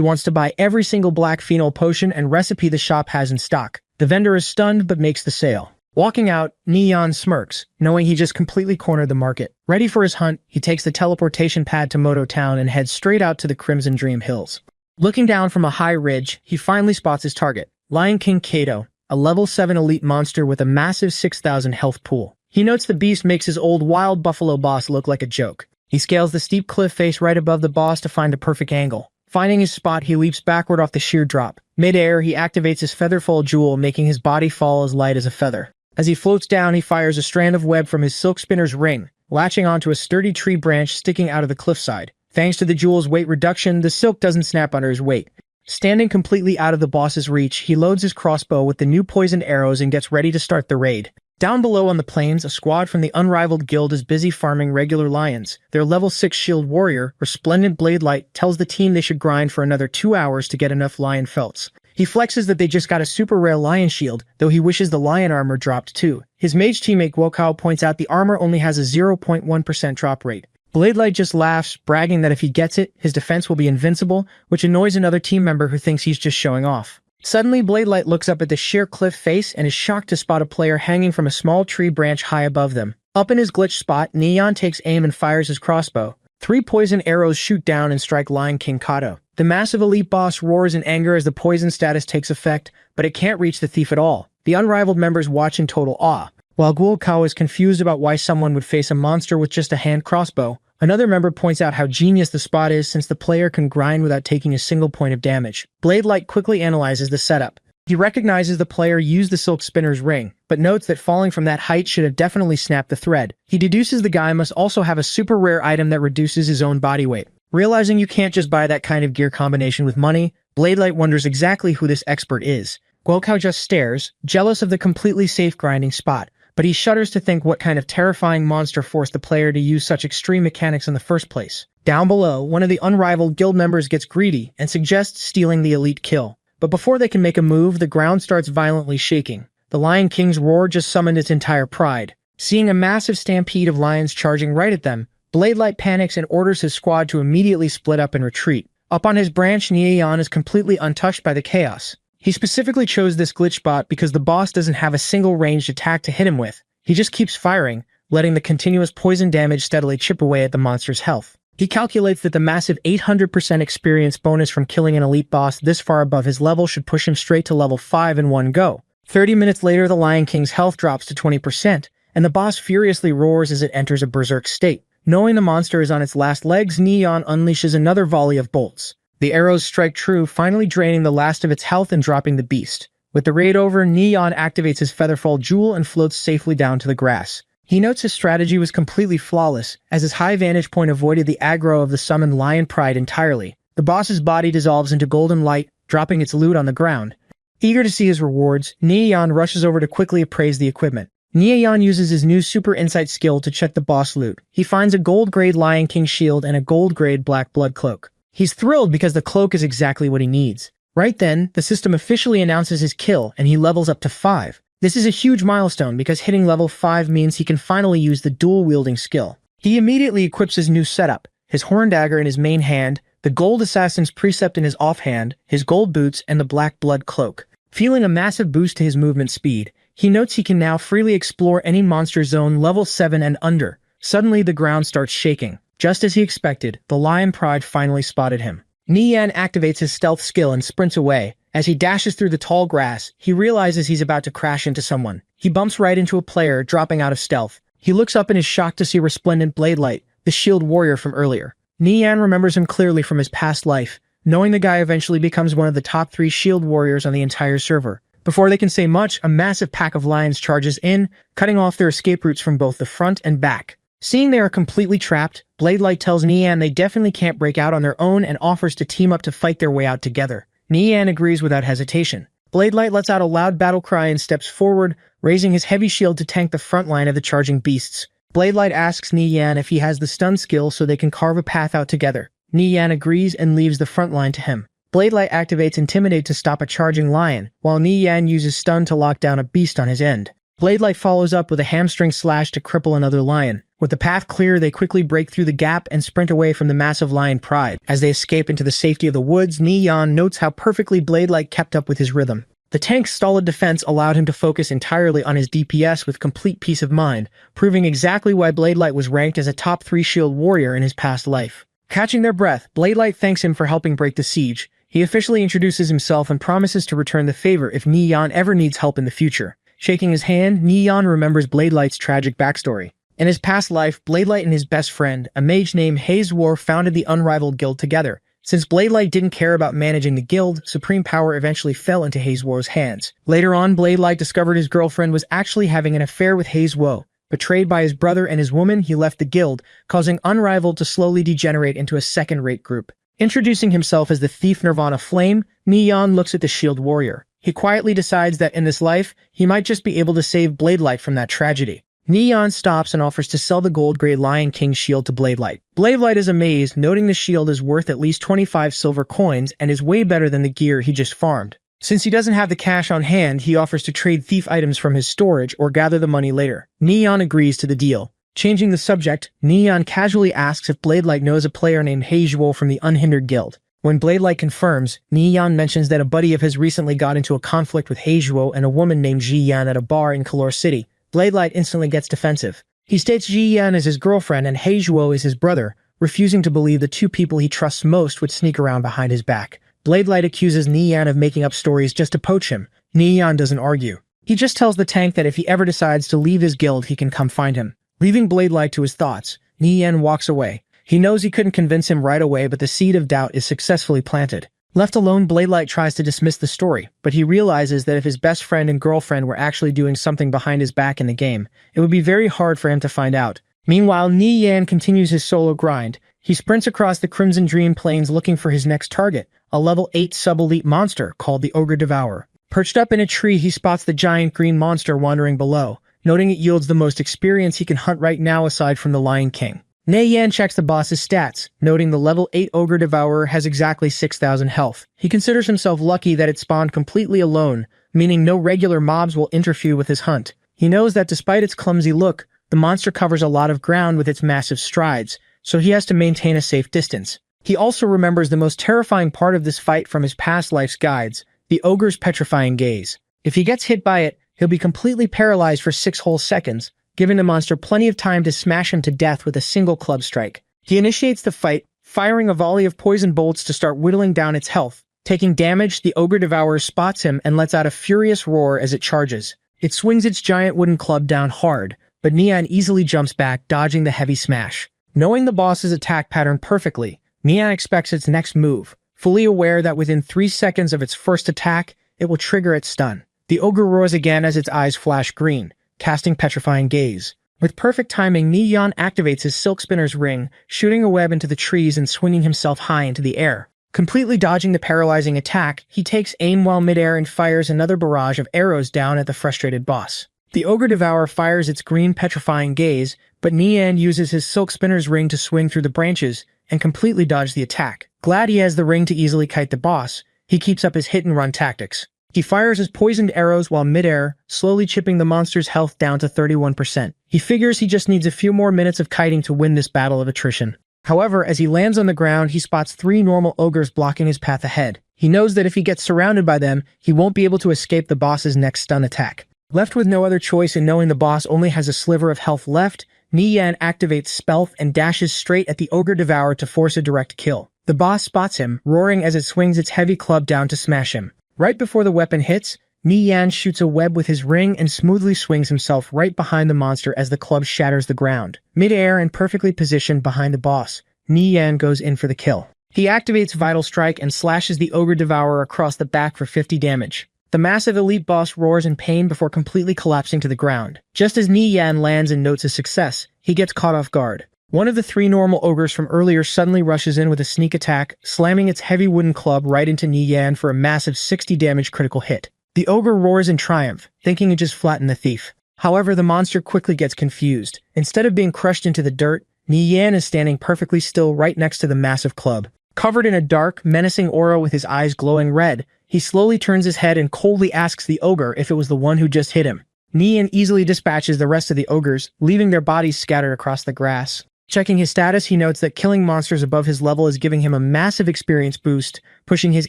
wants to buy every single black phenol potion and recipe the shop has in stock. The vendor is stunned but makes the sale. Walking out, Neon smirks, knowing he just completely cornered the market. Ready for his hunt, he takes the teleportation pad to Moto Town and heads straight out to the Crimson Dream Hills. Looking down from a high ridge, he finally spots his target, Lion King Kato, a level 7 elite monster with a massive 6,000 health pool. He notes the beast makes his old wild buffalo boss look like a joke. He scales the steep cliff face right above the boss to find a perfect angle. Finding his spot, he leaps backward off the sheer drop. Mid-air, he activates his Featherfall Jewel, making his body fall as light as a feather. As he floats down, he fires a strand of web from his silk spinner's ring, latching onto a sturdy tree branch sticking out of the cliffside. Thanks to the jewel's weight reduction, the silk doesn't snap under his weight. Standing completely out of the boss's reach, he loads his crossbow with the new poisoned arrows and gets ready to start the raid. Down below on the plains, a squad from the Unrivaled Guild is busy farming regular lions. Their level 6 shield warrior, Resplendent Bladelight, tells the team they should grind for another 2 hours to get enough lion felts. He flexes that they just got a super rare lion shield, though he wishes the lion armor dropped too. His mage teammate Guokao points out the armor only has a 0.1% drop rate. Bladelight just laughs, bragging that if he gets it, his defense will be invincible, which annoys another team member who thinks he's just showing off. Suddenly, Bladelight looks up at the sheer cliff face and is shocked to spot a player hanging from a small tree branch high above them. Up in his glitch spot, Neon takes aim and fires his crossbow. 3 poison arrows shoot down and strike Lion King Kato. The massive elite boss roars in anger as the poison status takes effect, but it can't reach the thief at all. The Unrivaled members watch in total awe. While Guokao is confused about why someone would face a monster with just a hand crossbow, another member points out how genius the spot is since the player can grind without taking a single point of damage. Bladelight quickly analyzes the setup. He recognizes the player used the silk spinner's ring, but notes that falling from that height should have definitely snapped the thread. He deduces the guy must also have a super rare item that reduces his own body weight. Realizing you can't just buy that kind of gear combination with money, Bladelight wonders exactly who this expert is. Guokao just stares, jealous of the completely safe grinding spot, but he shudders to think what kind of terrifying monster forced the player to use such extreme mechanics in the first place. Down below, one of the Unrivaled Guild members gets greedy and suggests stealing the elite kill. But before they can make a move, the ground starts violently shaking. The Lion King's roar just summoned its entire pride. Seeing a massive stampede of lions charging right at them, Bladelight panics and orders his squad to immediately split up and retreat. Up on his branch, Neon is completely untouched by the chaos. He specifically chose this glitch spot because the boss doesn't have a single ranged attack to hit him with. He just keeps firing, letting the continuous poison damage steadily chip away at the monster's health. He calculates that the massive 800% experience bonus from killing an elite boss this far above his level should push him straight to level 5 in one go. 30 minutes later, the Lion King's health drops to 20%, and the boss furiously roars as it enters a berserk state. Knowing the monster is on its last legs, Neon unleashes another volley of bolts. The arrows strike true, finally draining the last of its health and dropping the beast. With the raid over, Neon activates his Featherfall Jewel and floats safely down to the grass. He notes his strategy was completely flawless, as his high vantage point avoided the aggro of the summoned Lion Pride entirely. The boss's body dissolves into golden light, dropping its loot on the ground. Eager to see his rewards, Neon rushes over to quickly appraise the equipment. Neon uses his new Super Insight skill to check the boss loot. He finds a gold-grade Lion King shield and a gold-grade Black Blood cloak. He's thrilled because the cloak is exactly what he needs. Right then, the system officially announces his kill and he levels up to 5. This is a huge milestone because hitting level 5 means he can finally use the dual-wielding skill. He immediately equips his new setup, his horn dagger in his main hand, the gold assassin's precept in his offhand, his gold boots, and the Black Blood cloak. Feeling a massive boost to his movement speed, he notes he can now freely explore any monster zone level 7 and under. Suddenly, the ground starts shaking. Just as he expected, the Lion Pride finally spotted him. Neon activates his stealth skill and sprints away. As he dashes through the tall grass, he realizes he's about to crash into someone. He bumps right into a player, dropping out of stealth. He looks up and is shocked to see resplendent Blade Light, the shield warrior from earlier. Nian remembers him clearly from his past life, knowing the guy eventually becomes one of the top 3 shield warriors on the entire server. Before they can say much, a massive pack of lions charges in, cutting off their escape routes from both the front and back. Seeing they are completely trapped, Blade Light tells Nian they definitely can't break out on their own and offers to team up to fight their way out together. Nian agrees without hesitation. Blade Light lets out a loud battle cry and steps forward, raising his heavy shield to tank the front line of the charging beasts. Blade Light asks Nian if he has the stun skill so they can carve a path out together. Nian agrees and leaves the front line to him. Blade Light activates Intimidate to stop a charging lion, while Nian uses Stun to lock down a beast on his end. Blade Light follows up with a hamstring slash to cripple another lion. With the path clear, they quickly break through the gap and sprint away from the massive lion pride. As they escape into the safety of the woods, Nian notes how perfectly Blade Light kept up with his rhythm. The tank's solid defense allowed him to focus entirely on his DPS with complete peace of mind, proving exactly why Blade Light was ranked as a top 3 shield warrior in his past life. Catching their breath, Blade Light thanks him for helping break the siege. He officially introduces himself and promises to return the favor if Nian ever needs help in the future. Shaking his hand, Nian remembers Blade Light's tragic backstory. In his past life, Blade Light and his best friend, a mage named Hazewar, founded the Unrivaled Guild together. Since Blade Light didn't care about managing the guild, supreme power eventually fell into Hazewar's hands. Later on, Blade Light discovered his girlfriend was actually having an affair with Hazewar. Betrayed by his brother and his woman, he left the guild, causing Unrivaled to slowly degenerate into a second-rate group. Introducing himself as the thief Nirvana Flame, Nian looks at the shield warrior. He quietly decides that in this life, he might just be able to save Blade Light from that tragedy. Nian stops and offers to sell the gold-gray Lion King shield to Blade Light. Blade Light is amazed, noting the shield is worth at least 25 silver coins and is way better than the gear he just farmed. Since he doesn't have the cash on hand, he offers to trade thief items from his storage or gather the money later. Nian agrees to the deal. Changing the subject, Nian casually asks if Blade Light knows a player named Hazewol from the Unhindered Guild. When Blade Light confirms, Nian mentions that a buddy of his recently got into a conflict with Hazewol and a woman named Jiyan at a bar in Kalor City. Blade Light instantly gets defensive. He states Jiyan is his girlfriend and Hazewol is his brother, refusing to believe the 2 people he trusts most would sneak around behind his back. Blade Light accuses Nian of making up stories just to poach him. Nian doesn't argue. He just tells the tank that if he ever decides to leave his guild, he can come find him. Leaving Blade Light to his thoughts, Nian walks away. He knows he couldn't convince him right away, but the seed of doubt is successfully planted. Left alone, Blade Light tries to dismiss the story, but he realizes that if his best friend and girlfriend were actually doing something behind his back in the game, it would be very hard for him to find out. Meanwhile, Nian continues his solo grind. He sprints across the Crimson Dream Plains looking for his next target, a level 8 sub-elite monster called the Ogre Devourer. Perched up in a tree, he spots the giant green monster wandering below, noting it yields the most experience he can hunt right now aside from the Lion King. Nian checks the boss's stats, noting the level 8 Ogre Devourer has exactly 6,000 health. He considers himself lucky that it spawned completely alone, meaning no regular mobs will interfere with his hunt. He knows that despite its clumsy look, the monster covers a lot of ground with its massive strides, so he has to maintain a safe distance. He also remembers the most terrifying part of this fight from his past life's guides, the ogre's petrifying gaze. If he gets hit by it, he'll be completely paralyzed for 6 whole seconds, giving the monster plenty of time to smash him to death with a single club strike. He initiates the fight, firing a volley of poison bolts to start whittling down its health. Taking damage, the Ogre Devourer spots him and lets out a furious roar as it charges. It swings its giant wooden club down hard, but Nian easily jumps back, dodging the heavy smash. Knowing the boss's attack pattern perfectly, Nian expects its next move, fully aware that within 3 seconds of its first attack, it will trigger its stun. The ogre roars again as its eyes flash green, casting petrifying gaze. With perfect timing, Nian activates his Silk Spinner's ring, shooting a web into the trees and swinging himself high into the air. Completely dodging the paralyzing attack, he takes aim while midair and fires another barrage of arrows down at the frustrated boss. The Ogre Devourer fires its green petrifying gaze, but Nian uses his Silk Spinner's ring to swing through the branches and completely dodge the attack. Glad he has the ring to easily kite the boss, he keeps up his hit-and-run tactics. He fires his poisoned arrows while midair, slowly chipping the monster's health down to 31%. He figures he just needs a few more minutes of kiting to win this battle of attrition. However, as he lands on the ground, he spots 3 normal ogres blocking his path ahead. He knows that if he gets surrounded by them, he won't be able to escape the boss's next stun attack. Left with no other choice and knowing the boss only has a sliver of health left, Nian activates Spelth and dashes straight at the Ogre Devourer to force a direct kill. The boss spots him, roaring as it swings its heavy club down to smash him. Right before the weapon hits, Ni Yan shoots a web with his ring and smoothly swings himself right behind the monster as the club shatters the ground. Mid-air and perfectly positioned behind the boss, Ni Yan goes in for the kill. He activates Vital Strike and slashes the Ogre Devourer across the back for 50 damage. The massive elite boss roars in pain before completely collapsing to the ground. Just as Ni Yan lands and notes a success, he gets caught off guard. One of the 3 normal ogres from earlier suddenly rushes in with a sneak attack, slamming its heavy wooden club right into Ni Yan for a massive 60 damage critical hit. The ogre roars in triumph, thinking it just flattened the thief. However, the monster quickly gets confused. Instead of being crushed into the dirt, Ni Yan is standing perfectly still right next to the massive club. Covered in a dark, menacing aura with his eyes glowing red, he slowly turns his head and coldly asks the ogre if it was the one who just hit him. Ni Yan easily dispatches the rest of the ogres, leaving their bodies scattered across the grass. Checking his status, he notes that killing monsters above his level is giving him a massive experience boost, pushing his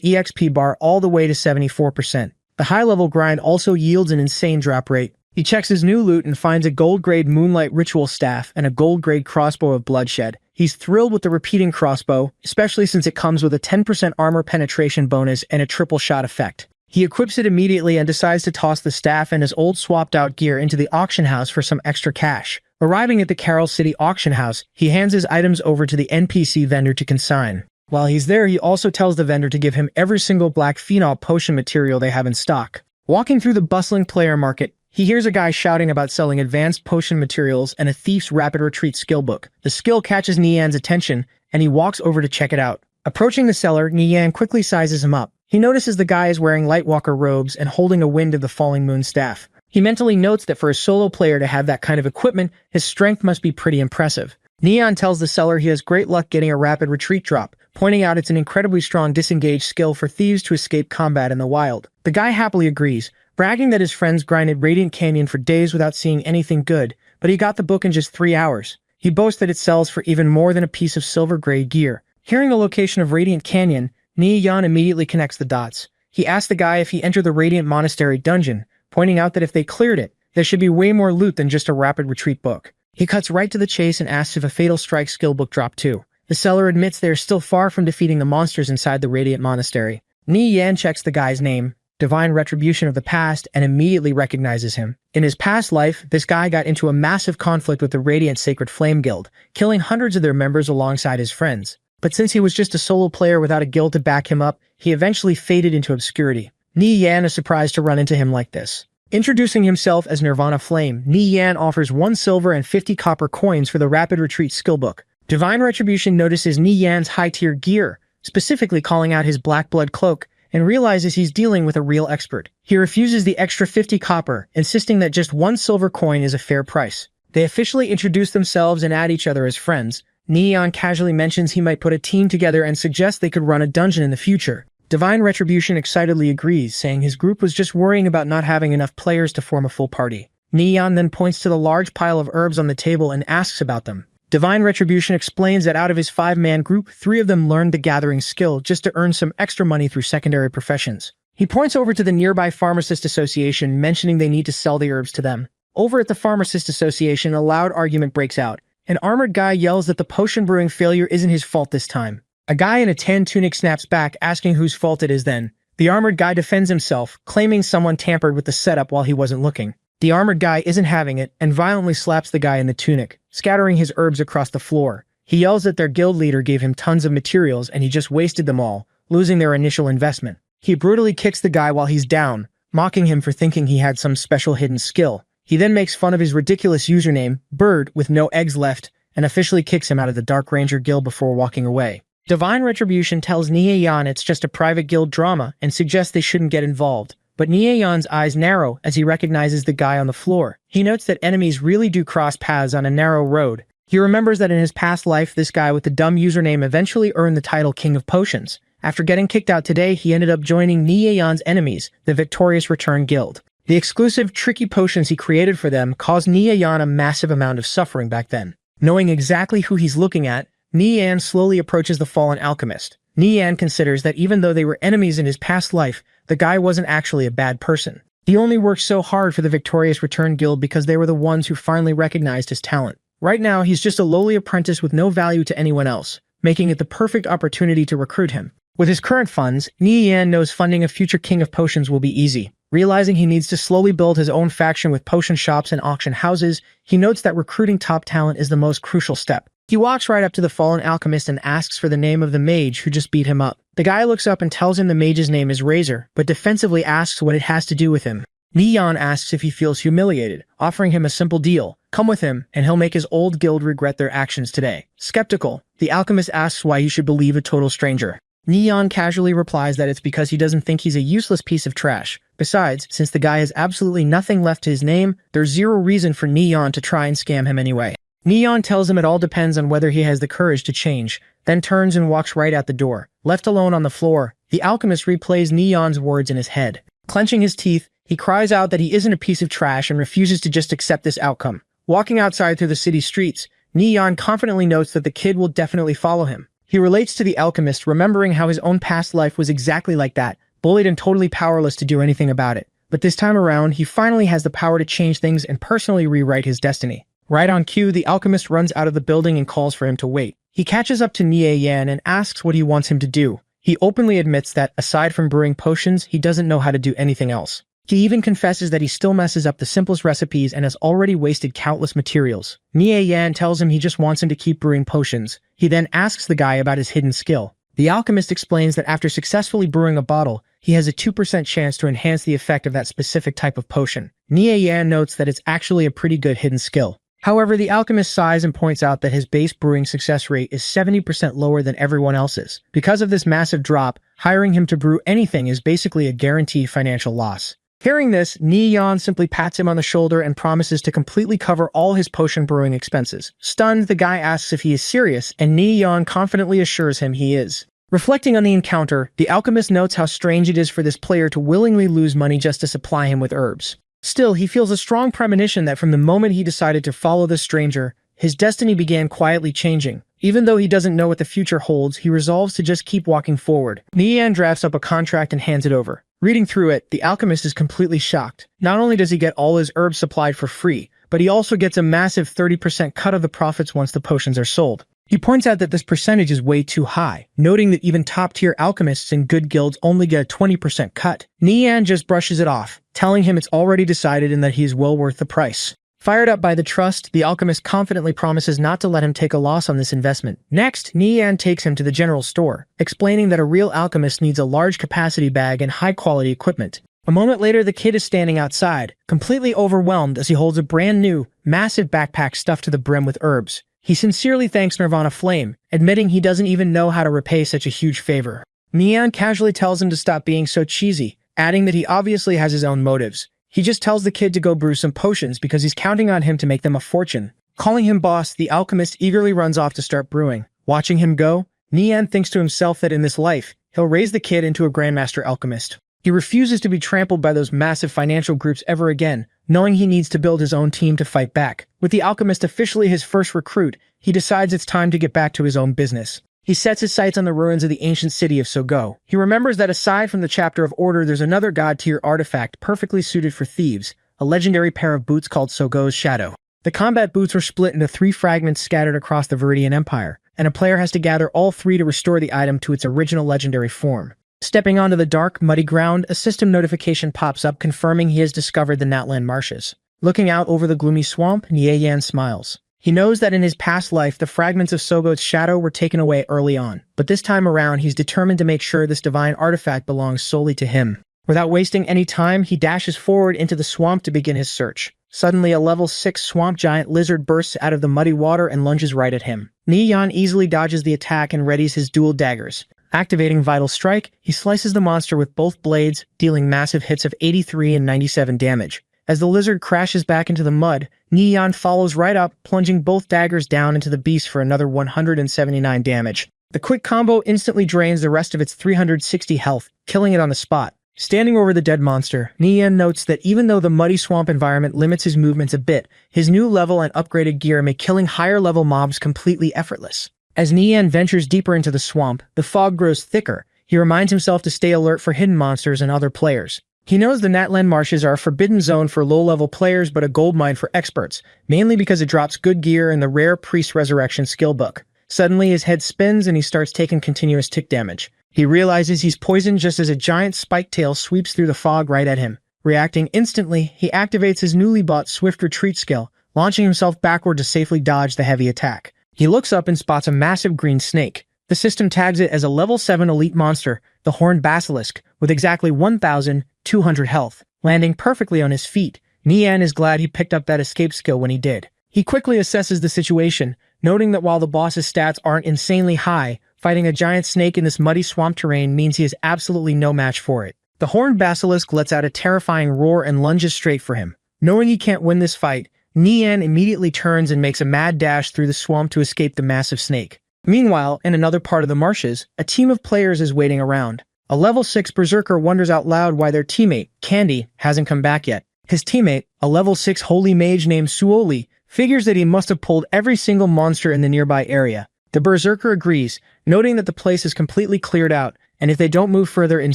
EXP bar all the way to 74%. The high-level grind also yields an insane drop rate. He checks his new loot and finds a gold-grade Moonlight Ritual Staff and a gold-grade crossbow of Bloodshed. He's thrilled with the repeating crossbow, especially since it comes with a 10% armor penetration bonus and a triple shot effect. He equips it immediately and decides to toss the staff and his old swapped-out gear into the auction house for some extra cash. Arriving at the Carol City auction house, he hands his items over to the NPC vendor to consign. While he's there, he also tells the vendor to give him every single black phenol potion material they have in stock. Walking through the bustling player market, he hears a guy shouting about selling advanced potion materials and a thief's rapid retreat skill book. The skill catches Ni Yan's attention, and he walks over to check it out. Approaching the seller, Ni Yan quickly sizes him up. He notices the guy is wearing Lightwalker robes and holding a Wind of the Falling Moon staff. He mentally notes that for a solo player to have that kind of equipment, his strength must be pretty impressive. Ni Yan tells the seller he has great luck getting a rapid retreat drop, pointing out it's an incredibly strong disengage skill for thieves to escape combat in the wild. The guy happily agrees, bragging that his friends grinded Radiant Canyon for days without seeing anything good, but he got the book in just 3 hours. He boasts that it sells for even more than a piece of silver gray gear. Hearing the location of Radiant Canyon, Ni Yan immediately connects the dots. He asks the guy if he entered the Radiant Monastery dungeon, pointing out that if they cleared it, there should be way more loot than just a rapid retreat book. He cuts right to the chase and asks if a Fatal Strike skill book dropped too. The seller admits they are still far from defeating the monsters inside the Radiant Monastery. Ni Yan checks the guy's name, Divine Retribution of the Past, and immediately recognizes him. In his past life, this guy got into a massive conflict with the Radiant Sacred Flame Guild, killing hundreds of their members alongside his friends. But since he was just a solo player without a guild to back him up, he eventually faded into obscurity. Ni Yan is surprised to run into him like this. Introducing himself as Nirvana Flame, Ni Yan offers 1 silver and 50 copper coins for the Rapid Retreat skill book. Divine Retribution notices Ni Yan's high-tier gear, specifically calling out his Black Blood cloak, and realizes he's dealing with a real expert. He refuses the extra 50 copper, insisting that just 1 silver coin is a fair price. They officially introduce themselves and add each other as friends. Ni Yan casually mentions he might put a team together and suggests they could run a dungeon in the future. Divine Retribution excitedly agrees, saying his group was just worrying about not having enough players to form a full party. Ni Yan then points to the large pile of herbs on the table and asks about them. Divine Retribution explains that out of his 5-man group, 3 of them learned the gathering skill just to earn some extra money through secondary professions. He points over to the nearby Pharmacist Association, mentioning they need to sell the herbs to them. Over at the Pharmacist Association, a loud argument breaks out. An armored guy yells that the potion brewing failure isn't his fault this time. A guy in a tan tunic snaps back, asking whose fault it is then. The armored guy defends himself, claiming someone tampered with the setup while he wasn't looking. The armored guy isn't having it and violently slaps the guy in the tunic, scattering his herbs across the floor. He yells that their guild leader gave him tons of materials and he just wasted them all, losing their initial investment. He brutally kicks the guy while he's down, mocking him for thinking he had some special hidden skill. He then makes fun of his ridiculous username, Bird with no eggs left, and officially kicks him out of the Dark Ranger Guild before walking away. Divine Retribution tells Ni Yan it's just a private guild drama and suggests they shouldn't get involved. But Ni Yan's eyes narrow as he recognizes the guy on the floor. He notes that enemies really do cross paths on a narrow road. He remembers that in his past life, this guy with the dumb username eventually earned the title King of Potions. After getting kicked out today, he ended up joining Ni Yan's enemies, the Victorious Return Guild. The exclusive, tricky potions he created for them caused Ni Yan a massive amount of suffering back then. Knowing exactly who he's looking at, Ni Yan slowly approaches the fallen alchemist. Ni Yan considers that even though they were enemies in his past life, the guy wasn't actually a bad person. He only worked so hard for the Victorious Return Guild because they were the ones who finally recognized his talent. Right now, he's just a lowly apprentice with no value to anyone else, making it the perfect opportunity to recruit him. With his current funds, Ni Yan knows funding a future King of Potions will be easy. Realizing he needs to slowly build his own faction with potion shops and auction houses, he notes that recruiting top talent is the most crucial step. He walks right up to the fallen alchemist and asks for the name of the mage who just beat him up. The guy looks up and tells him the mage's name is Razor, but defensively asks what it has to do with him. Neon asks if he feels humiliated, offering him a simple deal. Come with him, and he'll make his old guild regret their actions today. Skeptical, the alchemist asks why he should believe a total stranger. Neon casually replies that it's because he doesn't think he's a useless piece of trash. Besides, since the guy has absolutely nothing left to his name, there's zero reason for Neon to try and scam him anyway. Neon tells him it all depends on whether he has the courage to change, then turns and walks right out the door. Left alone on the floor, the alchemist replays Neon's words in his head. Clenching his teeth, he cries out that he isn't a piece of trash and refuses to just accept this outcome. Walking outside through the city streets, Neon confidently notes that the kid will definitely follow him. He relates to the alchemist, remembering how his own past life was exactly like that, bullied and totally powerless to do anything about it. But this time around, he finally has the power to change things and personally rewrite his destiny. Right on cue, the alchemist runs out of the building and calls for him to wait. He catches up to Nie Yan and asks what he wants him to do. He openly admits that, aside from brewing potions, he doesn't know how to do anything else. He even confesses that he still messes up the simplest recipes and has already wasted countless materials. Nie Yan tells him he just wants him to keep brewing potions. He then asks the guy about his hidden skill. The alchemist explains that after successfully brewing a bottle, he has a 2% chance to enhance the effect of that specific type of potion. Nie Yan notes that it's actually a pretty good hidden skill. However, the alchemist sighs and points out that his base brewing success rate is 70% lower than everyone else's. Because of this massive drop, hiring him to brew anything is basically a guaranteed financial loss. Hearing this, Neon simply pats him on the shoulder and promises to completely cover all his potion brewing expenses. Stunned, the guy asks if he is serious, and Neon confidently assures him he is. Reflecting on the encounter, the alchemist notes how strange it is for this player to willingly lose money just to supply him with herbs. Still, he feels a strong premonition that from the moment he decided to follow this stranger, his destiny began quietly changing. Even though he doesn't know what the future holds, he resolves to just keep walking forward. Neon drafts up a contract and hands it over. Reading through it, the alchemist is completely shocked. Not only does he get all his herbs supplied for free, but he also gets a massive 30% cut of the profits once the potions are sold. He points out that this percentage is way too high, noting that even top-tier alchemists in good guilds only get a 20% cut. Neon just brushes it off, telling him it's already decided and that he is well worth the price. Fired up by the trust, the alchemist confidently promises not to let him take a loss on this investment. Next, Neon takes him to the general store, explaining that a real alchemist needs a large capacity bag and high-quality equipment. A moment later, the kid is standing outside, completely overwhelmed as he holds a brand new, massive backpack stuffed to the brim with herbs. He sincerely thanks Nirvana Flame, admitting he doesn't even know how to repay such a huge favor. Neon casually tells him to stop being so cheesy, adding that he obviously has his own motives. He just tells the kid to go brew some potions because he's counting on him to make them a fortune. Calling him boss, the alchemist eagerly runs off to start brewing. Watching him go, Neon thinks to himself that in this life, he'll raise the kid into a Grandmaster Alchemist. He refuses to be trampled by those massive financial groups ever again, knowing he needs to build his own team to fight back. With the alchemist officially his first recruit, he decides it's time to get back to his own business. He sets his sights on the ruins of the ancient city of Sogo. He remembers that aside from the chapter of order, there's another god-tier artifact perfectly suited for thieves, a legendary pair of boots called Sogo's Shadow. The combat boots were split into 3 fragments scattered across the Viridian Empire, and a player has to gather all 3 to restore the item to its original legendary form. Stepping onto the dark, muddy ground, a system notification pops up confirming he has discovered the Natlan Marshes. Looking out over the gloomy swamp, Nie Yan smiles. He knows that in his past life, the fragments of Sogo's Shadow were taken away early on, but this time around, he's determined to make sure this divine artifact belongs solely to him. Without wasting any time, he dashes forward into the swamp to begin his search. Suddenly, a level 6 swamp giant lizard bursts out of the muddy water and lunges right at him. Neon easily dodges the attack and readies his dual daggers. Activating Vital Strike, he slices the monster with both blades, dealing massive hits of 83 and 97 damage. As the lizard crashes back into the mud, Neon follows right up, plunging both daggers down into the beast for another 179 damage. The quick combo instantly drains the rest of its 360 health, killing it on the spot. Standing over the dead monster, Neon notes that even though the muddy swamp environment limits his movements a bit, his new level and upgraded gear make killing higher-level mobs completely effortless. As Neon ventures deeper into the swamp, the fog grows thicker. He reminds himself to stay alert for hidden monsters and other players. He knows the Natlan Marshes are a forbidden zone for low-level players but a goldmine for experts, mainly because it drops good gear in the rare Priest Resurrection skill book. Suddenly, his head spins and he starts taking continuous tick damage. He realizes he's poisoned just as a giant spike tail sweeps through the fog right at him. Reacting instantly, he activates his newly bought Swift Retreat skill, launching himself backward to safely dodge the heavy attack. He looks up and spots a massive green snake. The system tags it as a level 7 elite monster, the Horned Basilisk, with exactly 1,200 health. Landing perfectly on his feet, Nian is glad he picked up that escape skill when he did. He quickly assesses the situation, noting that while the boss's stats aren't insanely high, fighting a giant snake in this muddy swamp terrain means he is absolutely no match for it. The Horned Basilisk lets out a terrifying roar and lunges straight for him. Knowing he can't win this fight, Nian immediately turns and makes a mad dash through the swamp to escape the massive snake. Meanwhile, in another part of the marshes, a team of players is waiting around. A level 6 berserker wonders out loud why their teammate, Candy, hasn't come back yet. His teammate, a level 6 holy mage named Suoli, figures that he must have pulled every single monster in the nearby area. The berserker agrees, noting that the place is completely cleared out, and if they don't move further in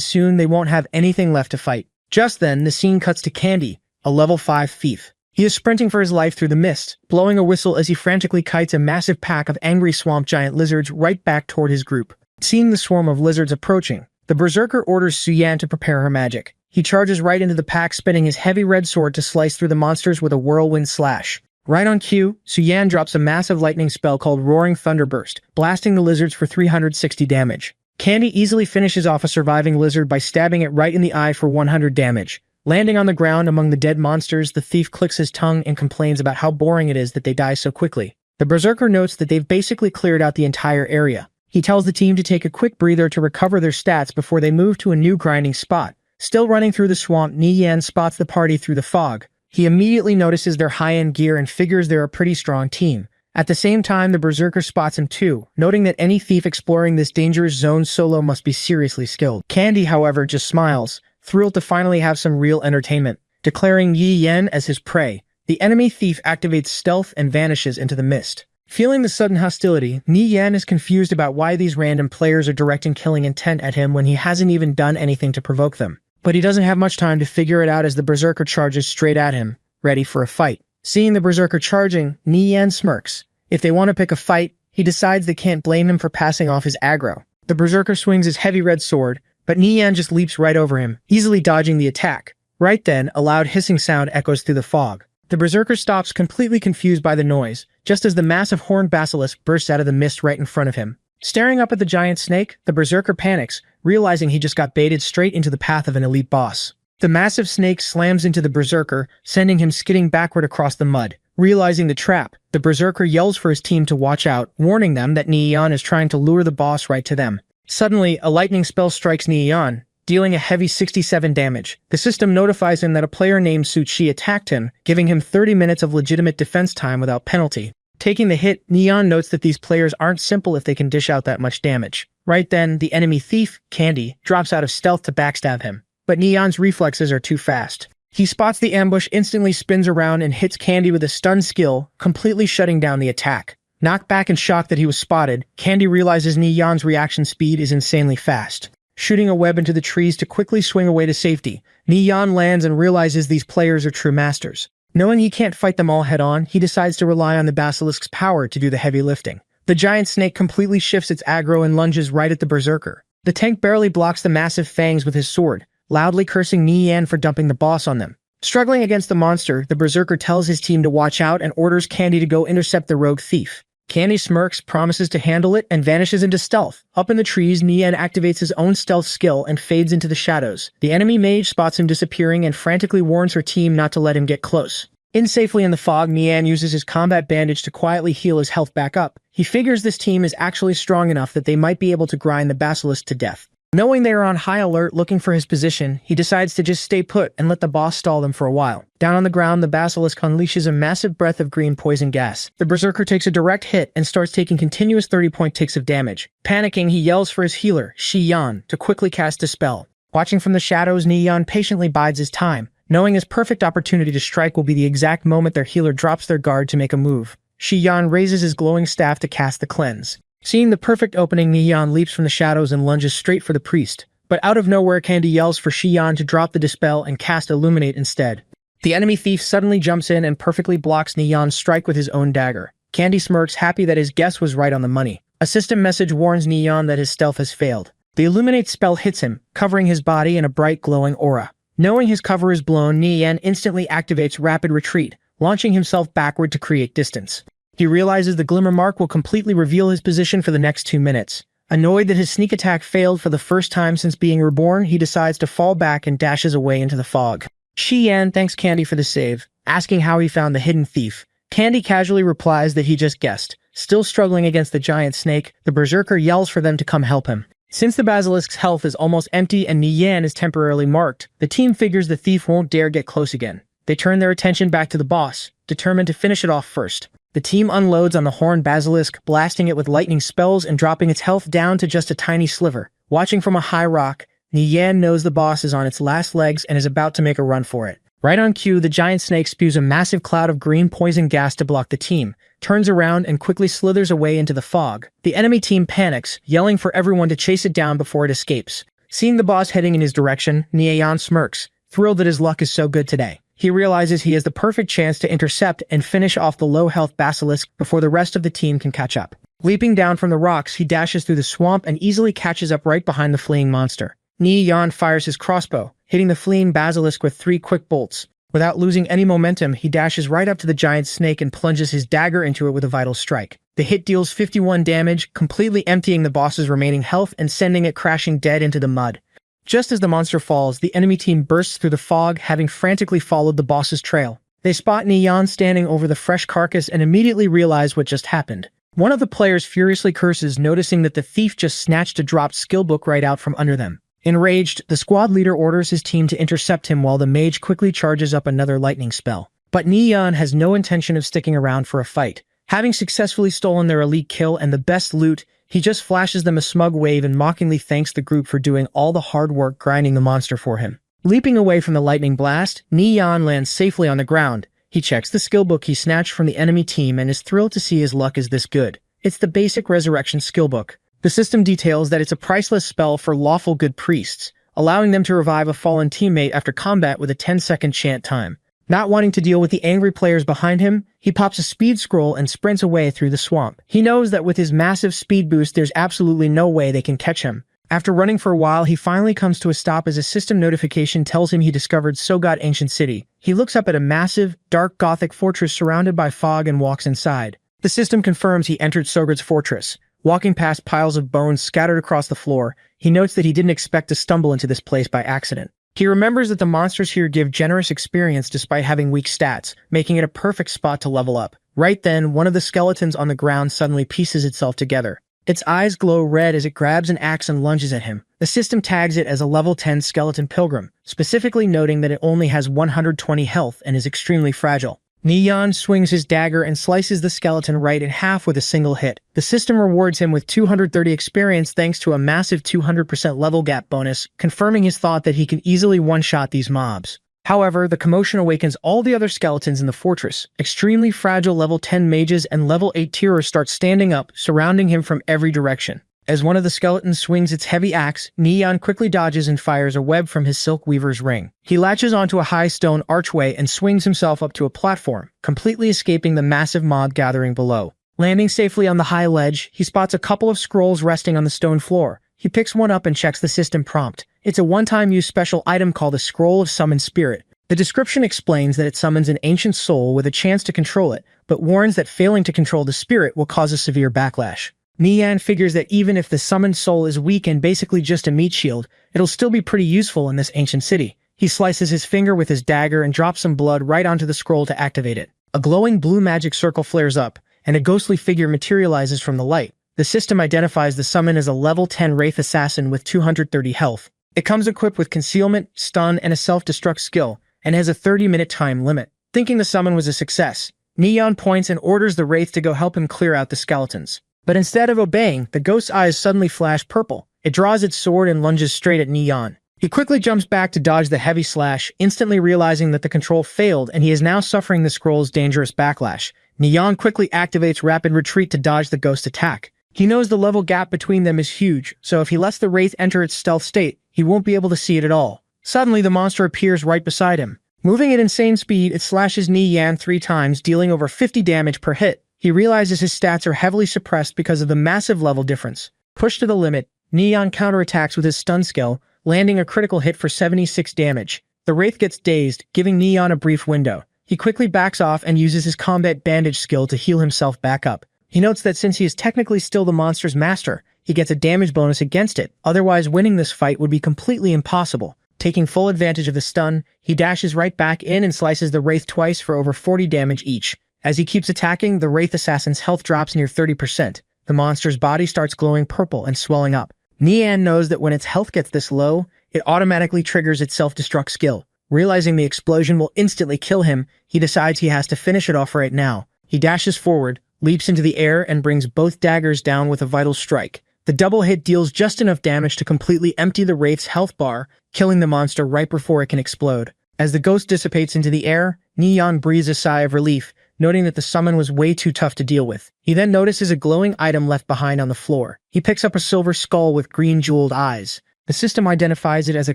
soon they won't have anything left to fight. Just then, the scene cuts to Candy, a level 5 thief. He is sprinting for his life through the mist, blowing a whistle as he frantically kites a massive pack of angry swamp giant lizards right back toward his group. Seeing the swarm of lizards approaching, the berserker orders Suyan to prepare her magic. He charges right into the pack, spinning his heavy red sword to slice through the monsters with a whirlwind slash. Right on cue, Suyan drops a massive lightning spell called Roaring Thunderburst, blasting the lizards for 360 damage. Candy easily finishes off a surviving lizard by stabbing it right in the eye for 100 damage. Landing on the ground among the dead monsters, the thief clicks his tongue and complains about how boring it is that they die so quickly. The berserker notes that they've basically cleared out the entire area. He tells the team to take a quick breather to recover their stats before they move to a new grinding spot. Still running through the swamp, Nian spots the party through the fog. He immediately notices their high-end gear and figures they're a pretty strong team. At the same time, the berserker spots him too, noting that any thief exploring this dangerous zone solo must be seriously skilled. Candy, however, just smiles, thrilled to finally have some real entertainment. Declaring Yi Yen as his prey, the enemy thief activates stealth and vanishes into the mist. Feeling the sudden hostility, Ni Yan is confused about why these random players are directing killing intent at him when he hasn't even done anything to provoke them. But he doesn't have much time to figure it out as the berserker charges straight at him, ready for a fight. Seeing the berserker charging, Ni Yan smirks. If they want to pick a fight, he decides they can't blame him for passing off his aggro. The berserker swings his heavy red sword, but Ni Yan just leaps right over him, easily dodging the attack. Right then, a loud hissing sound echoes through the fog. The berserker stops, completely confused by the noise, just as the massive horned basilisk bursts out of the mist right in front of him. Staring up at the giant snake, the berserker panics, realizing he just got baited straight into the path of an elite boss. The massive snake slams into the berserker, sending him skidding backward across the mud. Realizing the trap, the berserker yells for his team to watch out, warning them that Nian is trying to lure the boss right to them. Suddenly, a lightning spell strikes Nian, dealing a heavy 67 damage. The system notifies him that a player named Suchi attacked him, giving him 30 minutes of legitimate defense time without penalty. Taking the hit, Nian notes that these players aren't simple if they can dish out that much damage. Right then, the enemy thief, Candy, drops out of stealth to backstab him. But Nian's reflexes are too fast. He spots the ambush, instantly spins around and hits Candy with a stun skill, completely shutting down the attack. Knocked back and shocked that he was spotted, Candy realizes Nian's reaction speed is insanely fast. Shooting a web into the trees to quickly swing away to safety, Nian lands and realizes these players are true masters. Knowing he can't fight them all head-on, he decides to rely on the basilisk's power to do the heavy lifting. The giant snake completely shifts its aggro and lunges right at the berserker. The tank barely blocks the massive fangs with his sword, loudly cursing Nian for dumping the boss on them. Struggling against the monster, the berserker tells his team to watch out and orders Candy to go intercept the rogue thief. Candy smirks, promises to handle it, and vanishes into stealth. Up in the trees, Nian activates his own stealth skill and fades into the shadows. The enemy mage spots him disappearing and frantically warns her team not to let him get close. In safely in the fog, Nian uses his combat bandage to quietly heal his health back up. He figures this team is actually strong enough that they might be able to grind the basilisk to death. Knowing they are on high alert looking for his position, he decides to just stay put and let the boss stall them for a while. Down on the ground, the basilisk unleashes a massive breath of green poison gas. The berserker takes a direct hit and starts taking continuous 30-point ticks of damage. Panicking, he yells for his healer, Shi Yan, to quickly cast a spell. Watching from the shadows, Nian patiently bides his time, knowing his perfect opportunity to strike will be the exact moment their healer drops their guard to make a move. Shi Yan raises his glowing staff to cast the cleanse. Seeing the perfect opening, Nian leaps from the shadows and lunges straight for the priest. But out of nowhere, Candy yells for Shiyan to drop the dispel and cast Illuminate instead. The enemy thief suddenly jumps in and perfectly blocks Nian's strike with his own dagger. Candy smirks, happy that his guess was right on the money. A system message warns Nian that his stealth has failed. The Illuminate spell hits him, covering his body in a bright glowing aura. Knowing his cover is blown, Nian instantly activates Rapid Retreat, launching himself backward to create distance. He realizes the Glimmer Mark will completely reveal his position for the next 2 minutes. Annoyed that his sneak attack failed for the first time since being reborn, he decides to fall back and dashes away into the fog. Shi-Yan thanks Candy for the save, asking how he found the hidden thief. Candy casually replies that he just guessed. Still struggling against the giant snake, the berserker yells for them to come help him. Since the basilisk's health is almost empty and Nian is temporarily marked, the team figures the thief won't dare get close again. They turn their attention back to the boss, determined to finish it off first. The team unloads on the horned basilisk, blasting it with lightning spells and dropping its health down to just a tiny sliver. Watching from a high rock, Nian knows the boss is on its last legs and is about to make a run for it. Right on cue, the giant snake spews a massive cloud of green poison gas to block the team, turns around and quickly slithers away into the fog. The enemy team panics, yelling for everyone to chase it down before it escapes. Seeing the boss heading in his direction, Nian smirks, thrilled that his luck is so good today. He realizes he has the perfect chance to intercept and finish off the low-health basilisk before the rest of the team can catch up. Leaping down from the rocks, he dashes through the swamp and easily catches up right behind the fleeing monster. Nian fires his crossbow, hitting the fleeing basilisk with 3 quick bolts. Without losing any momentum, he dashes right up to the giant snake and plunges his dagger into it with a vital strike. The hit deals 51 damage, completely emptying the boss's remaining health and sending it crashing dead into the mud. Just as the monster falls, the enemy team bursts through the fog, having frantically followed the boss's trail. They spot Nian standing over the fresh carcass and immediately realize what just happened. One of the players furiously curses, noticing that the thief just snatched a dropped skill book right out from under them. Enraged, the squad leader orders his team to intercept him while the mage quickly charges up another lightning spell. But Nian has no intention of sticking around for a fight. Having successfully stolen their elite kill and the best loot, he just flashes them a smug wave and mockingly thanks the group for doing all the hard work grinding the monster for him. Leaping away from the lightning blast, Nian lands safely on the ground. He checks the skill book he snatched from the enemy team and is thrilled to see his luck is this good. It's the basic resurrection skill book. The system details that it's a priceless spell for lawful good priests, allowing them to revive a fallen teammate after combat with a 10-second chant time. Not wanting to deal with the angry players behind him, he pops a speed scroll and sprints away through the swamp. He knows that with his massive speed boost, there's absolutely no way they can catch him. After running for a while, he finally comes to a stop as a system notification tells him he discovered Sogat Ancient City. He looks up at a massive, dark Gothic fortress surrounded by fog and walks inside. The system confirms he entered Sogat's fortress. Walking past piles of bones scattered across the floor, he notes that he didn't expect to stumble into this place by accident. He remembers that the monsters here give generous experience despite having weak stats, making it a perfect spot to level up. Right then, one of the skeletons on the ground suddenly pieces itself together. Its eyes glow red as it grabs an axe and lunges at him. The system tags it as a level 10 skeleton pilgrim, specifically noting that it only has 120 health and is extremely fragile. Nian swings his dagger and slices the skeleton right in half with a single hit. The system rewards him with 230 experience thanks to a massive 200% level gap bonus, confirming his thought that he can easily one-shot these mobs. However, the commotion awakens all the other skeletons in the fortress. Extremely fragile level 10 mages and level 8 tierers start standing up, surrounding him from every direction. As one of the skeletons swings its heavy axe, Nian quickly dodges and fires a web from his silk weaver's ring. He latches onto a high stone archway and swings himself up to a platform, completely escaping the massive mob gathering below. Landing safely on the high ledge, he spots a couple of scrolls resting on the stone floor. He picks one up and checks the system prompt. It's a one-time use special item called the Scroll of Summoned Spirit. The description explains that it summons an ancient soul with a chance to control it, but warns that failing to control the spirit will cause a severe backlash. Nian figures that even if the summoned soul is weak and basically just a meat shield, it'll still be pretty useful in this ancient city. He slices his finger with his dagger and drops some blood right onto the scroll to activate it. A glowing blue magic circle flares up, and a ghostly figure materializes from the light. The system identifies the summon as a level 10 Wraith Assassin with 230 health. It comes equipped with concealment, stun, and a self-destruct skill, and has a 30-minute time limit. Thinking the summon was a success, Nian points and orders the Wraith to go help him clear out the skeletons. But instead of obeying, the ghost's eyes suddenly flash purple. It draws its sword and lunges straight at Nian. He quickly jumps back to dodge the heavy slash, instantly realizing that the control failed and he is now suffering the scroll's dangerous backlash. Nian quickly activates Rapid Retreat to dodge the ghost's attack. He knows the level gap between them is huge, so if he lets the Wraith enter its stealth state, he won't be able to see it at all. Suddenly, the monster appears right beside him. Moving at insane speed, it slashes Nian 3 times, dealing over 50 damage per hit. He realizes his stats are heavily suppressed because of the massive level difference. Pushed to the limit, Nian counterattacks with his stun skill, landing a critical hit for 76 damage. The Wraith gets dazed, giving Neon a brief window. He quickly backs off and uses his combat bandage skill to heal himself back up. He notes that since he is technically still the monster's master, he gets a damage bonus against it, otherwise winning this fight would be completely impossible. Taking full advantage of the stun, he dashes right back in and slices the Wraith twice for over 40 damage each. As he keeps attacking, the Wraith assassin's health drops near 30%. The monster's body starts glowing purple and swelling up. Neon knows that when its health gets this low, it automatically triggers its self-destruct skill. Realizing the explosion will instantly kill him, he decides he has to finish it off right now. He dashes forward, leaps into the air, and brings both daggers down with a vital strike. The double hit deals just enough damage to completely empty the Wraith's health bar, killing the monster right before it can explode. As the ghost dissipates into the air, Neon breathes a sigh of relief, noting that the summon was way too tough to deal with. He then notices a glowing item left behind on the floor. He picks up a silver skull with green jeweled eyes. The system identifies it as a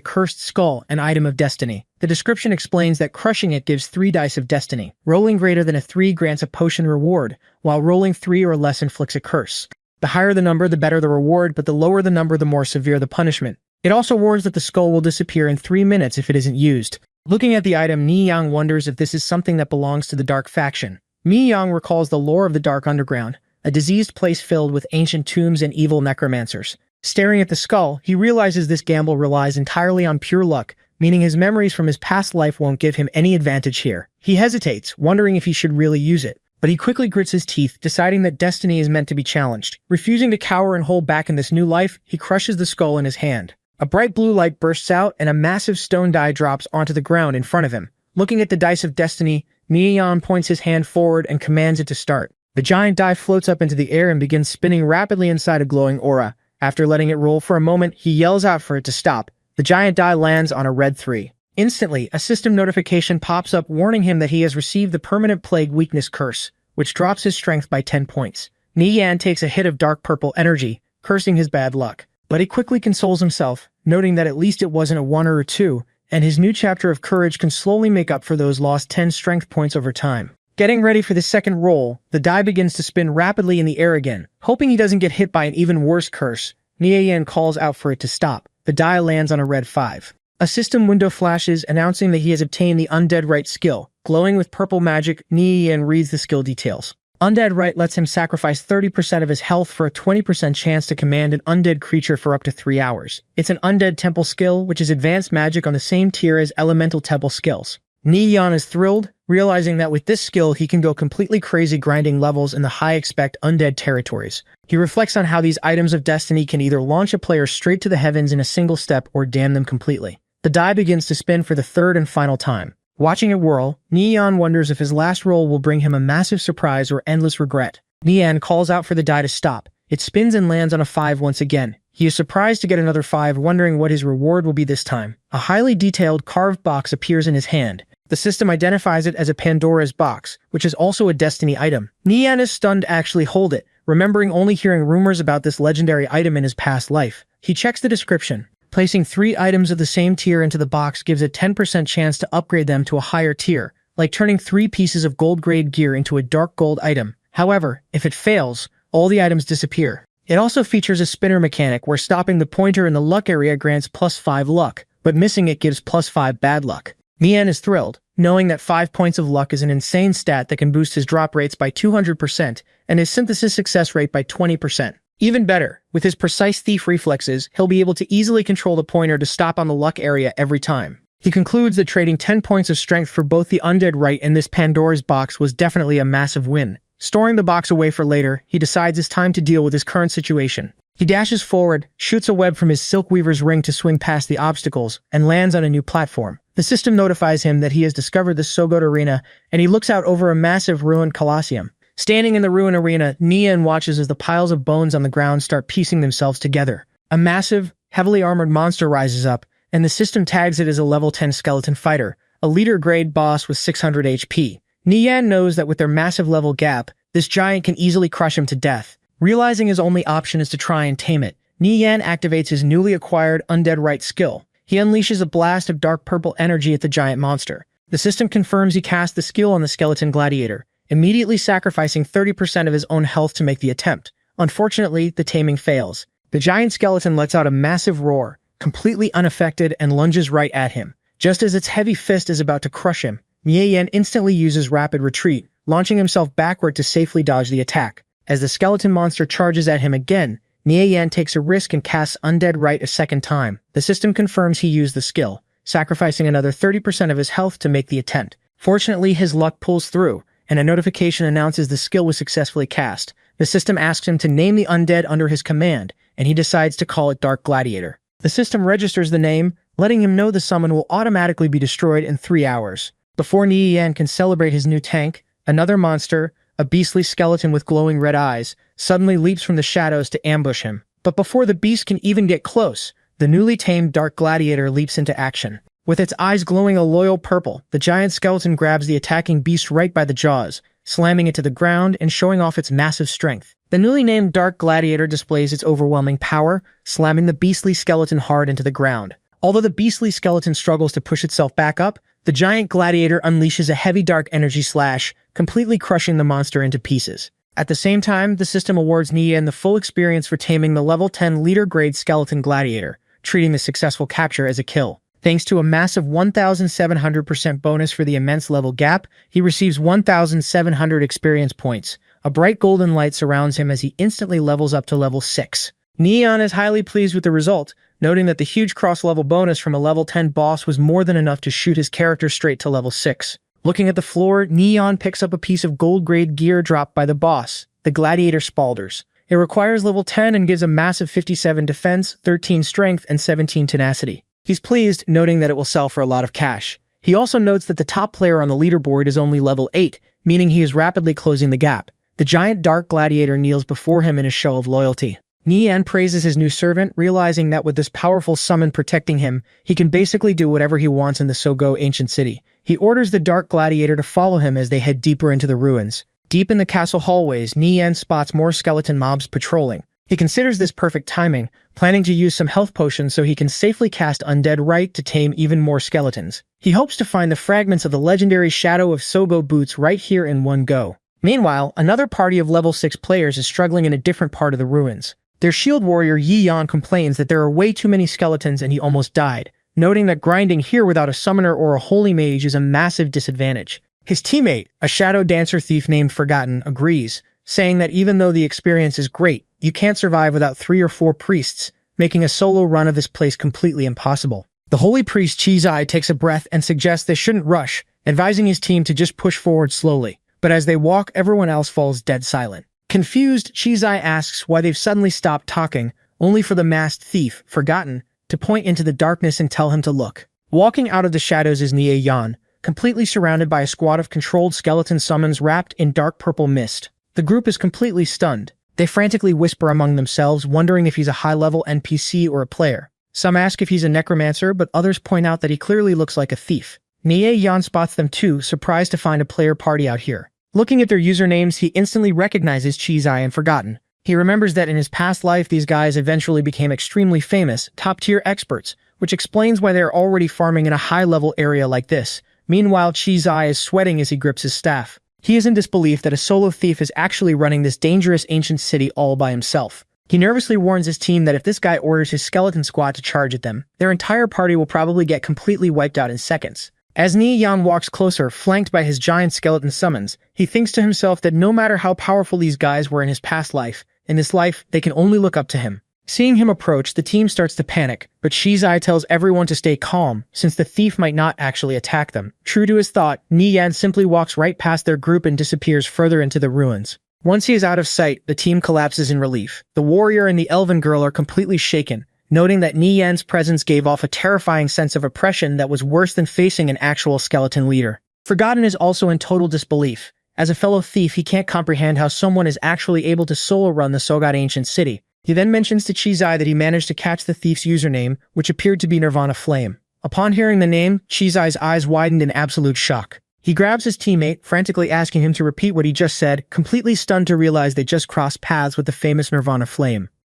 cursed skull, an item of destiny. The description explains that crushing it gives 3 dice of destiny. Rolling greater than a 3 grants a potion reward, while rolling 3 or less inflicts a curse. The higher the number, the better the reward, but the lower the number, the more severe the punishment. It also warns that the skull will disappear in 3 minutes if it isn't used. Looking at the item, Neon wonders if this is something that belongs to the Dark Faction. Neon recalls the lore of the Dark Underground, a diseased place filled with ancient tombs and evil necromancers. Staring at the skull, he realizes this gamble relies entirely on pure luck, meaning his memories from his past life won't give him any advantage here. He hesitates, wondering if he should really use it, but he quickly grits his teeth, deciding that destiny is meant to be challenged. Refusing to cower and hold back in this new life, he crushes the skull in his hand. A bright blue light bursts out, and a massive stone die drops onto the ground in front of him. Looking at the dice of destiny, Neon points his hand forward and commands it to start. The giant die floats up into the air and begins spinning rapidly inside a glowing aura. After letting it roll for a moment, he yells out for it to stop. The giant die lands on a red 3. Instantly, a system notification pops up warning him that he has received the permanent plague weakness curse, which drops his strength by 10 points. Neon takes a hit of dark purple energy, cursing his bad luck. But he quickly consoles himself, noting that at least it wasn't a 1 or a 2, and his new chapter of courage can slowly make up for those lost 10 strength points over time. Getting ready for the second roll, the die begins to spin rapidly in the air again. Hoping he doesn't get hit by an even worse curse, Neon calls out for it to stop. The die lands on a red 5. A system window flashes, announcing that he has obtained the Undead Rite skill. Glowing with purple magic, Neon reads the skill details. Undead Rite lets him sacrifice 30% of his health for a 20% chance to command an undead creature for up to 3 hours. It's an undead temple skill, which is advanced magic on the same tier as elemental temple skills. Neon is thrilled, realizing that with this skill he can go completely crazy grinding levels in the high-expect undead territories. He reflects on how these items of destiny can either launch a player straight to the heavens in a single step or damn them completely. The die begins to spin for the third and final time. Watching it whirl, Neon wonders if his last roll will bring him a massive surprise or endless regret. Neon calls out for the die to stop. It spins and lands on a 5 once again. He is surprised to get another 5, wondering what his reward will be this time. A highly detailed carved box appears in his hand. The system identifies it as a Pandora's box, which is also a destiny item. Neon is stunned to actually hold it, remembering only hearing rumors about this legendary item in his past life. He checks the description. Placing 3 items of the same tier into the box gives a 10% chance to upgrade them to a higher tier, like turning 3 pieces of gold-grade gear into a dark gold item. However, if it fails, all the items disappear. It also features a spinner mechanic where stopping the pointer in the luck area grants +5 luck, but missing it gives +5 bad luck. Neon is thrilled, knowing that 5 points of luck is an insane stat that can boost his drop rates by 200% and his synthesis success rate by 20%. Even better, with his precise thief reflexes, he'll be able to easily control the pointer to stop on the luck area every time. He concludes that trading 10 points of strength for both the Undead Rite and this Pandora's box was definitely a massive win. Storing the box away for later, he decides it's time to deal with his current situation. He dashes forward, shoots a web from his Silkweaver's ring to swing past the obstacles, and lands on a new platform. The system notifies him that he has discovered the Sogot Arena, and he looks out over a massive ruined Colosseum. Standing in the ruined arena, Neon watches as the piles of bones on the ground start piecing themselves together. A massive, heavily armored monster rises up, and the system tags it as a level 10 skeleton fighter, a leader-grade boss with 600 HP. Neon knows that with their massive level gap, this giant can easily crush him to death. Realizing his only option is to try and tame it, Neon activates his newly acquired Undead Rite skill. He unleashes a blast of dark purple energy at the giant monster. The system confirms he cast the skill on the skeleton gladiator, immediately sacrificing 30% of his own health to make the attempt. Unfortunately, the taming fails. The giant skeleton lets out a massive roar, completely unaffected, and lunges right at him. Just as its heavy fist is about to crush him, Nieyan instantly uses rapid retreat, launching himself backward to safely dodge the attack. As the skeleton monster charges at him again, Nieyan takes a risk and casts Undead Right a second time. The system confirms he used the skill, sacrificing another 30% of his health to make the attempt. Fortunately, his luck pulls through, and a notification announces the skill was successfully cast. The system asks him to name the undead under his command, and he decides to call it Dark Gladiator. The system registers the name, letting him know the summon will automatically be destroyed in 3 hours. Before Nieyan can celebrate his new tank, another monster, a beastly skeleton with glowing red eyes, suddenly leaps from the shadows to ambush him. But before the beast can even get close, the newly tamed Dark Gladiator leaps into action. With its eyes glowing a loyal purple, the giant skeleton grabs the attacking beast right by the jaws, slamming it to the ground and showing off its massive strength. The newly named Dark Gladiator displays its overwhelming power, slamming the beastly skeleton hard into the ground. Although the beastly skeleton struggles to push itself back up, the giant gladiator unleashes a heavy dark energy slash, completely crushing the monster into pieces. At the same time, the system awards Nieyan the full experience for taming the level 10 leader-grade skeleton gladiator, treating the successful capture as a kill. Thanks to a massive 1,700% bonus for the immense level gap, he receives 1,700 experience points. A bright golden light surrounds him as he instantly levels up to level 6. Nieyan is highly pleased with the result, noting that the huge cross-level bonus from a level 10 boss was more than enough to shoot his character straight to level 6. Looking at the floor, Nieyan picks up a piece of gold-grade gear dropped by the boss, the Gladiator Spaulders. It requires level 10 and gives a massive 57 defense, 13 strength, and 17 tenacity. He's pleased, noting that it will sell for a lot of cash. He also notes that the top player on the leaderboard is only level 8, meaning he is rapidly closing the gap. The giant Dark Gladiator kneels before him in a show of loyalty. Nieyan praises his new servant, realizing that with this powerful summon protecting him, he can basically do whatever he wants in the Sogo ancient city. He orders the Dark Gladiator to follow him as they head deeper into the ruins. Deep in the castle hallways, Nieyan spots more skeleton mobs patrolling. He considers this perfect timing, planning to use some health potions so he can safely cast Undead Right to tame even more skeletons. He hopes to find the fragments of the legendary Shadow of Sogo boots right here in one go. Meanwhile, another party of level 6 players is struggling in a different part of the ruins. Their shield warrior Yi-Yan complains that there are way too many skeletons and he almost died, noting that grinding here without a summoner or a holy mage is a massive disadvantage. His teammate, a shadow dancer thief named Forgotten, agrees, saying that even though the experience is great, you can't survive without 3 or 4 priests, making a solo run of this place completely impossible. The holy priest Chizai takes a breath and suggests they shouldn't rush, advising his team to just push forward slowly. But as they walk, everyone else falls dead silent. Confused, Chizai asks why they've suddenly stopped talking, only for the masked thief, Forgotten, to point into the darkness and tell him to look. Walking out of the shadows is Nieyan, completely surrounded by a squad of controlled skeleton summons wrapped in dark purple mist. The group is completely stunned. They frantically whisper among themselves, wondering if he's a high-level NPC or a player. Some ask if he's a necromancer, but others point out that he clearly looks like a thief. Nieyan spots them too, surprised to find a player party out here. Looking at their usernames, he instantly recognizes Chizai and Forgotten. He remembers that in his past life, these guys eventually became extremely famous, top-tier experts, which explains why they're already farming in a high-level area like this. Meanwhile, Chizai is sweating as he grips his staff. He is in disbelief that a solo thief is actually running this dangerous ancient city all by himself. He nervously warns his team that if this guy orders his skeleton squad to charge at them, their entire party will probably get completely wiped out in seconds. As Nieyan walks closer, flanked by his giant skeleton summons, he thinks to himself that no matter how powerful these guys were in his past life, in this life, they can only look up to him. Seeing him approach, the team starts to panic, but Chizai tells everyone to stay calm, since the thief might not actually attack them. True to his thought, Nieyan simply walks right past their group and disappears further into the ruins. Once he is out of sight, the team collapses in relief. The warrior and the elven girl are completely shaken, noting that Nieyan's presence gave off a terrifying sense of oppression that was worse than facing an actual skeleton leader. Forgotten is also in total disbelief. As a fellow thief, he can't comprehend how someone is actually able to solo run the Sogat ancient city. He then mentions to Chizai that he managed to catch the thief's username, which appeared to be Nirvana Flame. Upon hearing the name, Chizai's eyes widened in absolute shock. He grabs his teammate, frantically asking him to repeat what he just said, completely stunned to realize they just crossed paths with the famous Nirvana Flame.